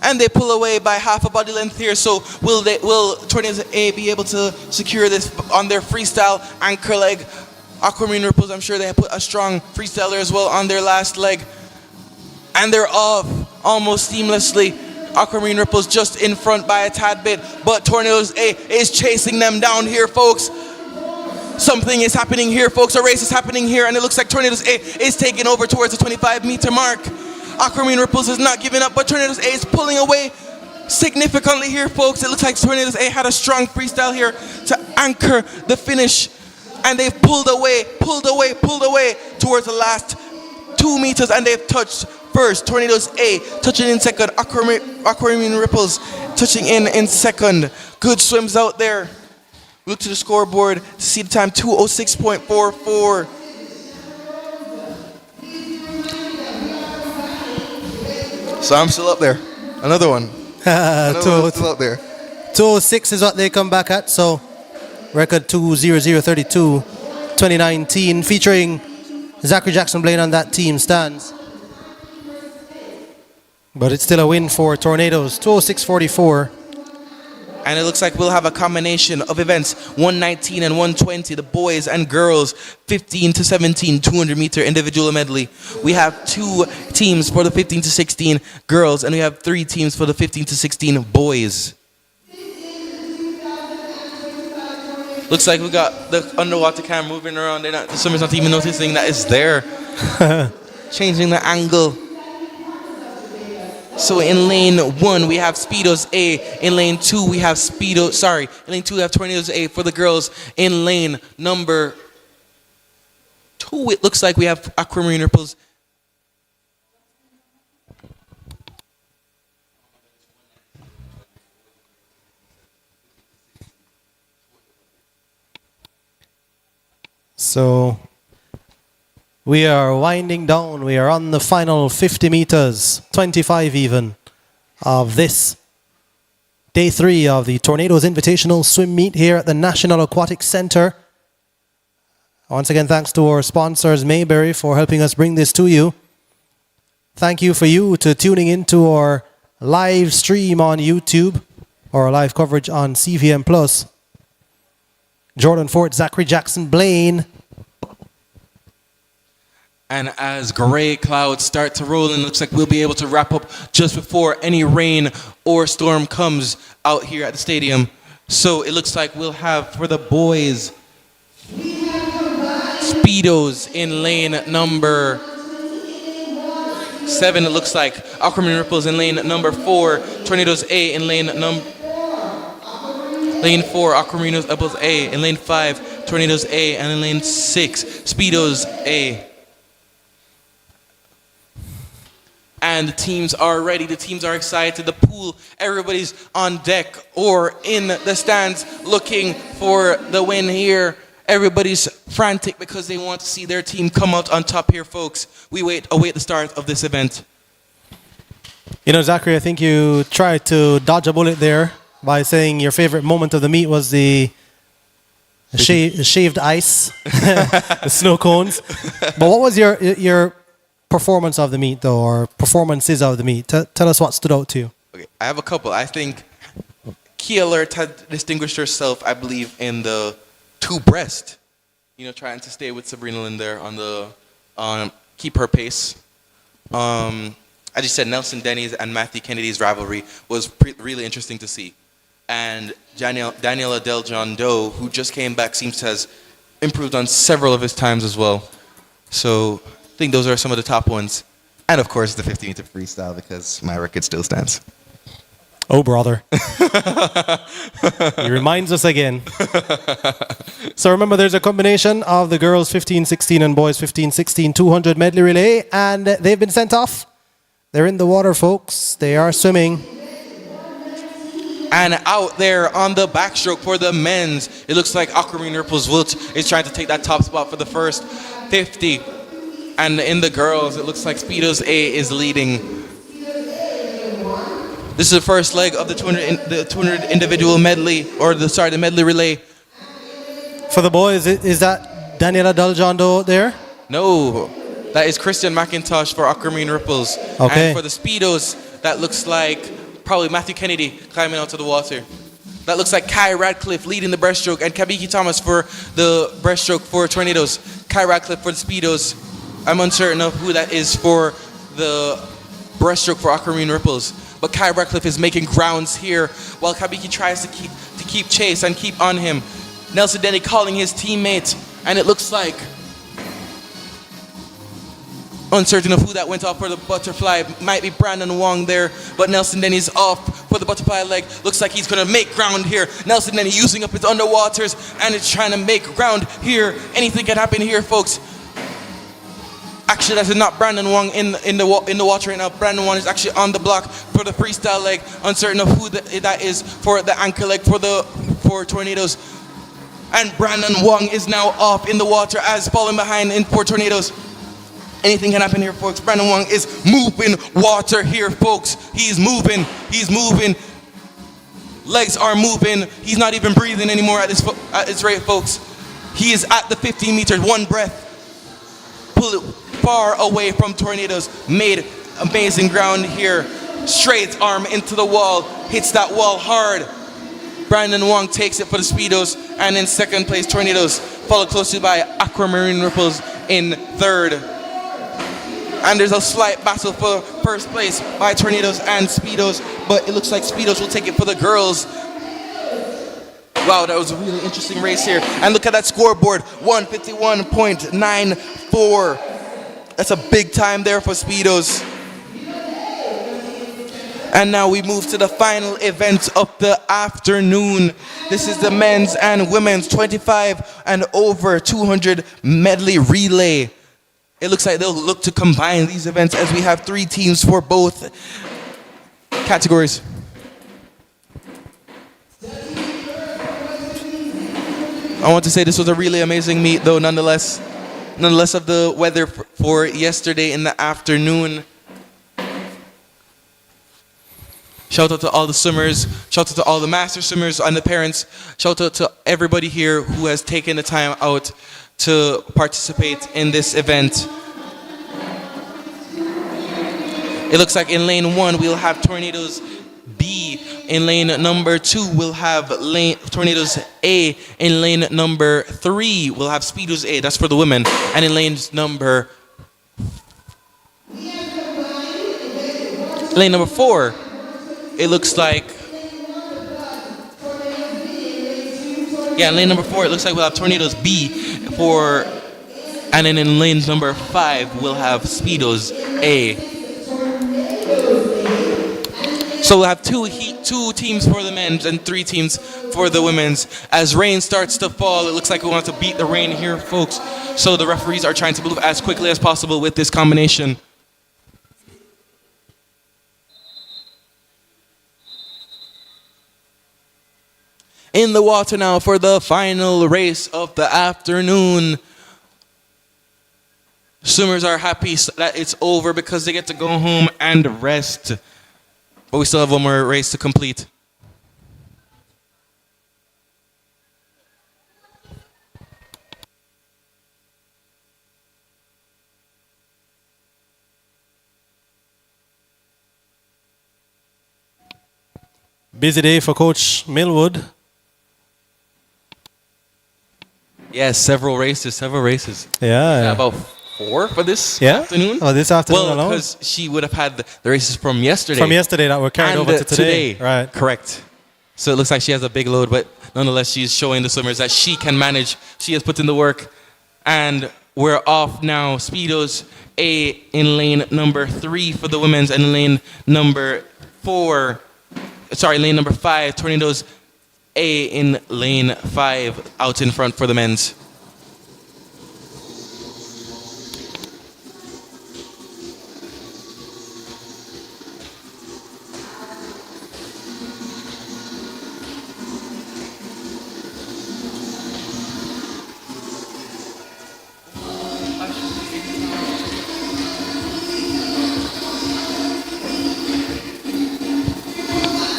And they pull away by half a body length here. So will Tornadoes A be able to secure this on their freestyle anchor leg? Aquamarine Ripples, I'm sure they have put a strong freestyler as well on their last leg. And they're off almost seamlessly. Aquamarine Ripples just in front by a tad bit, but Tornadoes A is chasing them down here, folks. Something is happening here, folks. A race is happening here, and it looks like Tornadoes A is taking over towards the 25-meter mark. Aquamarine Ripples is not giving up, but Tornadoes A is pulling away significantly here, folks. It looks like Tornadoes A had a strong freestyle here to anchor the finish, and they've pulled away towards the last 2 meters, and they've touched first. Tornadoes A touching in second. Aquamarine Ripples touching in second. Good swims out there. Look to the scoreboard to see the time, 2:06.44. So I'm still up there. Another one. Still up there. 2:06 is what they come back at. So record 2:00:32, 2019, featuring Zachary Jackson Blaine on that team stands. But it's still a win for Tornadoes, 2:06.44. And it looks like we'll have a combination of events, 119 and 120, the boys and girls, 15-17, 200-meter individual medley. We have 2 teams for the 15-16 girls, and we have 3 teams for the 15-16 boys. Looks like we got the underwater cam moving around. The swimmer's not even noticing that it's there. Changing the angle. So in lane 1 we have Speedos A. In lane 2 we have in lane 2 we have Tornadoes A for the girls. In lane number 2 it looks like we have Aquamarine Ripples. So we are winding down. We are on the final 50 meters, 25 even, of this day 3 of the Tornadoes Invitational Swim Meet here at the National Aquatic Center. Once again, thanks to our sponsors, Mayberry, for helping us bring this to you. Thank you to tuning into our live stream on YouTube or our live coverage on CVM Plus. Jordan Fort, Zachary Jackson Blaine. And as gray clouds start to roll in, it looks like we'll be able to wrap up just before any rain or storm comes out here at the stadium. So it looks like we'll have for the boys Speedos in lane number 7. It looks like Aquamarine Ripples in lane number 4. Tornadoes A in lane 4, Aquamarine Ripples A. In lane 5, Tornadoes A. And in lane 6, Speedos A. And the teams are ready. The teams are excited. The pool, everybody's on deck or in the stands looking for the win here. Everybody's frantic because they want to see their team come out on top here, folks. We await the start of this event. You know, Zachary, I think you tried to dodge a bullet there by saying your favorite moment of the meet was the shaved ice, the snow cones. But what was your performance of the meet, though, or performances of the meet? Tell us what stood out to you. Okay, I have a couple. I think Kia Alert had distinguished herself, I believe, in the 2 breast. You know, trying to stay with Sabrina Lynn there on keep her pace. As you said, Nelson Denny's and Matthew Kennedy's rivalry was really interesting to see. And Daniela Del John Doe, who just came back, seems to has improved on several of his times as well. So I think those are some of the top ones. And of course, the 50-meter freestyle, because my record still stands. Oh, brother. He reminds us again. So remember, there's a combination of the girls 15-16 and boys 15-16 200 medley relay, and they've been sent off. They're in the water, folks. They are swimming. And out there on the backstroke for the men's, it looks like Aquamarine Ripples Wilt is trying to take that top spot for the first 50. And in the girls, it looks like Speedos A is leading. This is the first leg of the 200 individual medley, the medley relay. For the boys, is that Daniela Daljondo there? No, that is Christian McIntosh for Aquamarine Ripples. Okay. And for the Speedos, that looks like probably Matthew Kennedy climbing out to the water. That looks like Kai Radcliffe leading the breaststroke, and Kabiki Thomas for the breaststroke for Tornadoes. Kai Radcliffe for the Speedos. I'm uncertain of who that is for the breaststroke for Aquamarine Ripples. But Kai Radcliffe is making grounds here while Kabiki tries to keep chase and keep on him. Nelson Denny calling his teammate, and it looks like uncertain of who that went off for the butterfly. Might be Brandon Wong there, but Nelson Denny's off for the butterfly leg. Looks like he's gonna make ground here. Nelson Denny using up his underwaters, and it's trying to make ground here. Anything can happen here, folks. Actually, that's not Brandon Wong in the water right now. Brandon Wong is actually on the block for the freestyle leg. Uncertain of who that is for the ankle leg for Tornadoes. And Brandon Wong is now off in the water as falling behind for Tornadoes. Anything can happen here, folks. Brandon Wong is moving water here, folks. He's moving. Legs are moving. He's not even breathing anymore at this rate, folks. He is at the 15 meters, one breath. Pull it far away from Tornadoes. Made amazing ground here. Straight arm into the wall. Hits that wall hard. Brandon Wong takes it for the Speedos. And in second place, Tornadoes. Followed closely by Aquamarine Ripples in third. And there's a slight battle for first place by Tornadoes and Speedos, but it looks like Speedos will take it for the girls. Wow, that was a really interesting race here. And look at that scoreboard, 151.94. That's a big time there for Speedos. And now we move to the final event of the afternoon. This is the men's and women's 25 and over 200 medley relay. It looks like they'll look to combine these events as we have 3 teams for both categories. I want to say this was a really amazing meet, though, nonetheless of the weather for yesterday in the afternoon. Shout out to all the swimmers, shout out to all the master swimmers and the parents, shout out to everybody here who has taken the time out to participate in this event. It looks like in lane 1 we'll have Tornadoes B. In lane number 2 we'll have Tornadoes A. In lane number 3 we'll have Speedos A. That's for the women. And in lane number 4, it looks like, in lane number 4 it looks like we'll have Tornadoes B for, and then in lane number 5 we'll have Speedos A. So we'll have 2 teams for the men's and 3 teams for the women's. As rain starts to fall, it looks like we want to beat the rain here, folks. So the referees are trying to move as quickly as possible with this combination. In the water now for the final race of the afternoon. Swimmers are happy that it's over because they get to go home and rest. But we still have one more race to complete. Busy day for Coach Millwood. Yes, several races. Yeah. About 4 for this afternoon. Oh, this afternoon well, alone? because she would have had the races from yesterday. From yesterday that were carried over to today. Right. Correct. So it looks like she has a big load, but nonetheless, she's showing the swimmers that she can manage. She has put in the work. And we're off now. Speedos A in lane number 3 for the women's, and lane number 5. Tornadoes A in lane 5 out in front for the men's.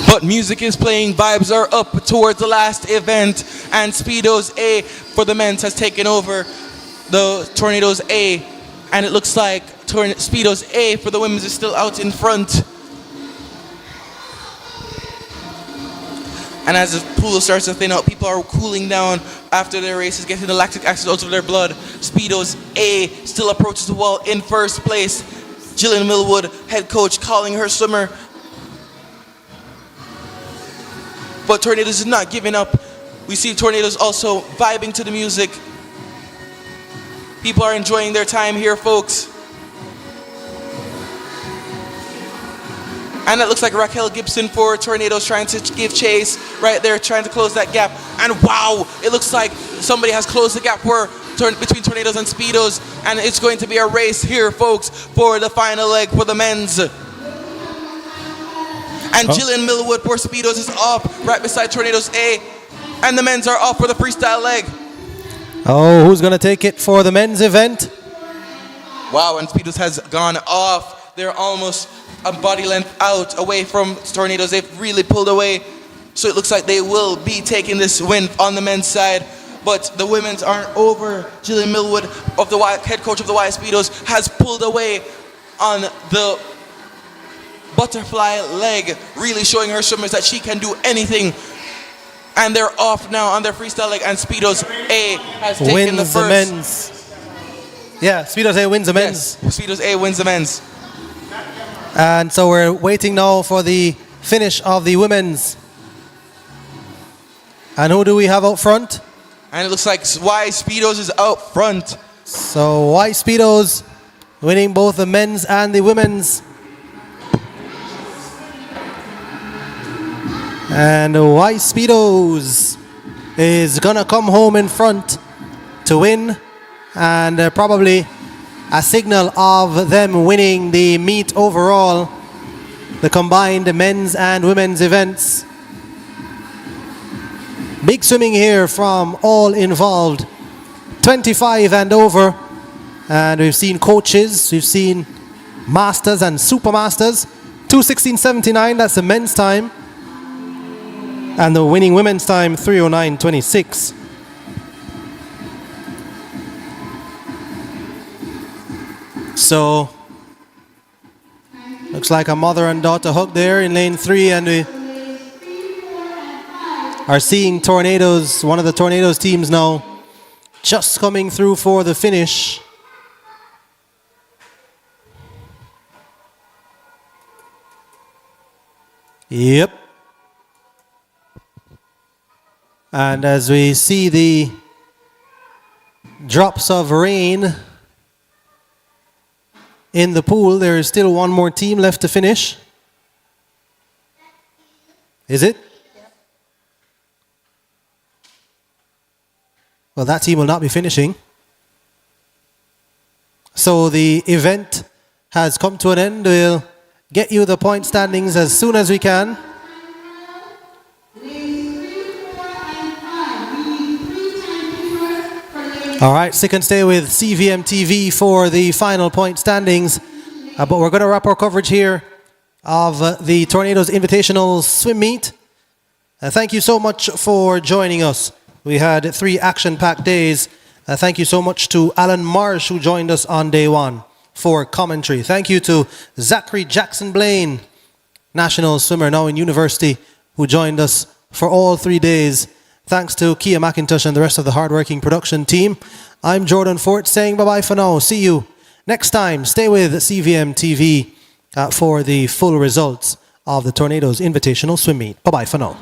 But music is playing, vibes are up towards the last event, and Speedos A for the men's has taken over the Tornadoes A, and it looks like Speedos A for the women's is still out in front. And as the pool starts to thin out, people are cooling down after their races, getting the lactic acid out of their blood. Speedos A still approaches the wall in first place. Jillian Millwood, head coach, calling her swimmer. But Tornadoes is not giving up. We see Tornadoes also vibing to the music. People are enjoying their time here, folks. And it looks like Raquel Gibson for Tornadoes trying to give chase right there, trying to close that gap. And wow, it looks like somebody has closed the gap between Tornadoes and Speedos. And it's going to be a race here, folks, for the final leg for the men's. And Jillian Millwood for Speedos is off right beside Tornadoes A. And the men's are off for the freestyle leg. Oh, who's going to take it for the men's event? Wow, and Speedos has gone off. They're almost a body length out away from Tornadoes. They've really pulled away. So it looks like they will be taking this win on the men's side. But the women's aren't over. Jillian Millwood, head coach of the Y Speedos, has pulled away on the butterfly leg, really showing her swimmers that she can do anything. And they're off now on their freestyle leg, and Speedos A has taken the first. Men's. Yeah, Speedos A wins the men's. Yes, Speedos A wins the men's. And so we're waiting now for the finish of the women's. And who do we have out front? And it looks like Y Speedos is out front. So White Speedos winning both the men's and the women's. And White Speedos is gonna come home in front to win, and probably a signal of them winning the meet overall, the combined men's and women's events. Big swimming here from all involved, 25 and over, and we've seen coaches, we've seen masters and super masters. 2:16.79, that's the men's time, and the winning women's time 3:09.26. So looks like a mother and daughter hug there in lane 3, and we are seeing Tornadoes, one of the Tornadoes teams now, just coming through for the finish. Yep. And as we see the drops of rain in the pool, there is still one more team left to finish. Is it? Well, that team will not be finishing. So the event has come to an end. We'll get you the point standings as soon as we can. All right, stick and stay with CVM TV for the final point standings. But we're going to wrap our coverage here of the Tornadoes Invitational Swim Meet. Thank you so much for joining us. We had 3 action-packed days. Thank you so much to Alan Marsh, who joined us on day 1 for commentary. Thank you to Zachary Jackson Blaine, national swimmer now in university, who joined us for all 3 days. Thanks to Kia McIntosh and the rest of the hardworking production team. I'm Jordan Fort saying bye-bye for now. See you next time. Stay with CVM TV for the full results of the Tornadoes Invitational Swim Meet. Bye-bye for now.